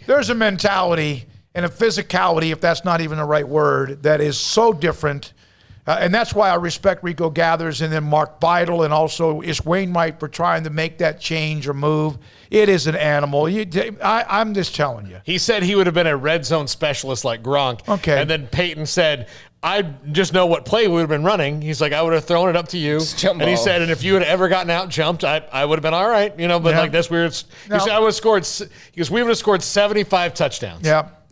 there's a mentality and a physicality, if that's not even the right word, that is so different. And that's why I respect Rico Gathers and then Mark Vidal and also Ish Wainwright for trying to make that change or move. It is an animal. I'm just telling you. He said he would have been a red zone specialist like Gronk. Okay. And then Peyton said, I just know what play we would have been running. He's like, I would have thrown it up to you. And he said, and if you had ever gotten out jumped, I would have been all right. But like that's weird. He said, we would have scored 75 touchdowns. Yep.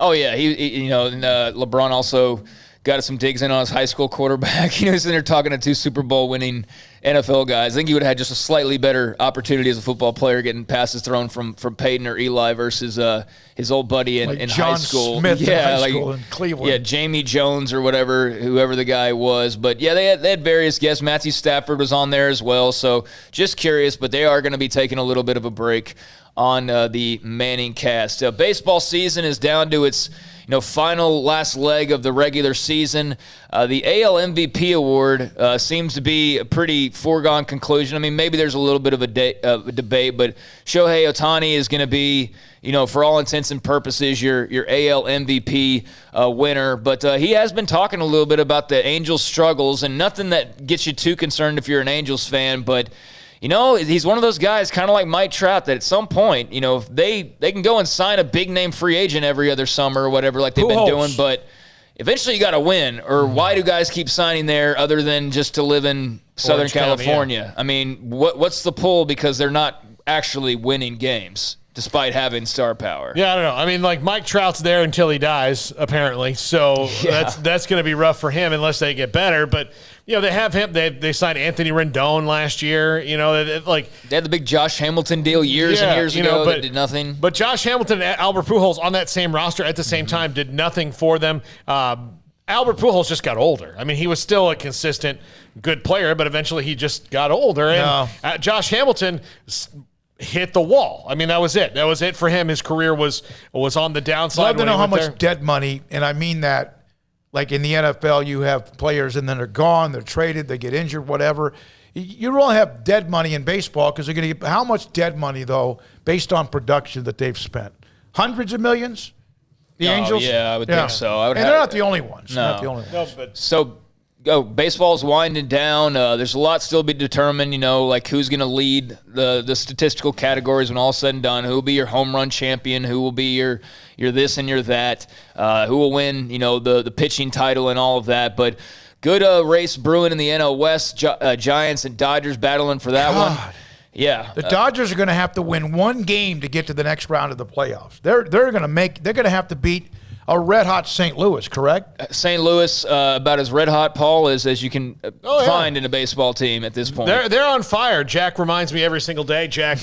Oh, yeah. LeBron also got some digs in on his high school quarterback. He's in there talking to two Super Bowl winning NFL guys. I think he would have had just a slightly better opportunity as a football player getting passes thrown from Peyton or Eli versus his old buddy in high school. Smith in high school in Cleveland. Yeah, Jamie Jones or whoever the guy was. But yeah, they had various guests. Matthew Stafford was on there as well. So just curious, but they are going to be taking a little bit of a break on the Manning cast. Baseball season is down to its final last leg of the regular season. The AL MVP award seems to be a pretty foregone conclusion. I mean, maybe there's a little bit of a debate, but Shohei Ohtani is going to be, for all intents and purposes, your AL MVP winner. But he has been talking a little bit about the Angels' struggles, and nothing that gets you too concerned if you're an Angels fan, but he's one of those guys, kind of like Mike Trout, that at some point, if they can go and sign a big-name free agent every other summer or whatever like they've been doing. But, eventually you got to win, or why do guys keep signing there other than just to live in Southern Orange County, California? I mean, what's the pull because they're not actually winning games despite having star power? Yeah, I don't know. I mean, like Mike Trout's there until he dies, apparently. So that's going to be rough for him unless they get better. But they have him. They signed Anthony Rendon last year. They had the big Josh Hamilton deal years and years ago that did nothing. But Josh Hamilton and Albert Pujols on that same roster at the same time did nothing for them. Albert Pujols just got older. I mean, he was still a consistent good player, but eventually he just got older. And Josh Hamilton hit the wall. I mean, that was it. That was it for him. His career was on the downside. Love to know how much dead money, and I mean that. Like in the NFL, you have players and then they're gone, they're traded, they get injured, whatever. You don't have dead money in baseball because they're going to get how much dead money, though, based on production that they've spent? Hundreds of millions? The Angels? Yeah, I would think so. They're not the only ones. No. Not the only ones. So baseball's winding down. There's a lot still to be determined, like who's going to lead the statistical categories when all's said and done, who will be your home run champion, who will be your this and your that, who will win, the pitching title and all of that. But good race brewing in the NL West, Giants and Dodgers battling for that one. Yeah. The Dodgers are going to have to win one game to get to the next round of the playoffs. They're going to have to beat a red-hot St. Louis, correct? St. Louis, about as red-hot, Paul, as you can find in a baseball team at this point. They're on fire. Jack reminds me every single day, Jack,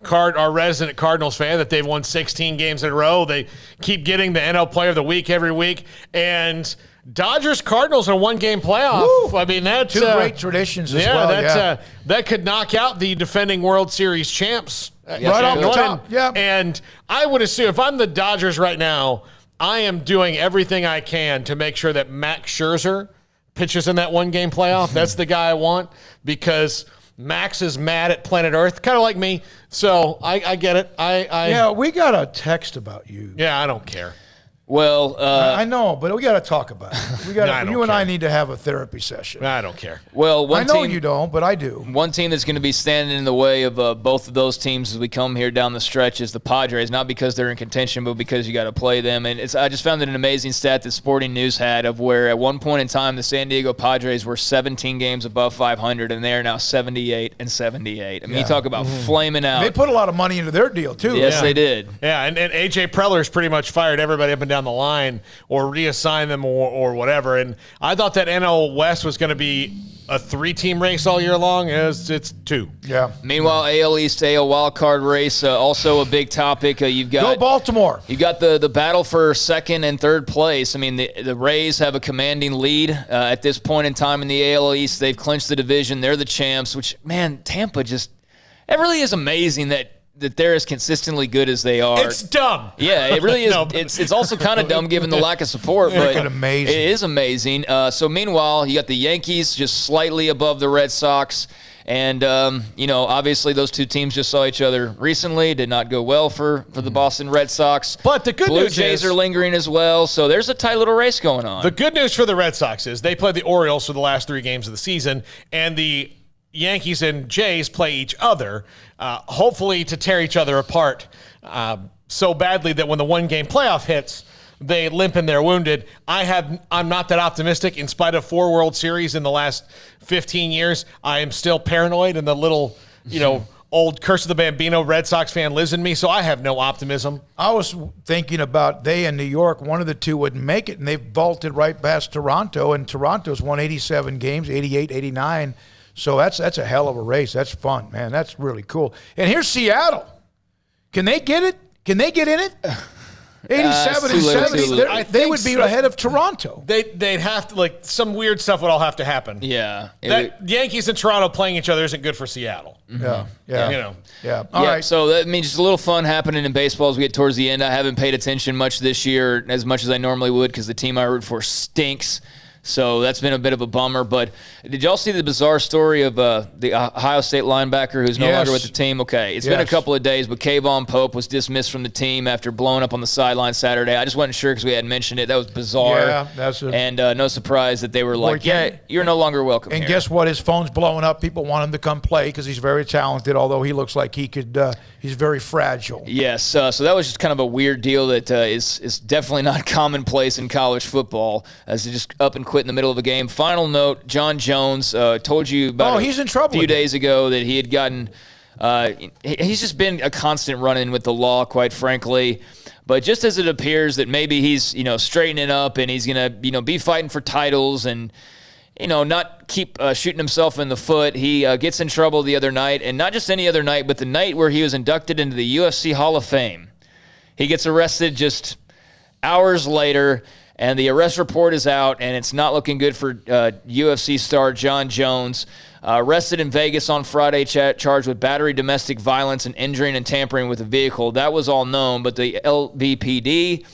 our resident Cardinals fan, that they've won 16 games in a row. They keep getting the NL Player of the Week every week. And Dodgers-Cardinals are one-game playoff. Woo! I mean, that's two great traditions as well. That could knock out the defending World Series champs. Right off the top, yeah. And I would assume, if I'm the Dodgers right now, I am doing everything I can to make sure that Max Scherzer pitches in that one-game playoff. That's the guy I want because Max is mad at planet Earth, kind of like me. So I get it. Yeah, we got a text about you. Yeah, I don't care. Well, I know, but we got to talk about it. You and I need to have a therapy session. I don't care. Well, I know you don't, but I do. One team that's going to be standing in the way of both of those teams as we come here down the stretch is the Padres, not because they're in contention, but because you got to play them. And I just found it an amazing stat that Sporting News had of where at one point in time the San Diego Padres were 17 games above 500, and they are now 78 and 78. I mean, you talk about flaming out. They put a lot of money into their deal too. Yes, they did. Yeah, and A.J. Preller's pretty much fired everybody up and down the line or reassign them or whatever. And I thought that NL West was going to be a 3-team race all year long. It's 2. Yeah. Meanwhile, AL East, AL wildcard race, also a big topic. You've got Go Baltimore. You got the battle for second and third place. I mean, the Rays have a commanding lead at this point in time in the AL East. They've clinched the division. They're the champs, which, man, Tampa just – it really is amazing that they're as consistently good as they are. It's dumb. Yeah, it really is. No, it's also kind of dumb given the lack of support, but amazing. It is amazing. So meanwhile, you got the Yankees just slightly above the Red Sox. And, obviously those two teams just saw each other recently. Did not go well for the Boston Red Sox. But the good Blue news Jays is, are lingering as well. So there's a tight little race going on. The good news for the Red Sox is they played the Orioles for the last 3 games of the season, and the Yankees and Jays play each other, hopefully to tear each other apart so badly that when the one-game playoff hits, they limp and they're wounded. I'm not that optimistic. In spite of 4 World Series in the last 15 years, I am still paranoid, and the little, old Curse of the Bambino Red Sox fan lives in me, so I have no optimism. I was thinking about they in New York, one of the two wouldn't make it, and they've vaulted right past Toronto, and Toronto's won 87 games, 88, 89. So that's a hell of a race. That's fun, man. That's really cool. And here's Seattle. Can they get it? Can they get in it? 87 and 70. They would be ahead of Toronto. They'd have to, some weird stuff would all have to happen. Yeah. Yankees and Toronto playing each other isn't good for Seattle. Mm-hmm. Yeah. All right. So that means just a little fun happening in baseball as we get towards the end. I haven't paid attention much this year, as much as I normally would, because the team I root for stinks. So that's been a bit of a bummer. But did y'all see the bizarre story of the Ohio State linebacker who's no longer with the team? Okay, it's been a couple of days, but Kayvon Pope was dismissed from the team after blowing up on the sideline Saturday. I just wasn't sure because we hadn't mentioned it. That was bizarre. Yeah, and no surprise that they were like, you're no longer welcome And here. guess what? His phone's blowing up. People want him to come play because he's very talented, although he looks like he could he's very fragile. Yes, so that was just kind of a weird deal that is definitely not commonplace in college football, as he just up and quit in the middle of a game. Final note, John Jones told you about he's in trouble a few days ago that he had gotten he's just been a constant run-in with the law, quite frankly. But just as it appears that maybe he's, straightening up and he's going to, be fighting for titles and, not keep shooting himself in the foot, he gets in trouble the other night. And not just any other night, but the night where he was inducted into the UFC Hall of Fame. He gets arrested just hours later, and the arrest report is out, and it's not looking good for UFC star John Jones. Arrested in Vegas on Friday, charged with battery, domestic violence, and injuring and tampering with a vehicle. That was all known, but the LVPD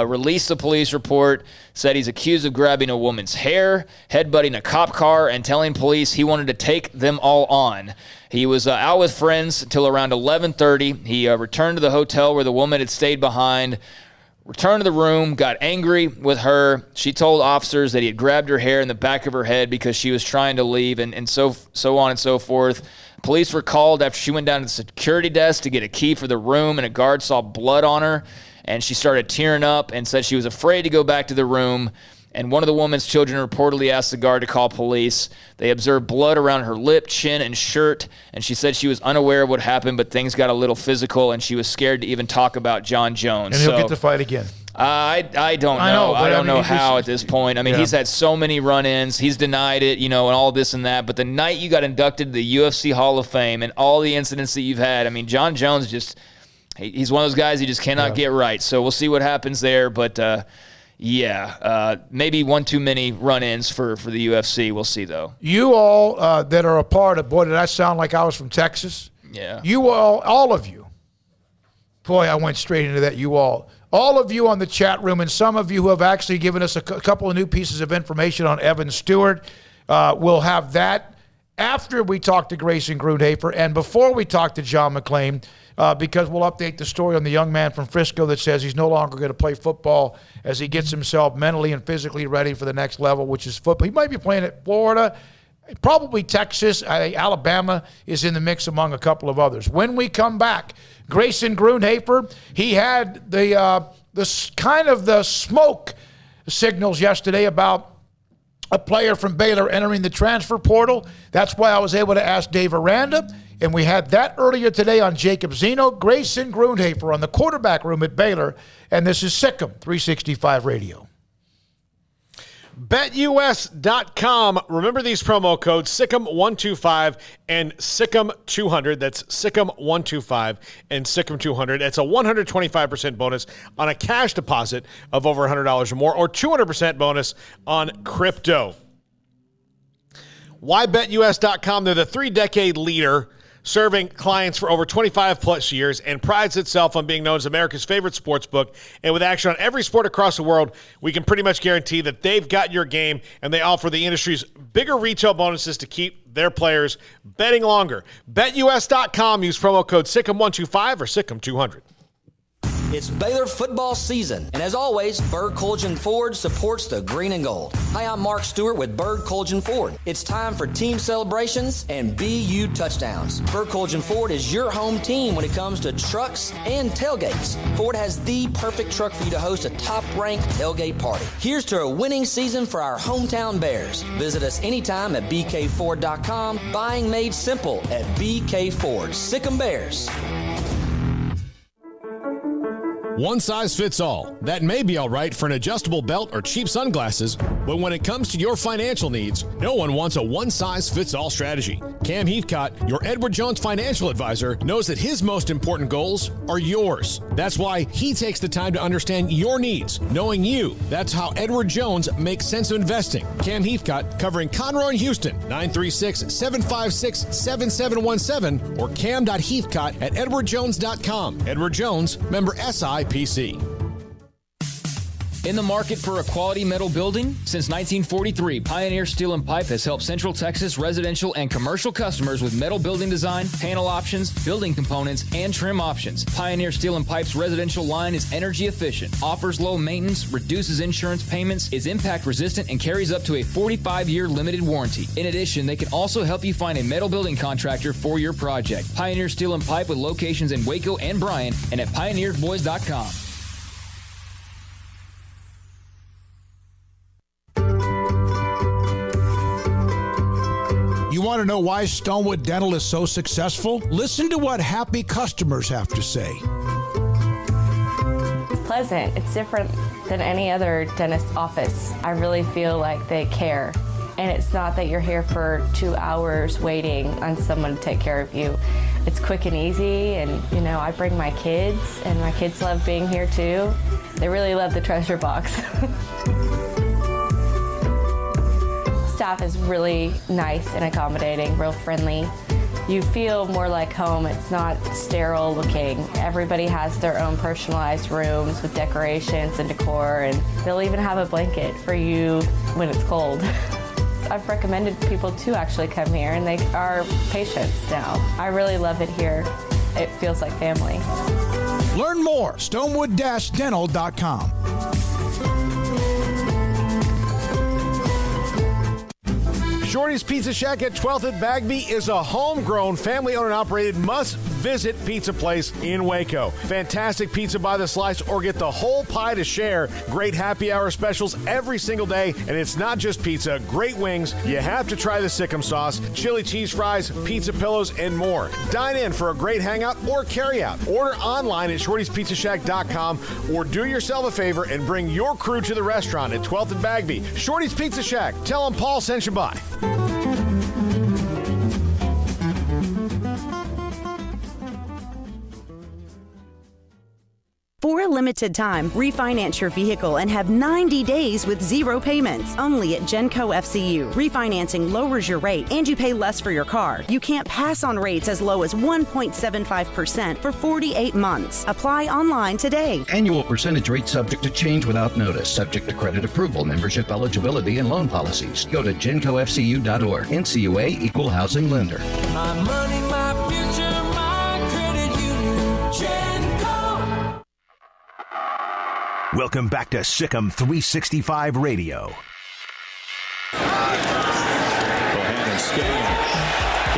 released the police report, said he's accused of grabbing a woman's hair, headbutting a cop car, and telling police he wanted to take them all on. He was out with friends until around 11:30. He returned to the hotel where the woman had stayed behind, returned to the room, got angry with her. She told officers that he had grabbed her hair in the back of her head because she was trying to leave, and so on and so forth. Police were called after she went down to the security desk to get a key for the room, and a guard saw blood on her, and she started tearing up and said she was afraid to go back to the room. And one of the woman's children reportedly asked the guard to call police. They observed blood around her lip, chin, and shirt, and she said she was unaware of what happened, but things got a little physical, and she was scared to even talk about John Jones. And he'll get to fight again. I don't know. I don't know how at this point. I mean, he's had so many run-ins. He's denied it, and all this and that. But the night you got inducted to the UFC Hall of Fame and all the incidents that you've had, I mean, John Jones he's one of those guys you just cannot get right. So we'll see what happens there, but maybe one too many run-ins for the UFC. We'll see, though. You all that are a part of, boy, did that sound like I was from Texas? Yeah. You all of you. Boy, I went straight into that, you all. All of you on the chat room, and some of you who have actually given us a couple of new pieces of information on Evan Stewart. We'll have that after we talk to Grayson Grundhafer and before we talk to John McClain, because we'll update the story on the young man from Frisco that says he's no longer going to play football as he gets himself mentally and physically ready for the next level, which is football. He might be playing at Florida, probably Texas. Alabama is in the mix among a couple of others. When we come back, Grayson Grundhafer, he had the kind of the smoke signals yesterday about a player from Baylor entering the transfer portal. That's why I was able to ask Dave Aranda, and we had that earlier today on Jacob Zeno. Grayson Grundhafer on the quarterback room at Baylor, and this is Sikkim 365 Radio. BetUS.com. Remember these promo codes, Sikkim125 and Sikkim200. That's Sikkim125 and Sikkim200. It's a 125% bonus on a cash deposit of over $100 or more, or 200% bonus on crypto. Why BetUS.com? They're the 3-decade leader serving clients for over 25 plus years and prides itself on being known as America's favorite sports book. And with action on every sport across the world, we can pretty much guarantee that they've got your game, and they offer the industry's bigger retail bonuses to keep their players betting longer. BetUS.com. Use promo code Sikkim125 or Sikkim200. It's Baylor football season, and as always, Berg Colgin Ford supports the green and gold. Hi, I'm Mark Stewart with Berg Colgin Ford. It's time for team celebrations and BU touchdowns. Berg Colgin Ford is your home team when it comes to trucks and tailgates. Ford has the perfect truck for you to host a top-ranked tailgate party. Here's to a winning season for our hometown Bears. Visit us anytime at bkford.com. Buying made simple at BK Ford. Sick 'em Bears. One size fits all. That may be all right for an adjustable belt or cheap sunglasses, but when it comes to your financial needs, no one wants a one-size-fits-all strategy. Cam Heathcott, your Edward Jones financial advisor, knows that his most important goals are yours. That's why he takes the time to understand your needs, knowing you. That's how Edward Jones makes sense of investing. Cam Heathcott, covering Conroe and Houston, 936-756-7717 or cam.heathcott@edwardjones.com. Edward Jones, member SIPC. In the market for a quality metal building? Since 1943, Pioneer Steel and Pipe has helped Central Texas residential and commercial customers with metal building design, panel options, building components, and trim options. Pioneer Steel and Pipe's residential line is energy efficient, offers low maintenance, reduces insurance payments, is impact resistant, and carries up to a 45-year limited warranty. In addition, they can also help you find a metal building contractor for your project. Pioneer Steel and Pipe with locations in Waco and Bryan and at pioneersboys.com. You want to know why Stonewood Dental is so successful? Listen to what happy customers have to say. It's pleasant. It's different than any other dentist's office. I really feel like they care. And it's not that you're here for 2 hours waiting on someone to take care of you. It's quick and easy, and I bring my kids, and my kids love being here too. They really love the treasure box. Staff is really nice and accommodating, real friendly. You feel more like home. It's not sterile looking. Everybody has their own personalized rooms with decorations and decor, and they'll even have a blanket for you when it's cold. I've recommended people to actually come here, and they are patients now. I really love it here. It feels like family. Learn more, stonewood-dental.com. Shorty's Pizza Shack at 12th and Bagby is a homegrown, family-owned and operated must-visit pizza place in Waco. Fantastic pizza by the slice or get the whole pie to share. Great happy hour specials every single day, and it's not just pizza. Great wings. You have to try the Sikkim sauce, chili cheese fries, pizza pillows, and more. Dine in for a great hangout or carry-out. Order online at shortyspizzashack.com or do yourself a favor and bring your crew to the restaurant at 12th and Bagby. Shorty's Pizza Shack. Tell them Paul sent you by. For a limited time, refinance your vehicle and have 90 days with zero payments. Only at Genco FCU. Refinancing lowers your rate and you pay less for your car. You can't pass on rates as low as 1.75% for 48 months. Apply online today. Annual percentage rate subject to change without notice. Subject to credit approval, membership eligibility, and loan policies. Go to GencoFCU.org. NCUA Equal Housing Lender. My money, my future, my credit union. Genco. Welcome back to Sikkim 365 Radio. Bohannon skating.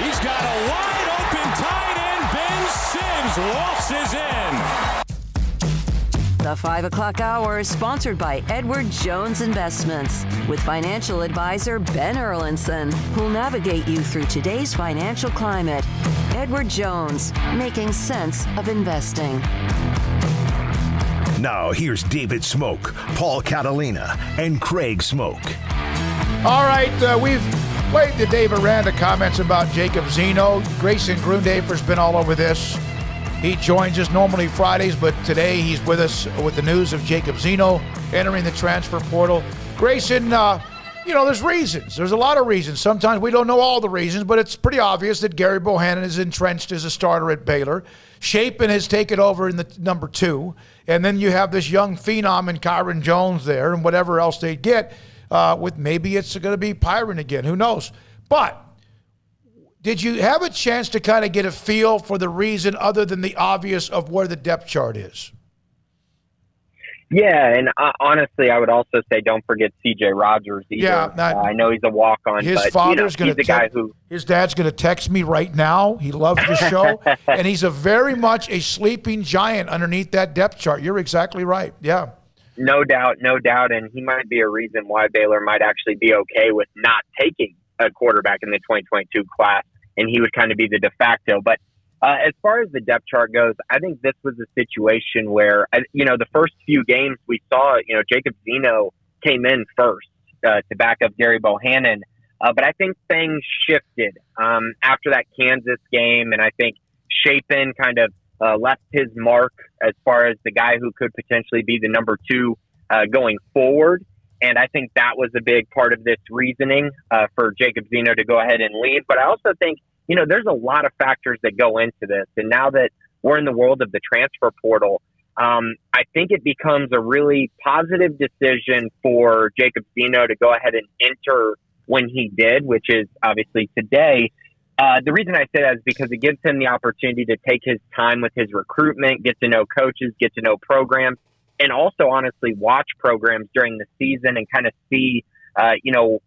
He's got a wide open tight end. Ben Sims waltzes in. The 5 o'clock hour is sponsored by Edward Jones Investments with financial advisor Ben Erlinson, who'll navigate you through today's financial climate. Edward Jones, making sense of investing. Now, here's David Smoak, Paul Catalina, and Craig Smoak. All right, we've played the Dave Aranda comments about Jacob Zeno. Grayson Grundafer's been all over this. He joins us normally Fridays, but today he's with us with the news of Jacob Zeno entering the transfer portal. Grayson, there's reasons. There's a lot of reasons. Sometimes we don't know all the reasons, but it's pretty obvious that Gary Bohannon is entrenched as a starter at Baylor. Shapen has taken over in the number 2. And then you have this young phenom in Kyron Jones there and whatever else they get with maybe it's going to be Pyron again. Who knows? But did you have a chance to kind of get a feel for the reason other than the obvious of where the depth chart is? Yeah, and honestly, I would also say don't forget C.J. Rogers either. Yeah, I know he's a walk-on, his but father's he's the guy who... His dad's going to text me right now. He loves the show, and he's very much a sleeping giant underneath that depth chart. You're exactly right, yeah. No doubt, and he might be a reason why Baylor might actually be okay with not taking a quarterback in the 2022 class, and he would kind of be the de facto. But as far as the depth chart goes, I think this was a situation where, the first few games we saw, Jacob Zeno came in first to back up Gary Bohannon. But I think things shifted after that Kansas game, and I think Shapen kind of left his mark as far as the guy who could potentially be the number 2 going forward. And I think that was a big part of this reasoning for Jacob Zeno to go ahead and leave. But I also think, there's a lot of factors that go into this. And now that we're in the world of the transfer portal, I think it becomes a really positive decision for Jacob Zeno to go ahead and enter when he did, which is obviously today. The reason I say that is because it gives him the opportunity to take his time with his recruitment, get to know coaches, get to know programs, and also honestly watch programs during the season and kind of see,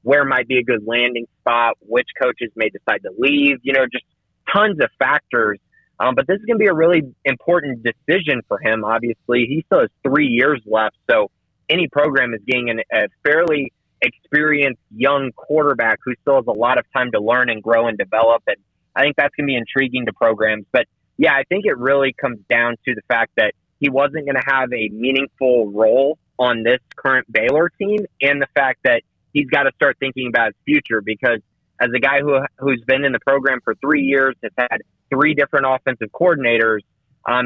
where might be a good landing spot, which coaches may decide to leave, just tons of factors. But this is going to be a really important decision for him. Obviously, he still has 3 years left. So any program is getting a fairly experienced young quarterback who still has a lot of time to learn and grow and develop. And I think that's going to be intriguing to programs. But yeah, I think it really comes down to the fact that he wasn't going to have a meaningful role on this current Baylor team, and the fact that he's got to start thinking about his future, because as a guy who's been in the program for 3 years, has had 3 different offensive coordinators,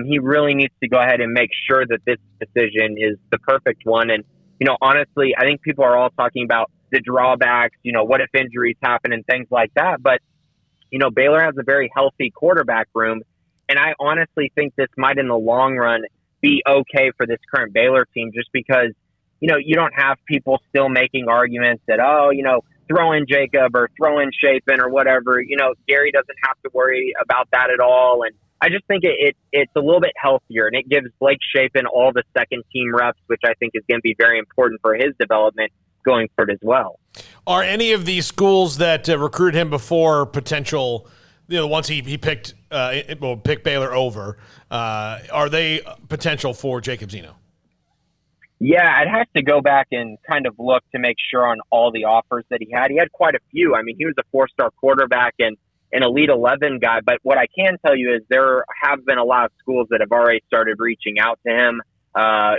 he really needs to go ahead and make sure that this decision is the perfect one. And, honestly, I think people are all talking about the drawbacks, what if injuries happen and things like that. But, Baylor has a very healthy quarterback room. And I honestly think this might, in the long run, be okay for this current Baylor team, just because, you don't have people still making arguments that, throw in Jacob or throw in Chapin or whatever. Gary doesn't have to worry about that at all. And I just think it's a little bit healthier, and it gives Blake Chapin all the second team reps, which I think is going to be very important for his development going forward as well. Are any of these schools that recruited him before potential, once he picked Baylor over, are they potential for Jacob Zeno? Yeah, I'd have to go back and kind of look to make sure on all the offers that he had. He had quite a few. I mean, he was a 4-star quarterback and an Elite 11 guy. But what I can tell you is there have been a lot of schools that have already started reaching out to him,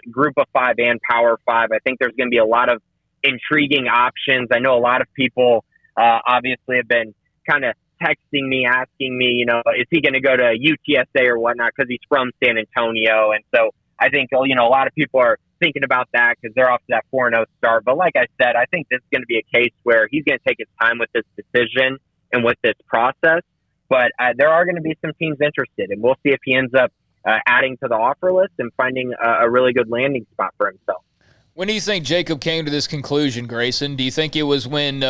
Group of 5 and Power 5. I think there's going to be a lot of intriguing options. I know a lot of people obviously have been kind of texting me, asking me, is he going to go to UTSA or whatnot, because he's from San Antonio. And so I think, a lot of people are thinking about that because they're off to that 4-0 start. But like I said, I think this is going to be a case where he's going to take his time with this decision and with this process. But there are going to be some teams interested, and we'll see if he ends up adding to the offer list and finding a really good landing spot for himself. When do you think Jacob came to this conclusion, Grayson? Do you think it was when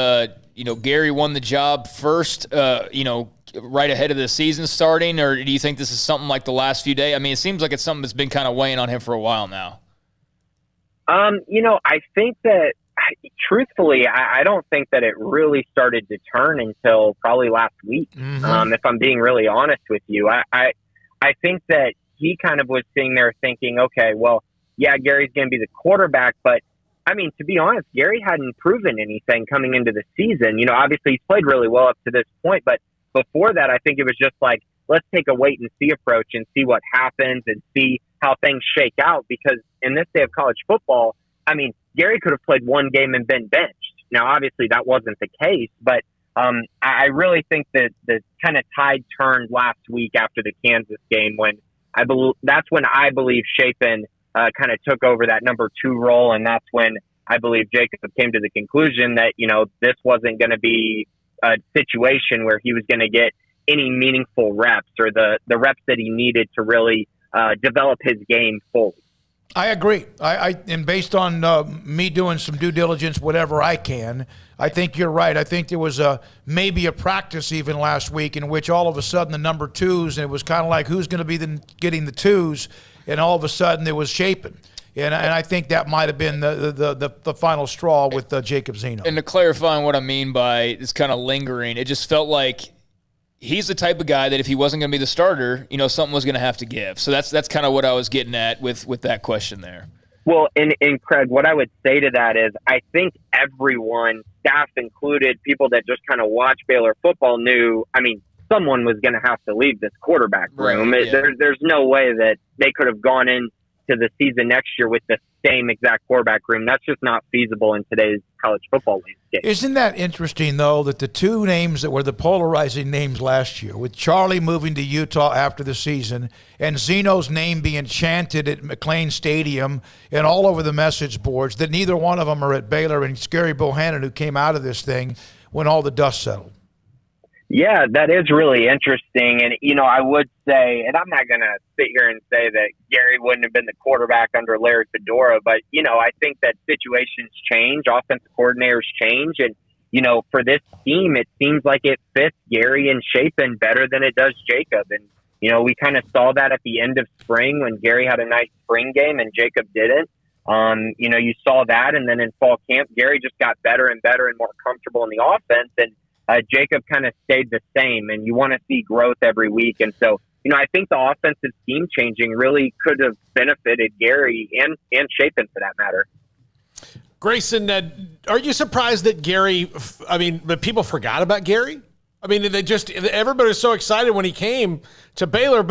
Gary won the job first, right ahead of the season starting, or do you think this is something like the last few days? I mean, it seems like it's something that's been kind of weighing on him for a while now. I think that, truthfully, I don't think that it really started to turn until probably last week. Mm-hmm. If I'm being really honest with you, I think that he kind of was sitting there thinking, okay, well, yeah, Gary's going to be the quarterback, but I mean, to be honest, Gary hadn't proven anything coming into the season. Obviously he's played really well up to this point, but before that, I think it was just like, let's take a wait and see approach and see what happens and see how things shake out. Because in this day of college football, I mean, Gary could have played one game and been benched. Now, obviously that wasn't the case, but I really think that the kind of tide turned last week after the Kansas game, when that's when I believe Chapin kind of took over that number 2 role. And that's when I believe Jacob came to the conclusion that, this wasn't going to be a situation where he was going to get any meaningful reps or the reps that he needed to really develop his game fully. I agree. And based on me doing some due diligence, whatever I can, I think you're right. I think there was maybe a practice even last week in which all of a sudden the number 2s, and it was kind of like who's going to be getting the 2s, and all of a sudden there was Chapin. And I think that might have been the final straw with Jacob Zeno. And to clarify on what I mean by this kind of lingering, it just felt like he's the type of guy that if he wasn't going to be the starter, something was going to have to give. So that's kind of what I was getting at with that question there. Well, and Craig, what I would say to that is I think everyone, staff included, people that just kind of watch Baylor football knew, I mean, someone was going to have to leave this quarterback room. Right, yeah. There's no way that they could have gone into the season next year with the same exact quarterback room. That's just not feasible in today's college football landscape. Isn't that interesting, though, that the 2 names that were the polarizing names last year, with Charlie moving to Utah after the season and Zeno's name being chanted at McLean Stadium and all over the message boards, that neither one of them are at Baylor, and Scary Bohannon, who came out of this thing when all the dust settled? Yeah, that is really interesting. And, I would say, and I'm not going to sit here and say that Gary wouldn't have been the quarterback under Larry Fedora, but, I think that situations change, offensive coordinators change. And, for this team, it seems like it fits Gary and Chapin better than it does Jacob. And, we kind of saw that at the end of spring when Gary had a nice spring game and Jacob didn't. You saw that. And then in fall camp, Gary just got better and better and more comfortable in the offense. And Jacob kind of stayed the same. And you want to see growth every week. And so, I think the offensive scheme changing really could have benefited Gary and Chapin for that matter. Grayson, are you surprised that that people forgot about Gary? Everybody was so excited when he came to Baylor,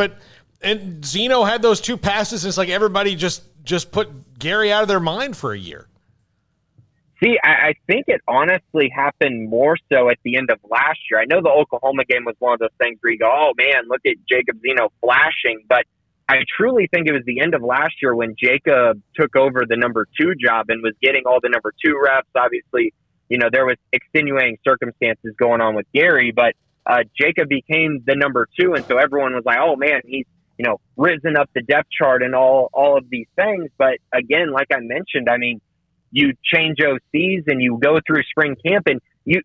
and Zeno had those two passes. And it's like everybody just put Gary out of their mind for a year. See, I think it honestly happened more so at the end of last year. I know the Oklahoma game was one of those things where you go, oh, man, look at Jacob Zeno flashing. But I truly think it was the end of last year when Jacob took over the number 2 job and was getting all the number 2 reps. Obviously, there was extenuating circumstances going on with Gary, but Jacob became the number 2. And so everyone was like, oh, man, he's, risen up the depth chart and all of these things. But again, like I mentioned, you change OCs and you go through spring camp. And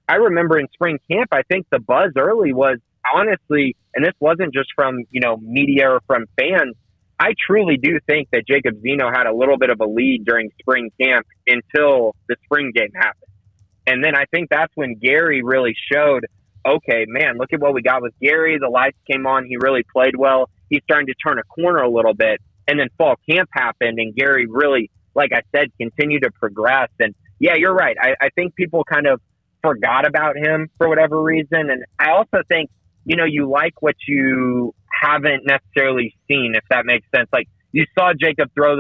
I remember in spring camp, I think the buzz early was honestly, and this wasn't just from, media or from fans. I truly do think that Jacob Zeno had a little bit of a lead during spring camp until the spring game happened. And then I think that's when Gary really showed, okay, man, look at what we got with Gary. The lights came on. He really played well. He's starting to turn a corner a little bit. And then fall camp happened and Gary really, like I said, continue to progress. And yeah, you're right. I think people kind of forgot about him for whatever reason. And I also think, you like what you haven't necessarily seen, if that makes sense. Like you saw Jacob throw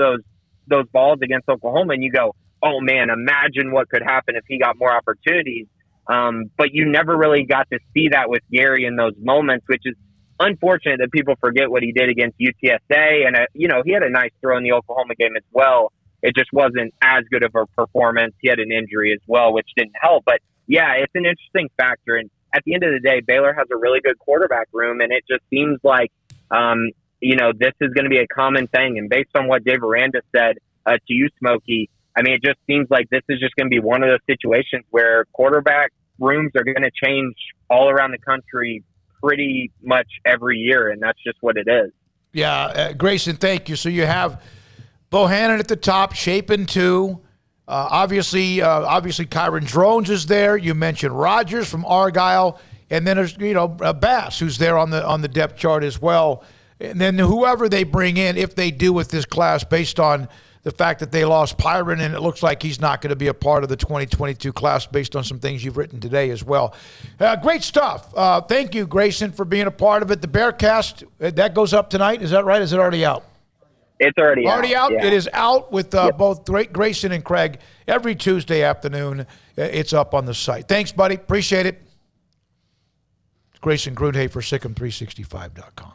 those balls against Oklahoma and you go, oh man, imagine what could happen if he got more opportunities. But you never really got to see that with Gary in those moments, which is unfortunate that people forget what he did against UTSA. And, he had a nice throw in the Oklahoma game as well. It just wasn't as good of a performance. He had an injury as well, which didn't help. But, yeah, it's an interesting factor. And at the end of the day, Baylor has a really good quarterback room, and it just seems like, this is going to be a common thing. And based on what Dave Aranda said to you, Smokey, it just seems like this is just going to be one of those situations where quarterback rooms are going to change all around the country pretty much every year, and that's just what it is. Yeah, Grayson, thank you. So you have Bohannon at the top, Chapin 2. Obviously, Kyron Drones is there. You mentioned Rogers from Argyle, and then there's Bass, who's there on the depth chart as well. And then whoever they bring in, if they do with this class, based on the fact that they lost Pyron, and it looks like he's not going to be a part of the 2022 class based on some things you've written today as well. Great stuff. Thank you, Grayson, for being a part of it. The Bearcast, that goes up tonight. Is that right? Is it already out? It's already out. Yeah. It is out with both Grayson and Craig every Tuesday afternoon. It's up on the site. Thanks, buddy. Appreciate it. Grayson Grunhay for SicEm365.com.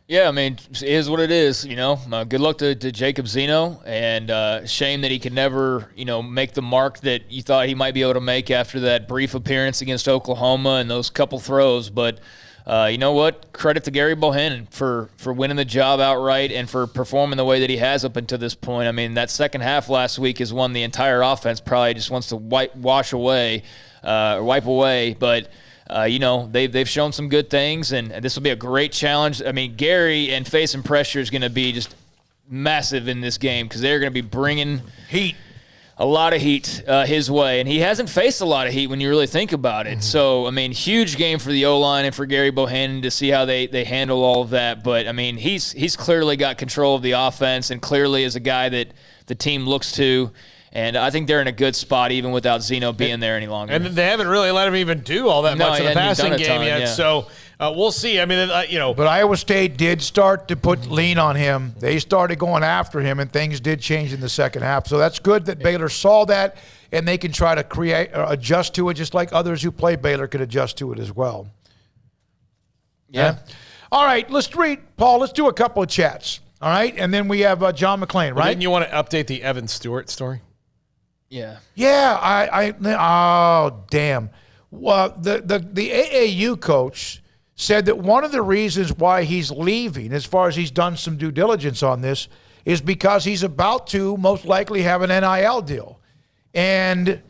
Yeah, it is what it is, Good luck to Jacob Zeno, and shame that he could never, make the mark that you thought he might be able to make after that brief appearance against Oklahoma and those couple throws. But you know what? Credit to Gary Bohannon for winning the job outright and for performing the way that he has up until this point. That second half last week is one the entire offense probably just wants to wipe away. But they've shown some good things, and this will be a great challenge. Gary and facing pressure is going to be just massive in this game because they're going to be bringing a lot of heat his way, and he hasn't faced a lot of heat when you really think about it. So, huge game for the O-line and for Gary Bohannon to see how they handle all of that. But, he's clearly got control of the offense and clearly is a guy that the team looks to. And I think they're in a good spot even without Zeno being there any longer. And they haven't really let him even do all that much in the passing game yet. Yeah. So we'll see. But Iowa State did start to put lean on him. They started going after him, and things did change in the second half. So that's good that Baylor saw that, and they can try to adjust to it, just like others who play Baylor could adjust to it as well. Yeah. All right, Paul, let's do a couple of chats. All right, and then we have John McClain, right? Didn't you want to update the Evan Stewart story? Yeah. Yeah, oh, damn. Well, the AAU coach said that one of the reasons why he's leaving, as far as he's done some due diligence on this, is because he's about to most likely have an NIL deal. And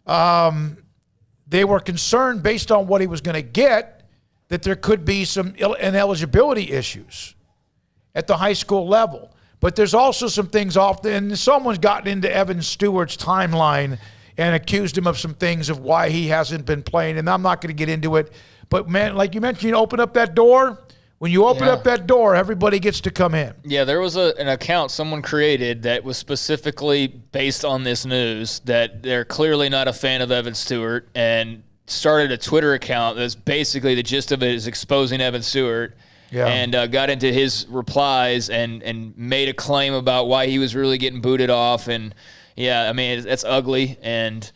they were concerned, based on what he was going to get, that there could be some ineligibility issues at the high school level. But there's also some things and someone's gotten into Evan Stewart's timeline and accused him of some things of why he hasn't been playing. And I'm not going to get into it. But, man, like you mentioned, you open up that door. When you open up that door, everybody gets to come in. Yeah, there was an account someone created that was specifically based on this news, that they're clearly not a fan of Evan Stewart, and started a Twitter account that's basically the gist of it is exposing Evan Stewart. Yeah. And got into his replies and made a claim about why he was really getting booted off. And, yeah, I mean, that's ugly. And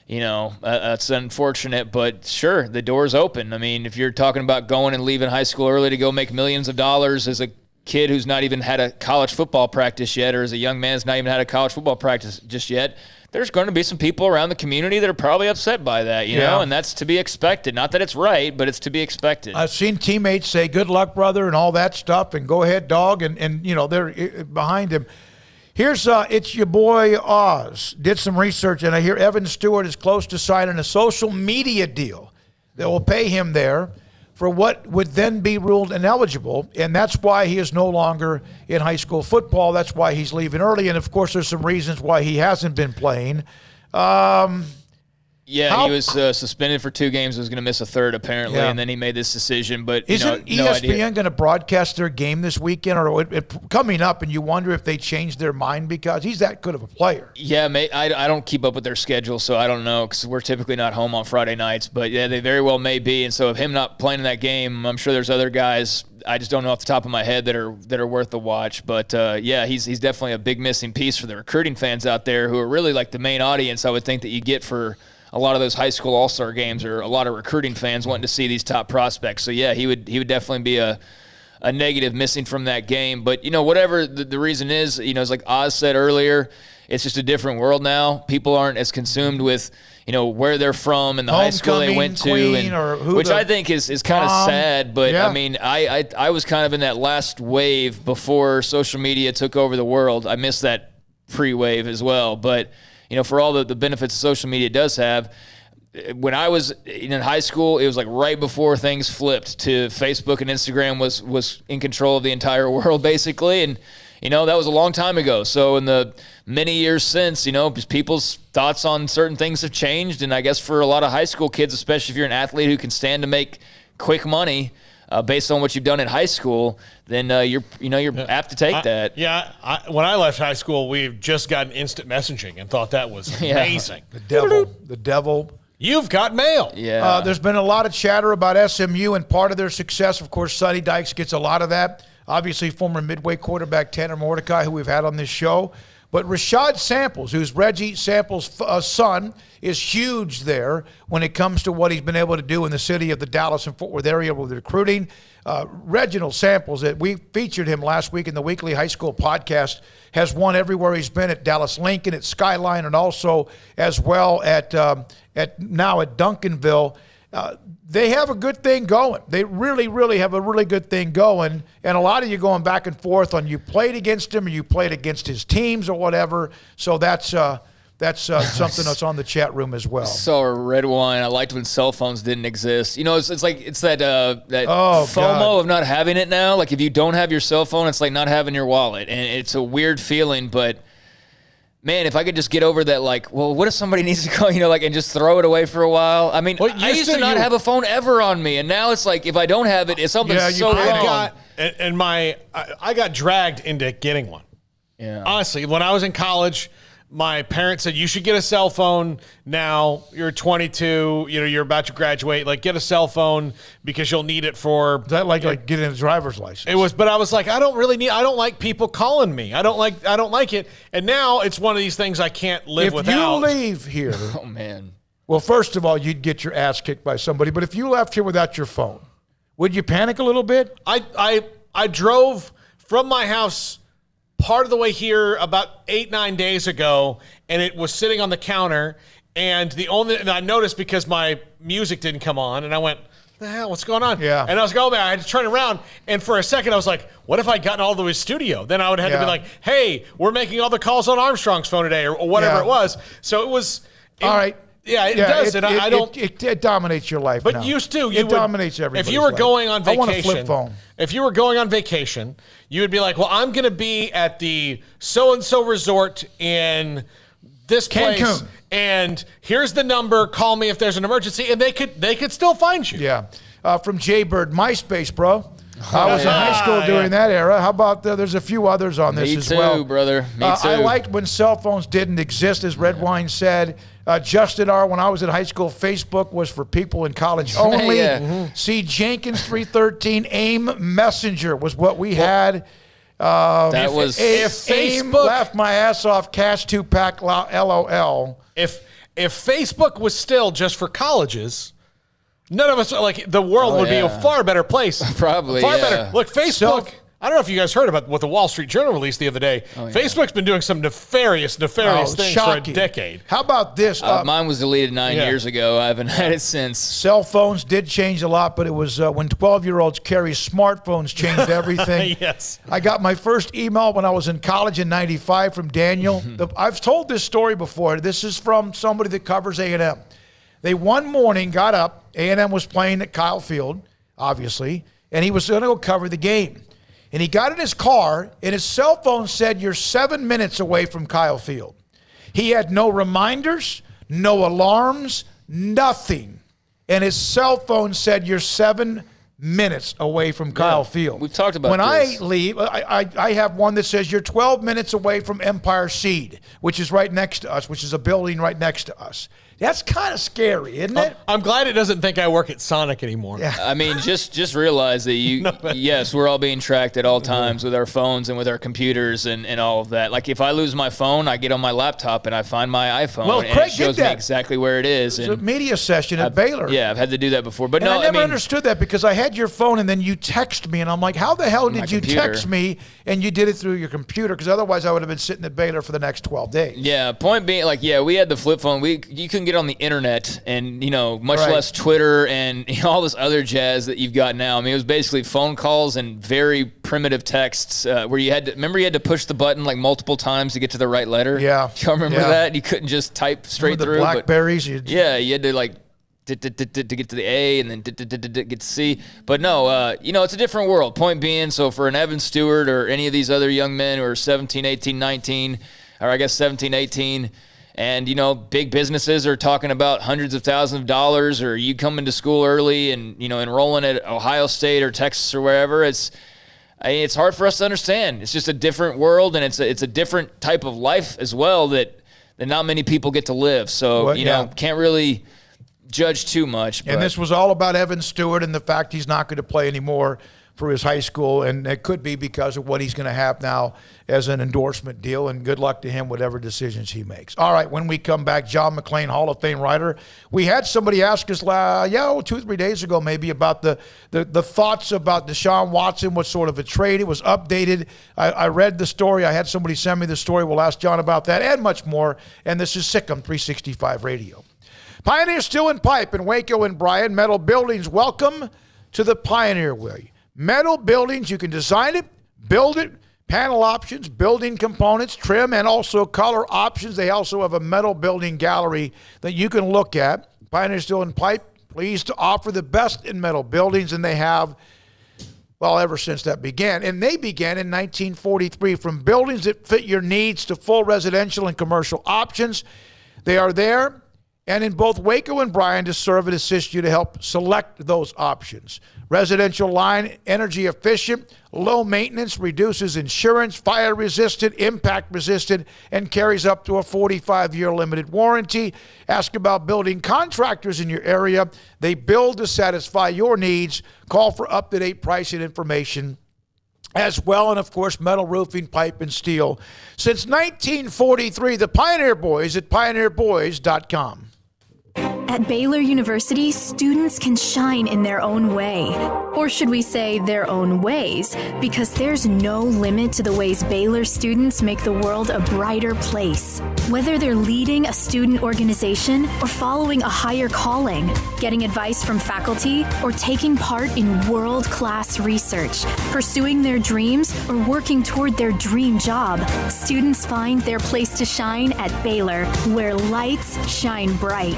that's unfortunate, but sure, the door's open. I mean, if you're talking about going and leaving high school early to go make millions of dollars as a kid who's not even had a college football practice yet, or as a young man who's not even had a college football practice just yet, there's going to be some people around the community that are probably upset by that, you know, and that's to be expected. Not that it's right, but it's to be expected. I've seen teammates say, good luck, brother, and all that stuff, and go ahead, dog, and they're behind him. Here's it's your boy Oz. Did some research, and I hear Evan Stewart is close to signing a social media deal that will pay him there for what would then be ruled ineligible, and that's why he is no longer in high school football. That's why he's leaving early, and of course there's some reasons why he hasn't been playing. He was suspended for 2 games. Was going to miss a third, apparently, and then he made this decision. But isn't ESPN going to broadcast their game this weekend, or coming up? And you wonder if they changed their mind because he's that good of a player. Yeah, I don't keep up with their schedule, so I don't know because we're typically not home on Friday nights. But yeah, they very well may be. And so, if him not playing in that game, I'm sure there's other guys. I just don't know off the top of my head that are worth the watch. But he's definitely a big missing piece for the recruiting fans out there who are really like the main audience. I would think that you get for a lot of those high school all-star games, or a lot of recruiting fans wanting to see these top prospects. So yeah, he would definitely be a negative missing from that game. But whatever the reason is, it's like Oz said earlier, it's just a different world now. People aren't as consumed with where they're from and the high school they went to, which I think is kind of sad. But yeah. I mean, I was kind of in that last wave before social media took over the world. I missed that pre-wave as well, but for all the benefits social media does have, when I was in high school, it was like right before things flipped to Facebook, and Instagram was in control of the entire world, basically. And, that was a long time ago. So in the many years since, people's thoughts on certain things have changed. And I guess for a lot of high school kids, especially if you're an athlete who can stand to make quick money, based on what you've done in high school, then you're apt to take that. When I left high school, we've just gotten instant messaging and thought that was amazing. The devil. You've got mail. Yeah. There's been a lot of chatter about SMU and part of their success. Of course, Sonny Dykes gets a lot of that. Obviously, former Midway quarterback Tanner Mordecai, who we've had on this show. But Rashad Samples, who's Reggie Samples' son, is huge there when it comes to what he's been able to do in the city of the Dallas and Fort Worth area with recruiting. Reginald Samples, that we featured him last week in the weekly high school podcast, has won everywhere he's been at Dallas Lincoln, at Skyline, and also as well at Duncanville. They have a good thing going. They really, really have a really good thing going. And a lot of you going back and forth on you played against him or you played against his teams or whatever. So that's something that's on the chat room as well. So red wine. I liked when cell phones didn't exist. It's that FOMO of not having it now. Like if you don't have your cell phone, it's like not having your wallet, and it's a weird feeling. But man, if I could just get over that, like, well, what if somebody needs to call, and just throw it away for a while? I mean, I used to not have a phone ever on me, and now it's like if I don't have it, it's something so wrong. I got dragged into getting one. Yeah. Honestly, when I was in college, my parents said, you should get a cell phone now. You're 22, you're about to graduate. Like, get a cell phone because you'll need it for... Is that like getting a driver's license? It was, but I was like, I don't like people calling me. I don't like it. And now it's one of these things I can't live without. If you leave here... Oh, man. Well, first of all, you'd get your ass kicked by somebody. But if you left here without your phone, would you panic a little bit? I drove from my house part of the way here about 8-9 days ago, and it was sitting on the counter, And I noticed because my music didn't come on, and I went, the hell, what's going on? Yeah. And I was going back, I had to turn around, and for a second I was like, what if I'd gotten all the way to his studio? Then I would have had to be like, hey, we're making all the calls on Armstrong's phone today, or whatever it was. So it was. All right. Yeah, it does. I don't. It dominates your life. But now. used to. It dominates everybody's If you were life. going on vacation, I want a flip phone. If you were going on vacation, you would be like, well, I'm going to be at the so-and-so resort in this place. Cancun. And here's the number. Call me if there's an emergency. And they could still find you. Yeah. From Jaybird, MySpace, bro. I was in high school during that era. How about there's a few others on this as well. Me too, brother. Me too. I liked when cell phones didn't exist, as Red Wine said. Justin R., when I was in high school, Facebook was for people in college only. See, Jenkins 313, AIM Messenger was what we had. That was if Facebook AIM laughed my ass off, Cash 2-pack, LOL. If Facebook was still just for colleges, none of us, like, the world would be a far better place. Probably, far better. Look, Facebook. I don't know if you guys heard about what the Wall Street Journal released the other day. Facebook's been doing some nefarious things shocking. for a decade. How about this? Mine was deleted 9 years ago. I haven't had it since. Cell phones did change a lot, but it was when 12-year-olds carry smartphones changed everything. Yes. I got my first email when I was in college in '95 from Daniel. I've told this story before. This is from somebody that covers A&M. They one morning got up. A&M was playing at Kyle Field, obviously, and he was going to go cover the game. And he got in his car, and his cell phone said, you're 7 minutes away from Kyle Field. He had no reminders, no alarms, nothing. And his cell phone said, you're 7 minutes away from Kyle Field. We've talked about when this. I leave, I have one that says, you're 12 minutes away from Empire Seed, which is right next to us, which is a building right next to us. That's kind of scary, isn't it? I'm glad it doesn't think I work at Sonic anymore. Yeah. I mean, just realize that yes, we're all being tracked at all times with our phones and with our computers and all of that. Like, if I lose my phone, I get on my laptop and I find my iPhone, and Craig it shows did that. me exactly where it is. It's a media session at Baylor. Yeah, I've had to do that before. But And no, I never mean, understood that because I had your phone and then you text me, and I'm like, how the hell did you computer. text me? And you did it through your computer, because otherwise I would have been sitting at Baylor for the next 12 days. Yeah, point being, we had the flip phone. You couldn't get on the internet and, much less Twitter and all this other jazz that you've got now. I mean, it was basically phone calls and very primitive texts where you had to push the button like multiple times to get to the right letter. Yeah. Do you remember that? You couldn't just type straight through. The Blackberries. You had to to get to the A and then get to C. But no, it's a different world. Point being, so for an Evan Stewart or any of these other young men who are 17, 18, 19, or I guess 17, 18, and, big businesses are talking about hundreds of thousands of dollars, or you coming to school early and, enrolling at Ohio State or Texas or wherever, it's hard for us to understand. It's just a different world, and it's a different type of life as well that not many people get to live. So, can't really judge too much. And this was all about Evan Stewart and the fact he's not going to play anymore for his high school, and it could be because of what he's going to have now as an endorsement deal, and good luck to him, whatever decisions he makes. All right, when we come back, John McClain, Hall of Fame writer. We had somebody ask us, 2 or 3 days ago maybe, about the thoughts about Deshaun Watson, what sort of a trade. It was updated. I read the story. I had somebody send me the story. We'll ask John about that and much more, and this is Sikkim 365 Radio. Pioneer Steel and Pipe in Waco and Bryan, Metal Buildings. Welcome to the Pioneer Way. Metal buildings, you can design it, build it, panel options, building components, trim, and also color options. They also have a metal building gallery that you can look at. Pioneer Steel and Pipe, pleased to offer the best in metal buildings, and they have, ever since that began. And they began in 1943. From buildings that fit your needs to full residential and commercial options, they are there and in both Waco and Bryan to serve and assist you to help select those options. Residential line, energy efficient, low maintenance, reduces insurance, fire resistant, impact resistant, and carries up to a 45-year limited warranty. Ask about building contractors in your area. They build to satisfy your needs. Call for up-to-date pricing information as well, and of course, metal roofing, pipe, and steel. Since 1943, the Pioneer Boys at pioneerboys.com. At Baylor University, students can shine in their own way. Or should we say their own ways? Because there's no limit to the ways Baylor students make the world a brighter place. Whether they're leading a student organization or following a higher calling, getting advice from faculty, or taking part in world-class research, pursuing their dreams, or working toward their dream job, students find their place to shine at Baylor, where lights shine bright.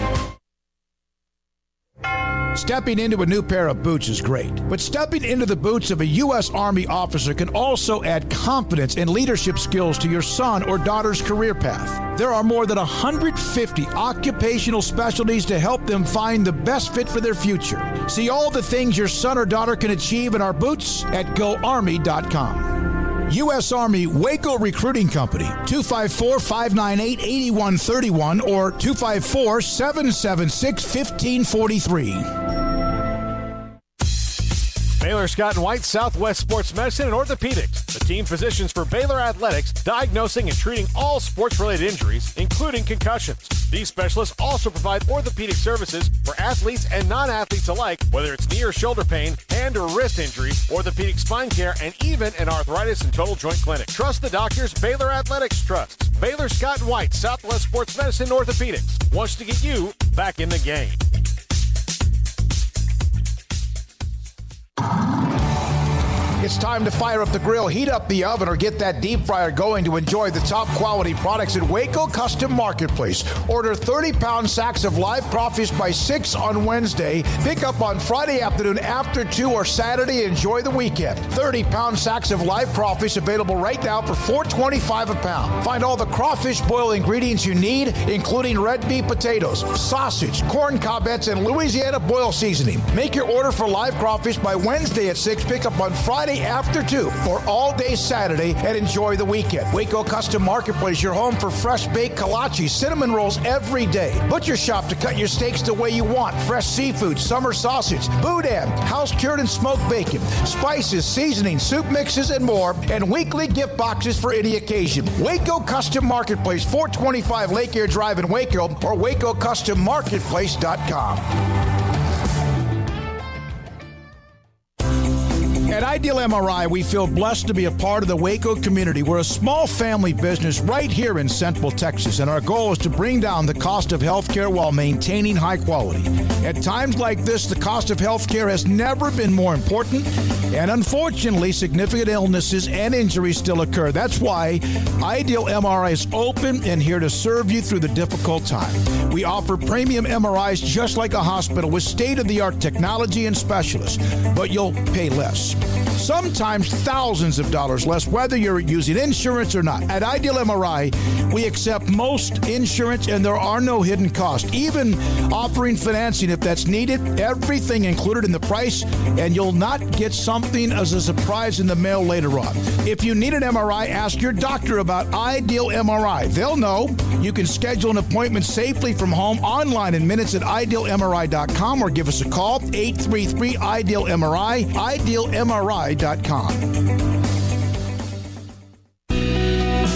Stepping into a new pair of boots is great, but stepping into the boots of a U.S. Army officer can also add confidence and leadership skills to your son or daughter's career path. There are more than 150 occupational specialties to help them find the best fit for their future. See all the things your son or daughter can achieve in our boots at GoArmy.com. U.S. Army Waco Recruiting Company, 254-598-8131 or 254-776-1543. Baylor Scott & White Southwest Sports Medicine and Orthopedics, the team physicians for Baylor Athletics, diagnosing and treating all sports-related injuries, including concussions. These specialists also provide orthopedic services for athletes and non-athletes alike, whether it's knee or shoulder pain, hand or wrist injury, orthopedic spine care, and even an arthritis and total joint clinic. Trust the doctors Baylor Athletics trusts. Baylor Scott & White Southwest Sports Medicine and Orthopedics wants to get you back in the game. It's time to fire up the grill, heat up the oven, or get that deep fryer going to enjoy the top quality products at Waco Custom Marketplace. Order 30-pound sacks of live crawfish by 6 on Wednesday. Pick up on Friday afternoon after 2 or Saturday. Enjoy the weekend. 30-pound sacks of live crawfish available right now for $4.25 a pound. Find all the crawfish boil ingredients you need, including red beef potatoes, sausage, corn cobbettes, and Louisiana boil seasoning. Make your order for live crawfish by Wednesday at 6. Pick up on Friday after 2 or all day Saturday, and enjoy the weekend. Waco Custom Marketplace, your home for fresh baked kolache, cinnamon rolls every day. Butcher shop to cut your steaks the way you want. Fresh seafood, summer sausage, boudin, house cured and smoked bacon, spices, seasoning, soup mixes, and more, and weekly gift boxes for any occasion. Waco Custom Marketplace, 425 Lake Air Drive in Waco, or WacoCustomMarketplace.com. At Ideal MRI, we feel blessed to be a part of the Waco community. We're a small family business right here in Central Texas, and our goal is to bring down the cost of healthcare while maintaining high quality. At times like this, the cost of healthcare has never been more important, and unfortunately, significant illnesses and injuries still occur. That's why Ideal MRI is open and here to serve you through the difficult time. We offer premium MRIs just like a hospital with state-of-the-art technology and specialists, but you'll pay less. Sometimes thousands of dollars less, whether you're using insurance or not. At Ideal MRI, we accept most insurance and there are no hidden costs, even offering financing if that's needed. Everything included in the price, and you'll not get something as a surprise in the mail later on. If you need an MRI, ask your doctor about Ideal MRI. They'll know. You can schedule an appointment safely from home online in minutes at idealmri.com or give us a call, 833-IDEAL-MRI, idealmri.com.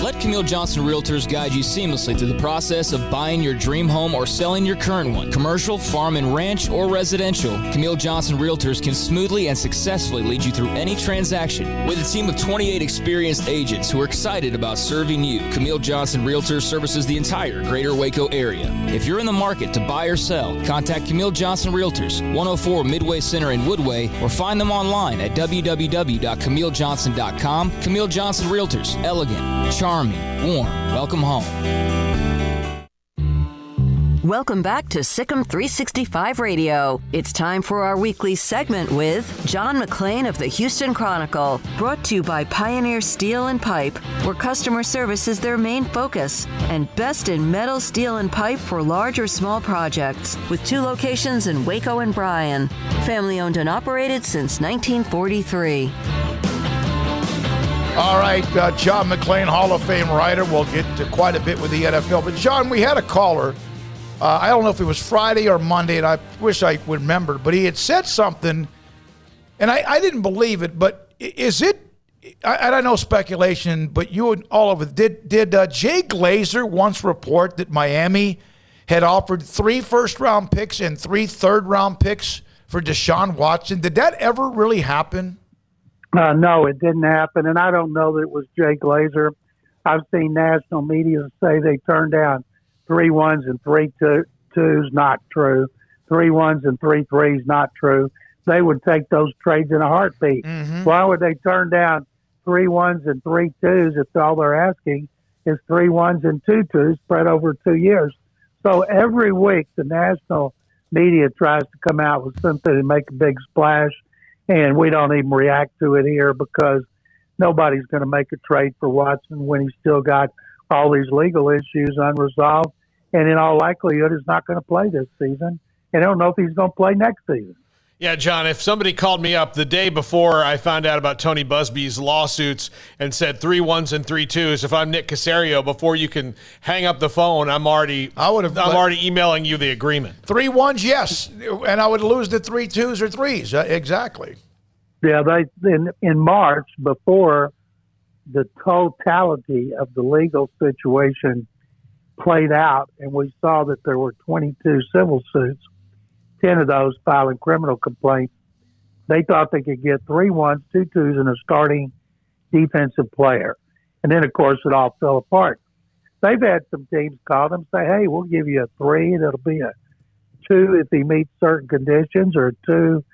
Let Camille Johnson Realtors guide you seamlessly through the process of buying your dream home or selling your current one. Commercial, farm and ranch, or residential, Camille Johnson Realtors can smoothly and successfully lead you through any transaction. With a team of 28 experienced agents who are excited about serving you, Camille Johnson Realtors services the entire greater Waco area. If you're in the market to buy or sell, contact Camille Johnson Realtors, 104 Midway Center in Woodway, or find them online at www.camillejohnson.com. Camille Johnson Realtors, elegant, charming, warm. Welcome home. Welcome back to Sikkim 365 Radio. It's time for our weekly segment with John McClain of the Houston Chronicle, brought to you by Pioneer Steel and Pipe, where customer service is their main focus, and best in metal, steel, and pipe for large or small projects, with 2 locations in Waco and Bryan. Family owned and operated since 1943. All right, John McClain, Hall of Fame writer. We'll get to quite a bit with the NFL. But, John, we had a caller. I don't know if it was Friday or Monday, and I wish I would remember, but he had said something, and I didn't believe it, but is it, I know speculation, but you and all of it, did Jay Glazer once report that Miami had offered 3 first-round picks and 3 third-round picks for Deshaun Watson. Did that ever really happen? No, it didn't happen, and I don't know that it was Jay Glazer. I've seen national media say they turned down 3 1s and 3 2s, not true. 3 1s and 3 3s, not true. They would take those trades in a heartbeat. Mm-hmm. Why would they turn down 3 1s and 3 2s if all they're asking is 3 1s and 2 2s spread over 2 years? So every week the national media tries to come out with something and make a big splash, and we don't even react to it here because nobody's going to make a trade for Watson when he's still got all these legal issues unresolved, and in all likelihood is not going to play this season. And I don't know if he's going to play next season. Yeah, John, if somebody called me up the day before I found out about Tony Busby's lawsuits and said 3 1s and 3 2s, if I'm Nick Caserio, before you can hang up the phone, I'm already emailing you the agreement. 3 1s, yes, and I would lose the 3 2s or 3s. Exactly. Yeah, in March, before the totality of the legal situation played out, and we saw that there were 22 civil suits, 10 of those filing criminal complaints, they thought they could get 3 1s, 2 2s, and a starting defensive player. And then, of course, it all fell apart. They've had some teams call them, say, hey, we'll give you a 3, and it'll be a 2 if he meets certain conditions, or a 2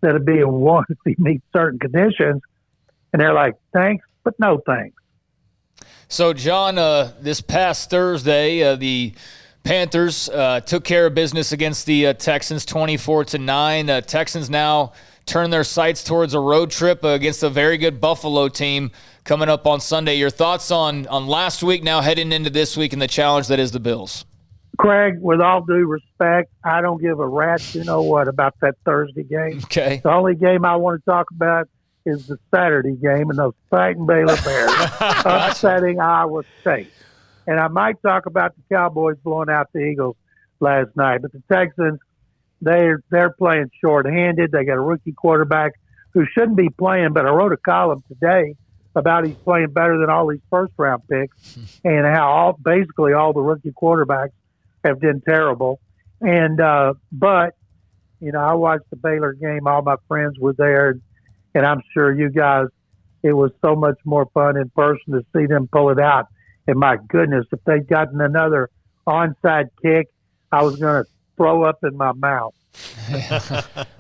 that'll be a 1 if he meets certain conditions. And they're like, thanks, but no thanks. So, John, this past Thursday, the Panthers took care of business against the Texans 24-9. Texans now turn their sights towards a road trip against a very good Buffalo team coming up on Sunday. Your thoughts on last week, now heading into this week, and the challenge that is the Bills? Craig, with all due respect, I don't give a rat's about that Thursday game. Okay. The only game I want to talk about is the Saturday game and those fighting Baylor Bears upsetting Iowa State. And I might talk about the Cowboys blowing out the Eagles last night. But the Texans, they're playing short-handed. They got a rookie quarterback who shouldn't be playing, but I wrote a column today about he's playing better than all these first-round picks and how basically all the rookie quarterbacks have done terrible. And but, I watched the Baylor game. All my friends were there, and I'm sure you guys, it was so much more fun in person to see them pull it out. And my goodness, if they'd gotten another onside kick, I was going to throw up in my mouth.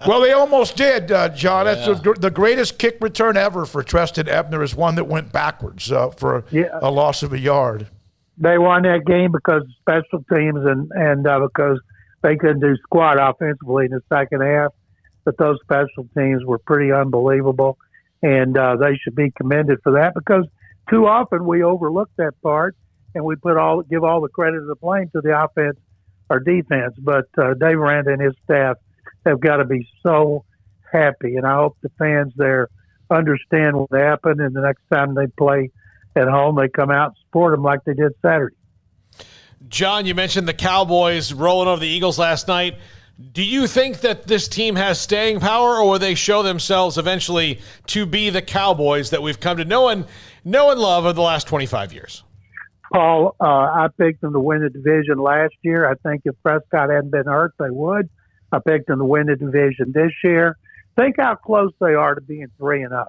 Well, they almost did, John. That's the greatest kick return ever for Treston Ebner is one that went backwards for a loss of a yard. They won that game because of special teams and because they couldn't do squat offensively in the second half. But those special teams were pretty unbelievable, and they should be commended for that because too often we overlook that part and we give all the credit of the blame to the offense or defense. But Dave Aranda and his staff have got to be so happy, and I hope the fans there understand what happened, and the next time they play at home, they come out and support them like they did Saturday. John, you mentioned the Cowboys rolling over the Eagles last night. Do you think that this team has staying power, or will they show themselves eventually to be the Cowboys that we've come to know and love over the last 25 years? Paul, I picked them to win the division last year. I think if Prescott hadn't been hurt, they would. I picked them to win the division this year. Think how close they are to being 3-0.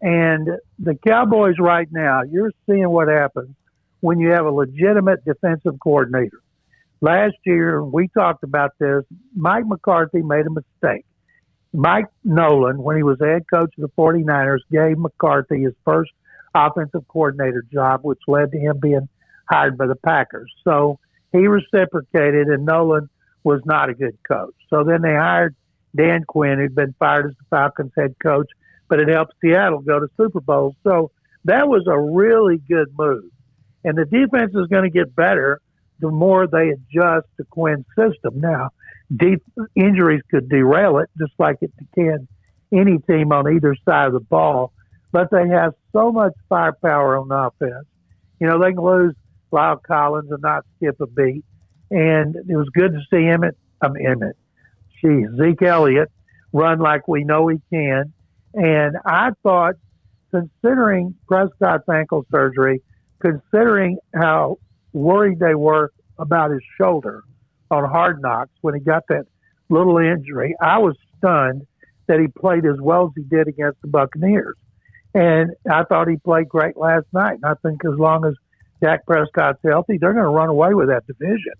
And the Cowboys right now, you're seeing what happens when you have a legitimate defensive coordinator. Last year, we talked about this. Mike McCarthy made a mistake. Mike Nolan, when he was head coach of the 49ers, gave McCarthy his first offensive coordinator job, which led to him being hired by the Packers. So he reciprocated, and Nolan was not a good coach. So then they hired Dan Quinn, who'd been fired as the Falcons head coach, but it helped Seattle go to Super Bowl. So that was a really good move. And the defense is going to get better the more they adjust to Quinn's system. Now, deep injuries could derail it, just like it can any team on either side of the ball. But they have so much firepower on offense. They can lose Lyle Collins and not skip a beat. And it was good to see Zeke Elliott run like we know he can. And I thought, considering Prescott's ankle surgery, considering how worried they were about his shoulder on Hard Knocks when he got that little injury. I was stunned that he played as well as he did against the Buccaneers. And I thought he played great last night. And I think as long as Dak Prescott's healthy, they're going to run away with that division.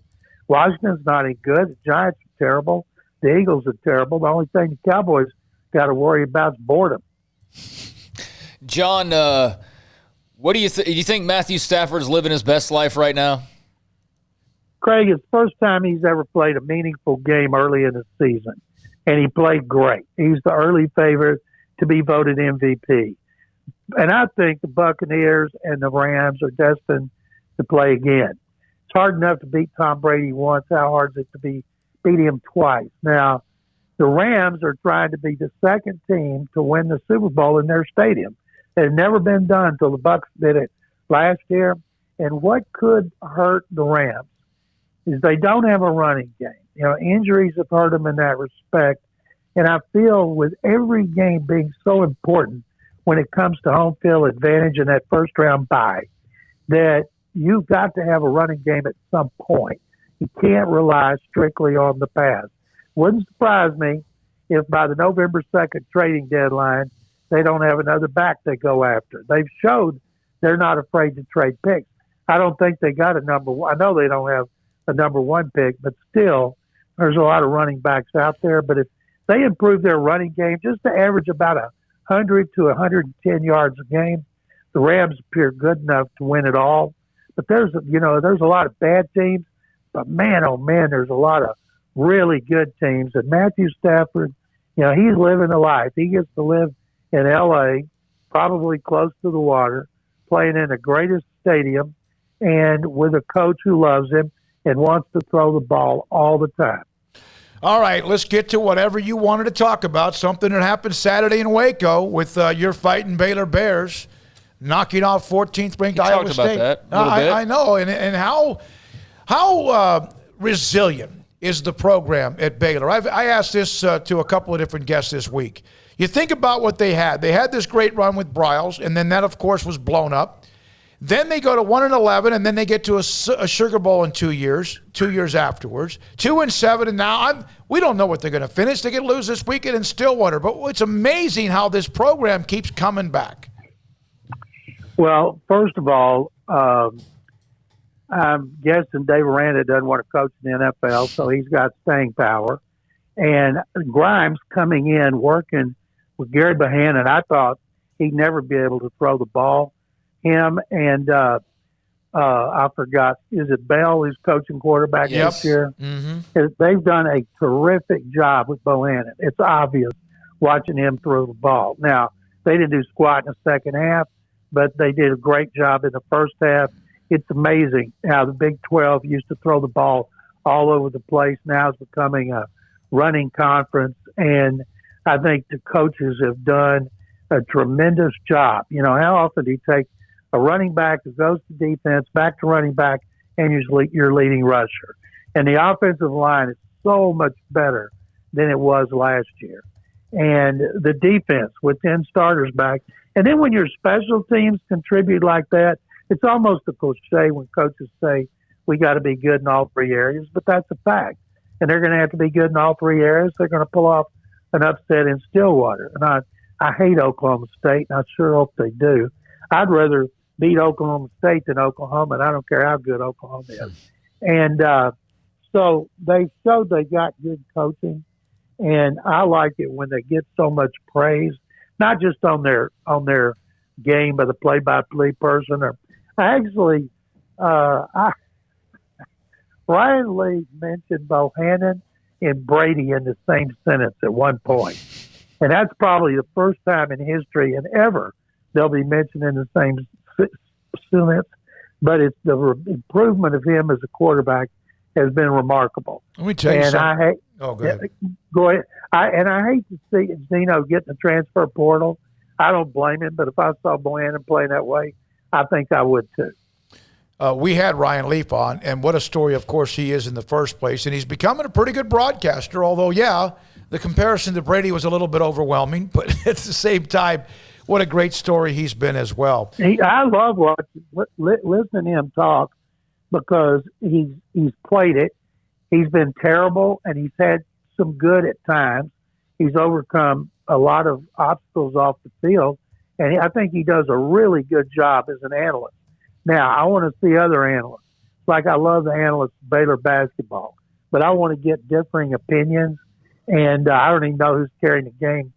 Washington's not any good. The Giants are terrible. The Eagles are terrible. The only thing the Cowboys got to worry about is boredom. John, what do you think? Do you think Matthew Stafford's living his best life right now? Craig, it's the first time he's ever played a meaningful game early in the season, and he played great. He's the early favorite to be voted MVP. And I think the Buccaneers and the Rams are destined to play again. It's hard enough to beat Tom Brady once. How hard is it to beat him twice? Now, the Rams are trying to be the second team to win the Super Bowl in their stadium. It had never been done until the Bucs did it last year. And what could hurt the Rams is they don't have a running game. You know, injuries have hurt them in that respect. And I feel with every game being so important when it comes to home field advantage and that first round bye, that you've got to have a running game at some point. You can't rely strictly on the pass. Wouldn't surprise me if by the November 2nd trading deadline, they don't have another back they go after. They've showed they're not afraid to trade picks. I don't think they got a number one. I know they don't have a number one pick, but still, there's a lot of running backs out there. But if they improve their running game just to average about 100 to 110 yards a game, the Rams appear good enough to win it all. But there's a lot of bad teams, but man, oh man, there's a lot of really good teams. And Matthew Stafford, he's living the life. He gets to live in L.A., probably close to the water, playing in the greatest stadium, and with a coach who loves him and wants to throw the ball all the time. All right, let's get to whatever you wanted to talk about, something that happened Saturday in Waco with your fighting Baylor Bears knocking off 14th-ranked Iowa State. Talked about that a little bit. I know, and how resilient is the program at Baylor? I asked this to a couple of different guests this week. You think about what they had. They had this great run with Bryles, and then that, of course, was blown up. Then they go to 1-11, and then they get to a Sugar Bowl in 2 years afterwards, 2-7, and now we don't know what they're going to finish. They could lose this weekend in Stillwater, but it's amazing how this program keeps coming back. Well, first of all, I'm guessing Dave Aranda doesn't want to coach in the NFL, so he's got staying power. And Grimes coming in, working with Gary Bohannon, I thought he'd never be able to throw the ball. Him and I forgot, is it Bell who's coaching quarterback this year? Mm-hmm. They've done a terrific job with Bohannon. It's obvious watching him throw the ball. Now, they didn't do squat in the second half, but they did a great job in the first half. It's amazing how the Big 12 used to throw the ball all over the place. Now it's becoming a running conference, and I think the coaches have done a tremendous job. How often do you take a running back who goes to defense, back to running back, and your leading rusher? And the offensive line is so much better than it was last year. And the defense with 10 starters back. And then when your special teams contribute like that, it's almost a cliche when coaches say we got to be good in all three areas, but that's a fact. And they're going to have to be good in all three areas. They're going to pull off an upset in Stillwater. And I hate Oklahoma State, and I sure hope they do. I'd rather beat Oklahoma State than Oklahoma, and I don't care how good Oklahoma is. And so they showed they got good coaching, and I like it when they get so much praise, not just on their game by the play-by-play person. Or Ryan Lee mentioned Bohannon and Brady in the same sentence at one point. And that's probably the first time in history and ever they'll be mentioned in the same sentence. But it's the improvement of him as a quarterback has been remarkable. Let me tell you something. Go ahead. Go ahead. I hate to see Zeno get the transfer portal. I don't blame him, but if I saw Bohannon playing that way, I think I would too. We had Ryan Leaf on, and what a story, of course, he is in the first place. And he's becoming a pretty good broadcaster, although, the comparison to Brady was a little bit overwhelming. But at the same time, what a great story he's been as well. I love listening to him talk because he's played it. He's been terrible, and he's had some good at times. He's overcome a lot of obstacles off the field, and I think he does a really good job as an analyst. Now, I want to see other analysts. Like I love the analysts of Baylor basketball, but I want to get differing opinions, and I don't even know who's carrying the game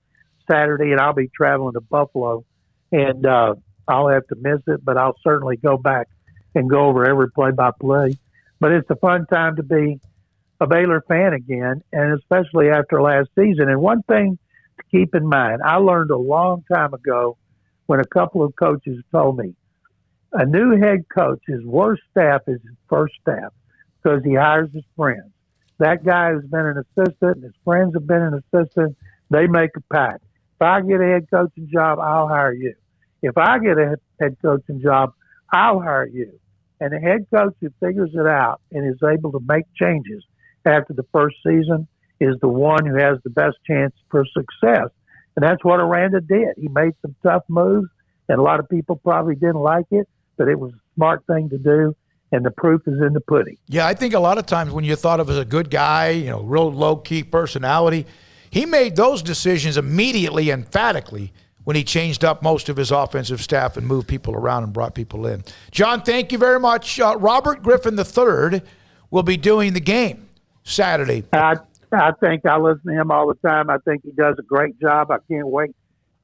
Saturday, and I'll be traveling to Buffalo, and I'll have to miss it, but I'll certainly go back and go over every play-by-play. But it's a fun time to be a Baylor fan again, and especially after last season. And one thing to keep in mind, I learned a long time ago when a couple of coaches told me, a new head coach, his worst staff is his first staff because he hires his friends. That guy who's been an assistant and his friends have been an assistant, they make a pact. If I get a head coaching job, I'll hire you. If I get a head coaching job, I'll hire you. And the head coach who figures it out and is able to make changes after the first season is the one who has the best chance for success. And that's what Aranda did. He made some tough moves, and a lot of people probably didn't like it, but it was a smart thing to do, and the proof is in the pudding. Yeah, I think a lot of times when you're thought of as a good guy, real low-key personality, he made those decisions immediately, emphatically, when he changed up most of his offensive staff and moved people around and brought people in. John, thank you very much. Robert Griffin III will be doing the game Saturday. I think I listen to him all the time. I think he does a great job. I can't wait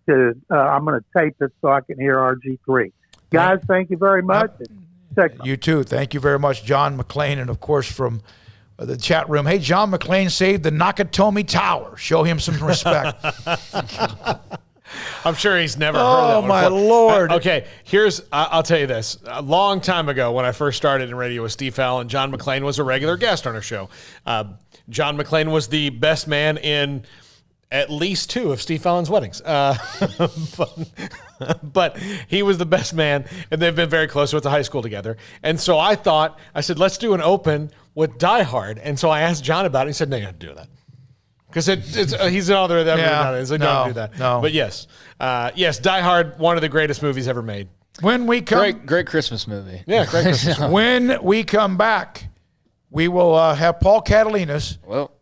to I'm going to tape it so I can hear RG3. Guys, thank you very much. You too. Thank you very much, John McClain, and, of course, from the chat room. Hey, John McClain saved the Nakatomi Tower. Show him some respect. I'm sure he's never heard that one. Oh, my Lord. Okay, I'll tell you this. A long time ago when I first started in radio with Steve Fallon, John McClain was a regular guest on our show. John McClain was the best man in at least 2 of Steve Fallon's weddings. But he was the best man, and they've been very close with the high school together. And so I said, let's do an open with Die Hard. And so I asked John about it. He said, no, you don't do that. Because he's an author of that movie. He's like, don't do that. No. But yes, Die Hard, one of the greatest movies ever made. When we come, great Christmas movie. Yeah, great Christmas movie. When we come back, we will have Paul Catalina's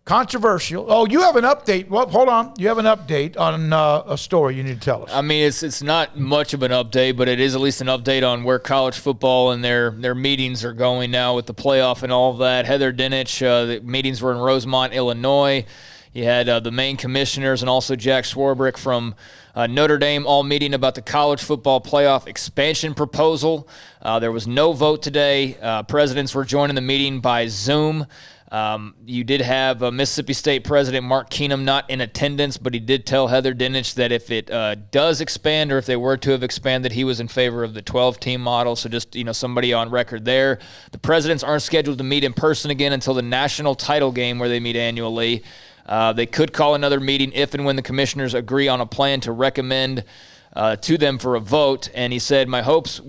controversial. Oh, you have an update. Well, hold on. You have an update on a story you need to tell us. I mean, it's not much of an update, but it is at least an update on where college football and their meetings are going now with the playoff and all of that. Heather Dinich, the meetings were in Rosemont, Illinois. You had the Maine commissioners and also Jack Swarbrick from Notre Dame all meeting about the college football playoff expansion proposal. There was no vote today. Presidents were joining the meeting by Zoom. You did have Mississippi State President Mark Keenum not in attendance, but he did tell Heather Dinich that if it does expand or if they were to have expanded, he was in favor of the 12-team model. So just, somebody on record there. The presidents aren't scheduled to meet in person again until the national title game where they meet annually. They could call another meeting if and when the commissioners agree on a plan to recommend to them for a vote. And he said, my hopes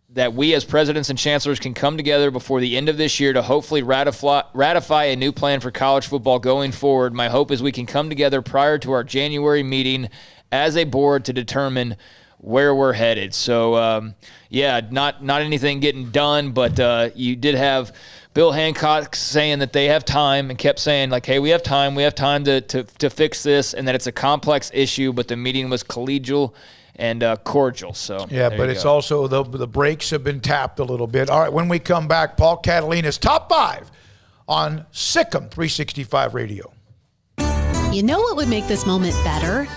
that we as presidents and chancellors can come together before the end of this year to hopefully ratify a new plan for college football going forward. My hope is we can come together prior to our January meeting as a board to determine where we're headed. So, not anything getting done, but you did have Bill Hancock saying that they have time and kept saying, like, hey, we have time to fix this, and that it's a complex issue, but the meeting was collegial and cordial. So yeah, but it's also the brakes have been tapped a little bit. All right, when we come back, Paul Catalina's Top 5 on Sikkim 365 Radio. You know what would make this moment better?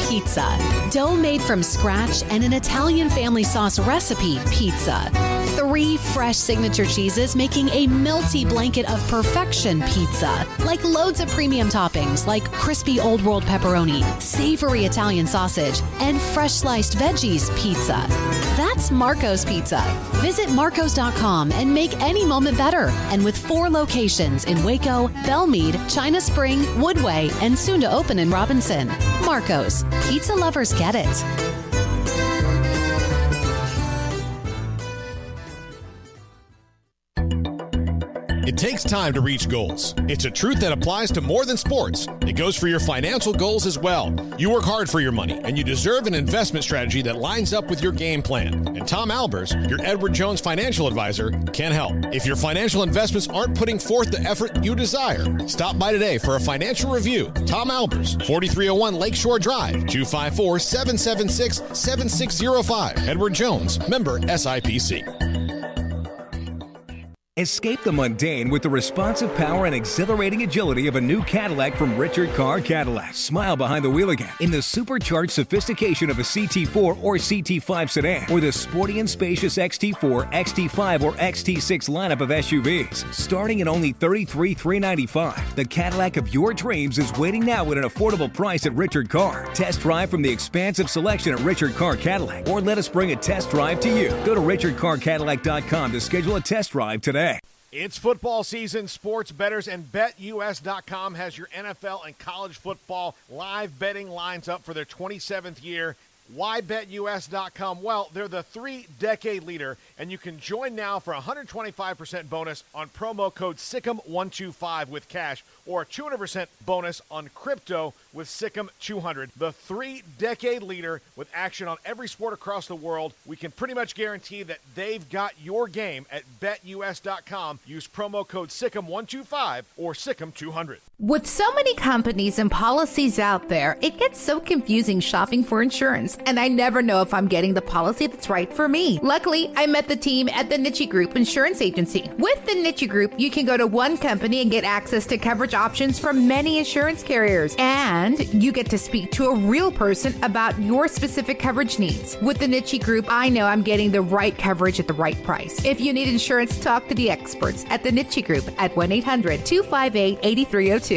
Pizza. Dough made from scratch and an Italian family sauce recipe pizza. 3 fresh signature cheeses making a melty blanket of perfection pizza. Like loads of premium toppings like crispy Old World pepperoni, savory Italian sausage, and fresh sliced veggies pizza. That's Marco's Pizza. Visit marcos.com and make any moment better. And with 4 locations in Waco, Belmead, China Spring, Woodway, and soon to open in Robinson. Marco's. Pizza lovers get it. It takes time to reach goals. It's a truth that applies to more than sports. It goes for your financial goals as well. You work hard for your money, and you deserve an investment strategy that lines up with your game plan. And Tom Albers, your Edward Jones financial advisor, can help. If your financial investments aren't putting forth the effort you desire, stop by today for a financial review. Tom Albers, 4301 Lakeshore Drive, 254-776-7605. Edward Jones, member SIPC. Escape the mundane with the responsive power and exhilarating agility of a new Cadillac from Richard Carr Cadillac. Smile behind the wheel again in the supercharged sophistication of a CT4 or CT5 sedan, or the sporty and spacious XT4, XT5, or XT6 lineup of SUVs. Starting at only $33,395, the Cadillac of your dreams is waiting now at an affordable price at Richard Carr. Test drive from the expansive selection at Richard Carr Cadillac, or let us bring a test drive to you. Go to richardcarcadillac.com to schedule a test drive today. It's football season. Sports bettors and BetUS.com has your NFL and college football live betting lines up for their 27th year. Why BetUS.com? Well, they're the 3-decade leader, and you can join now for a 125% bonus on promo code SICK'EM125 with cash, or a 200% bonus on crypto with SICK'EM200. The 3-decade leader with action on every sport across the world. We can pretty much guarantee that they've got your game at BetUS.com. Use promo code SICK'EM125 or SICK'EM200. With so many companies and policies out there, it gets so confusing shopping for insurance, and I never know if I'm getting the policy that's right for me. Luckily, I met the team at the Niche Group Insurance Agency. With the Niche Group, you can go to one company and get access to coverage options from many insurance carriers, and you get to speak to a real person about your specific coverage needs. With the Niche Group, I know I'm getting the right coverage at the right price. If you need insurance, talk to the experts at the Niche Group at 1-800-258-8302.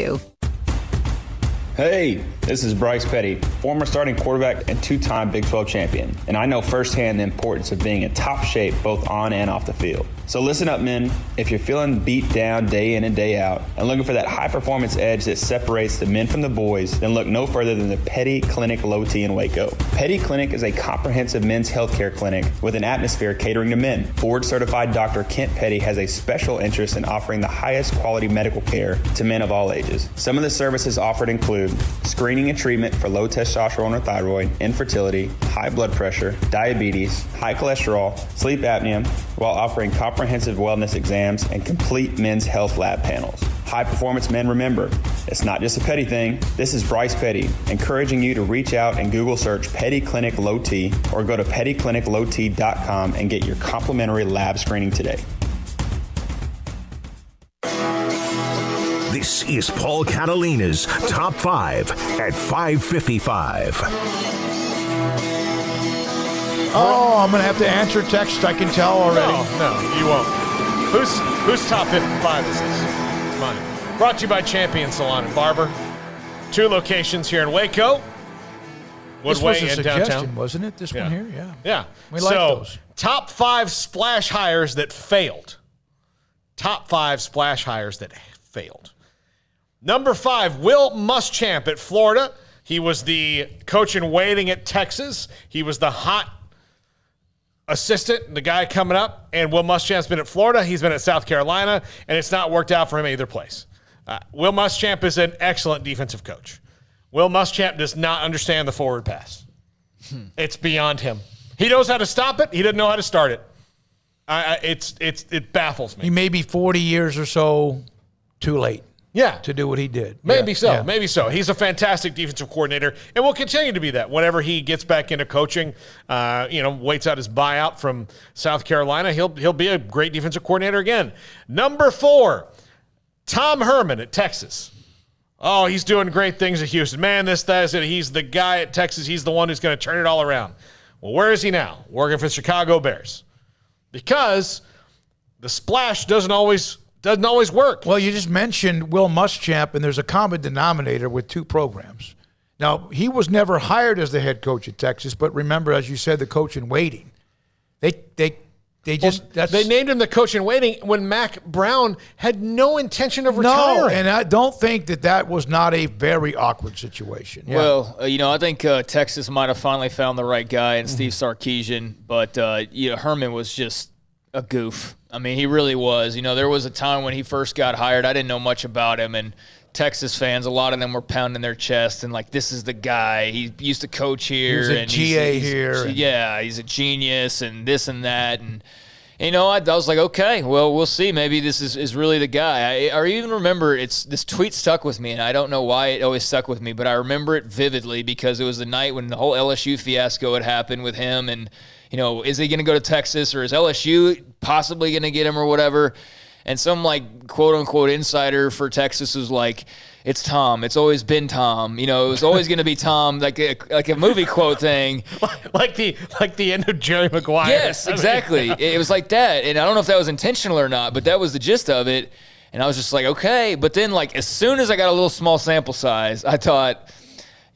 Hey, this is Bryce Petty, former starting quarterback and two-time Big 12 champion, and I know firsthand the importance of being in top shape both on and off the field. So listen up, men. If you're feeling beat down day in and day out and looking for that high-performance edge that separates the men from the boys, then look no further than the Petty Clinic Low T in Waco. Petty Clinic is a comprehensive men's healthcare clinic with an atmosphere catering to men. Board-certified Dr. Kent Petty has a special interest in offering the highest quality medical care to men of all ages. Some of the services offered include screening and treatment for low testosterone or thyroid, infertility, high blood pressure, diabetes, high cholesterol, sleep apnea, while offering comprehensive wellness exams and complete men's health lab panels. High performance men, remember, it's not just a Petty thing. This is Bryce Petty, encouraging you to reach out and Google search Petty Clinic Low T or go to pettycliniclowt.com and get your complimentary lab screening today. This is Paul Catalina's Top 5 at 5:55. Oh, I'm going to have to answer text, I can tell already. No, you won't. Whose top 55 is this? Mine. Brought to you by Champion Salon and Barber. 2 locations here in Waco. This was a and suggestion, downtown. wasn't it? This one here? Yeah. Yeah. We like those. Top 5 splash hires that failed. Top 5 splash hires that failed. Number 5, Will Muschamp at Florida. He was the coach in waiting at Texas. He was the hot assistant, the guy coming up. And Will Muschamp's been at Florida. He's been at South Carolina. And it's not worked out for him either place. Will Muschamp is an excellent defensive coach. Will Muschamp does not understand the forward pass. It's beyond him. He knows how to stop it. He doesn't know how to start it. It baffles me. He may be 40 years or so too late. Yeah. To do what he did. Maybe so. Yeah. Maybe so. He's a fantastic defensive coordinator and will continue to be that whenever he gets back into coaching. Waits out his buyout from South Carolina. He'll be a great defensive coordinator again. Number 4, Tom Herman at Texas. Oh, he's doing great things at Houston. Man, that is it. He's the guy at Texas. He's the one who's going to turn it all around. Well, where is he now? Working for the Chicago Bears. Because the splash doesn't always work. Well, you just mentioned Will Muschamp, and there's a common denominator with 2 programs. Now, he was never hired as the head coach at Texas, but remember, as you said, the coach in waiting. They named him the coach in waiting when Mac Brown had no intention of retiring. No, and I don't think that was not a very awkward situation. Yeah. Well, I think Texas might have finally found the right guy in Steve Sarkisian, but Herman was just a goof. I mean, he really was. You know, there was a time when he first got hired, I didn't know much about him, and Texas fans, a lot of them were pounding their chest and like, this is the guy. He used to coach here. He's a GA here. Yeah, he's a genius and this and that. And, you know, I was like, okay, well, we'll see. Maybe this is really the guy. I even remember this tweet stuck with me, and I don't know why it always stuck with me, but I remember it vividly because it was the night when the whole LSU fiasco had happened with him. And, you know, is he going to go to Texas or is LSU possibly going to get him or whatever? And some, like, quote-unquote insider for Texas was like, it's Tom. It's always been Tom. You know, it was always going to be Tom, like a movie quote thing. like the end of Jerry Maguire. Yes, exactly. It was like that. And I don't know if that was intentional or not, but that was the gist of it. And I was just like, okay. But then, like, as soon as I got a little small sample size, I thought,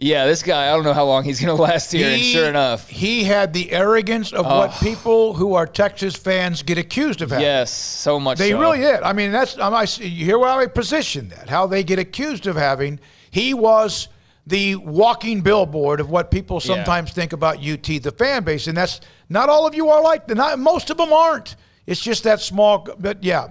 yeah, this guy, I don't know how long he's going to last here. And sure enough. He had the arrogance of what people who are Texas fans get accused of having. Yes, so much They so. really did. I mean, you hear how I position that, how they get accused of having. He was the walking billboard of what people sometimes think about UT, the fan base. And that's not all of you are like that. Most of them aren't. It's just that small, but yeah,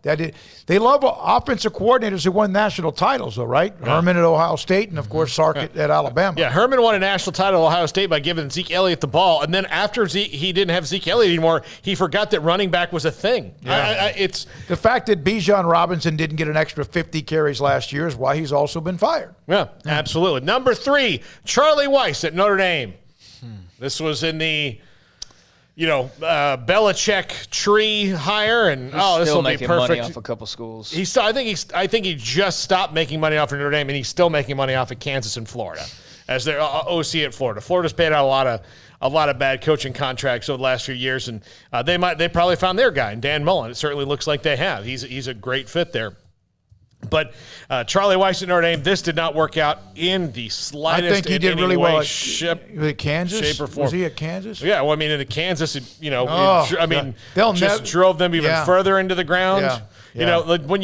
they love offensive coordinators who won national titles, though, right? Yeah. Herman at Ohio State, and of course Sark at Alabama. Yeah, Herman won a national title at Ohio State by giving Zeke Elliott the ball, and then after he didn't have Zeke Elliott anymore, he forgot that running back was a thing. Yeah. It's the fact that Bijan Robinson didn't get an extra 50 carries last year is why he's also been fired. Yeah, absolutely. Number 3, Charlie Weis at Notre Dame. This was in the Belichick tree hire, and this will be perfect. Money off a couple schools. I think he just stopped making money off of Notre Dame, and he's still making money off of Kansas and Florida as their OC at Florida. Florida's paid out a lot of bad coaching contracts over the last few years, and they probably found their guy, Dan Mullen. It certainly looks like they have. He's a great fit there. But Charlie Weis at Notre Dame, this did not work out in the slightest. I think he did really well at Kansas. Shape or form. Was he at Kansas? Yeah, well, I mean, in Kansas, just drove them even further into the ground. Yeah. You know, like when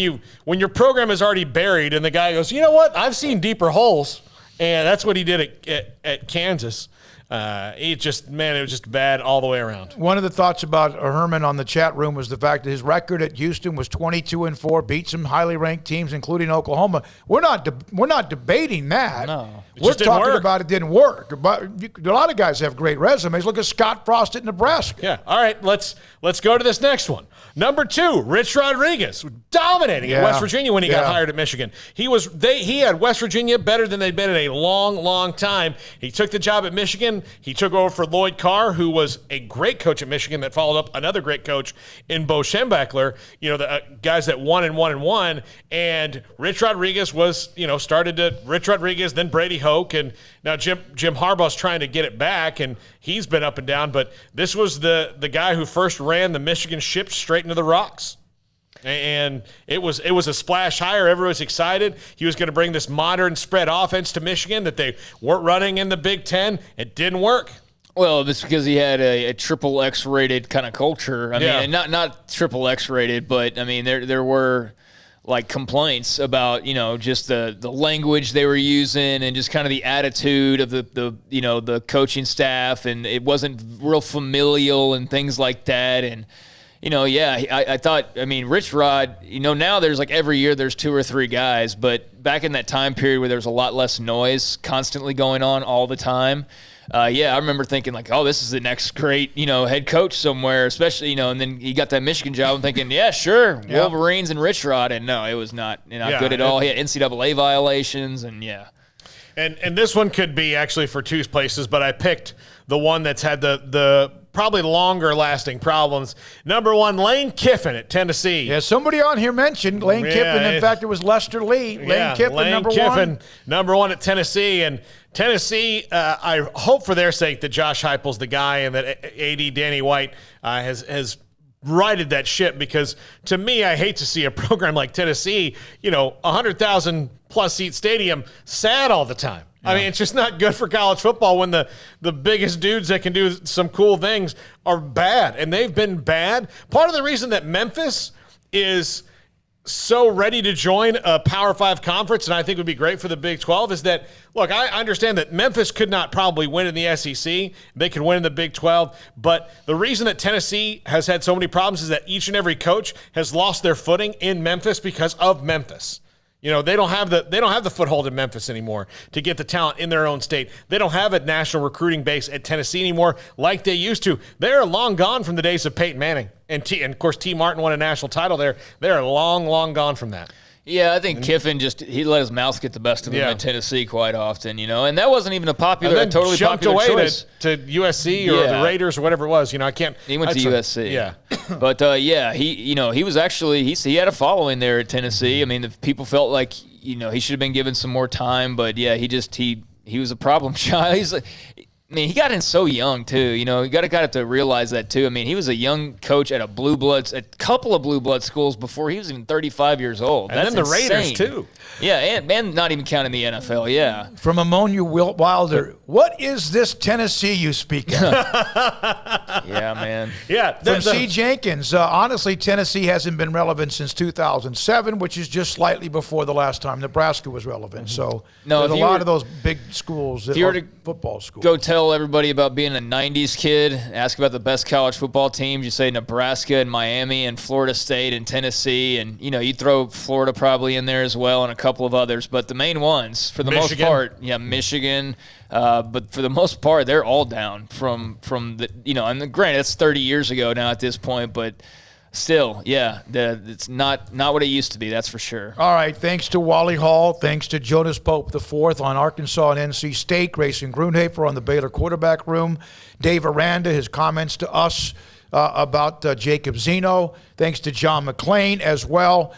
your program is already buried, and the guy goes, you know what? I've seen deeper holes, and that's what he did at Kansas. It was just bad all the way around. One of the thoughts about Herman on the chat room was the fact that his record at Houston was 22-4, beat some highly ranked teams, including Oklahoma. We're not debating that. No, we're talking about it didn't work. But a lot of guys have great resumes. Look at Scott Frost at Nebraska. Yeah. All right. Let's go to this next one. Number 2, Rich Rodriguez, dominating at West Virginia when he got hired at Michigan. He had West Virginia better than they'd been in a long, long time. He took the job at Michigan. He took over for Lloyd Carr, who was a great coach at Michigan that followed up another great coach in Bo Schembechler, the guys that won and won and won. And Rich Rodriguez Rich Rodriguez, then Brady Hoke, and now Jim Harbaugh's trying to get it back, and he's been up and down. But this was the guy who first ran the Michigan ship straight into the rocks. And it was a splash hire. Everyone was excited. He was going to bring this modern spread offense to Michigan that they weren't running in the Big Ten. It didn't work. Well, it's because he had a triple X rated kind of culture. I mean, not triple X rated, but I mean there were like complaints about just the language they were using and just kind of the attitude of the coaching staff, and it wasn't real familial and things like that. And I thought, Rich Rod, now there's like every year there's 2 or 3 guys, but back in that time period where there was a lot less noise constantly going on all the time, I remember thinking like, oh, this is the next great, head coach somewhere, especially, and then he got that Michigan job and thinking, yeah, sure, Wolverines and Rich Rod, and no, it was not good at all. He had NCAA violations, and And this one could be actually for 2 places, but I picked the one that's had the probably longer lasting problems. Number 1, Lane Kiffin at Tennessee. Yeah, somebody on here mentioned Lane Kiffin. In fact, it was Lester Lee. Lane Kiffin, number 1 at Tennessee. And Tennessee, I hope for their sake that Josh Heupel's the guy and that AD Danny White has righted that ship, because to me, I hate to see a program like Tennessee, 100,000 plus seat stadium, sad all the time. I mean, it's just not good for college football when the biggest dudes that can do some cool things are bad, and they've been bad. Part of the reason that Memphis is so ready to join a Power 5 conference, and I think would be great for the Big 12, is that, look, I understand that Memphis could not probably win in the SEC. They could win in the Big 12. But the reason that Tennessee has had so many problems is that each and every coach has lost their footing in Memphis because of Memphis. You know, they don't have the foothold in Memphis anymore to get the talent in their own state. They don't have a national recruiting base at Tennessee anymore like they used to. They're long gone from the days of Peyton Manning. And of course, T. Martin won a national title there. They're long, long gone from that. Yeah, I think Kiffin he let his mouth get the best of him in Tennessee quite often, and that wasn't even a totally popular away choice. To USC or the Raiders or whatever it was. I can't. He went to USC. Yeah, but he was actually he had a following there at Tennessee. I mean, the people felt like he should have been given some more time, but yeah, he was a problem child. He got in so young too. You got to have to realize that too. I mean, he was a young coach at a couple of blue blood schools before he was even 35 years old. And That's then the insane. Raiders too. Yeah, and not even counting the NFL. Yeah. From Ammonia Wilder, what is this Tennessee you speak of? Yeah, man. Yeah. From C. Jenkins, honestly, Tennessee hasn't been relevant since 2007, which is just slightly before the last time Nebraska was relevant. So there's a lot of those big schools, football schools. Go tell everybody about being a 90s kid, ask about the best college football teams. You say Nebraska and Miami and Florida State and Tennessee, and you throw Florida probably in there as well and a couple of others. But the main ones, for the most part, Michigan. But for the most part, they're all down from the and granted, it's 30 years ago now at this point, but still, it's not what it used to be, that's for sure. All right, thanks to Wally Hall, thanks to Jonas Pope IV on Arkansas and NC State, Grayson Grunhafer on the Baylor quarterback room, Dave Aranda, his comments to us about Jacob Zeno. Thanks to John McClain as well.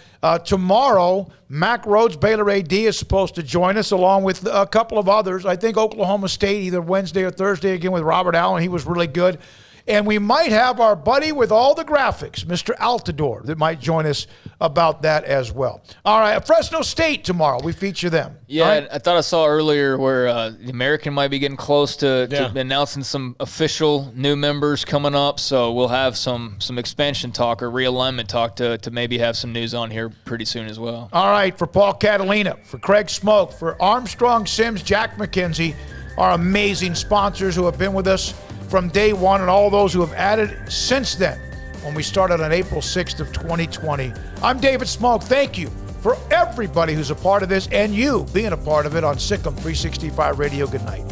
Tomorrow, Mack Rhodes, Baylor AD, is supposed to join us along with a couple of others. I think Oklahoma State, either Wednesday or Thursday, again with Robert Allen. He was really good. And we might have our buddy with all the graphics, Mr. Altidore, that might join us about that as well. All right, Fresno State tomorrow. We feature them. Yeah, right? I thought I saw earlier where the American might be getting close to announcing some official new members coming up. So we'll have some expansion talk or realignment talk to maybe have some news on here pretty soon as well. All right, for Paul Catalina, for Craig Smoak, for Armstrong Sims, Jack McKenzie, our amazing sponsors who have been with us from day one, and all those who have added since then when we started on April 6th of 2020. I'm David Smoak. Thank you for everybody who's a part of this and you being a part of it on Sikkim 365 Radio. Good night.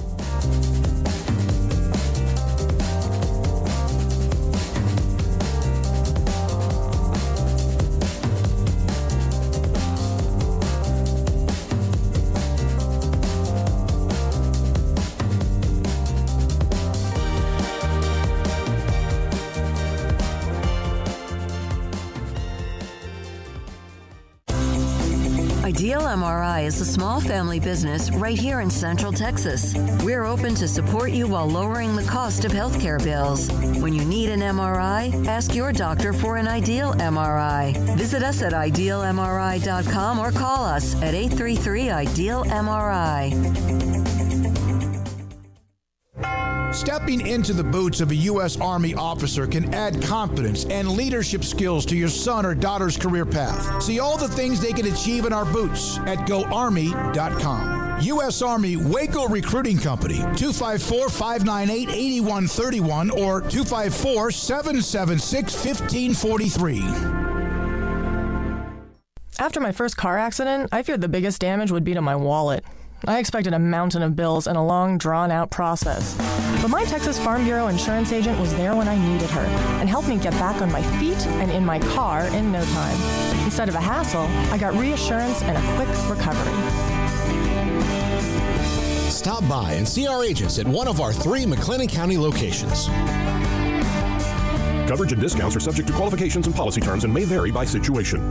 Ideal MRI is a small family business right here in Central Texas. We're open to support you while lowering the cost of healthcare bills. When you need an MRI, ask your doctor for an Ideal MRI. Visit us at idealmri.com or call us at 833-IDEAL-MRI. Stepping into the boots of a U.S. Army officer can add confidence and leadership skills to your son or daughter's career path. See all the things they can achieve in our boots at GoArmy.com. U.S. Army Waco Recruiting Company, 254-598-8131 or 254-776-1543. After my first car accident, I feared the biggest damage would be to my wallet. I expected a mountain of bills and a long, drawn-out process. But my Texas Farm Bureau insurance agent was there when I needed her and helped me get back on my feet and in my car in no time. Instead of a hassle, I got reassurance and a quick recovery. Stop by and see our agents at one of our 3 McLennan County locations. Coverage and discounts are subject to qualifications and policy terms and may vary by situation.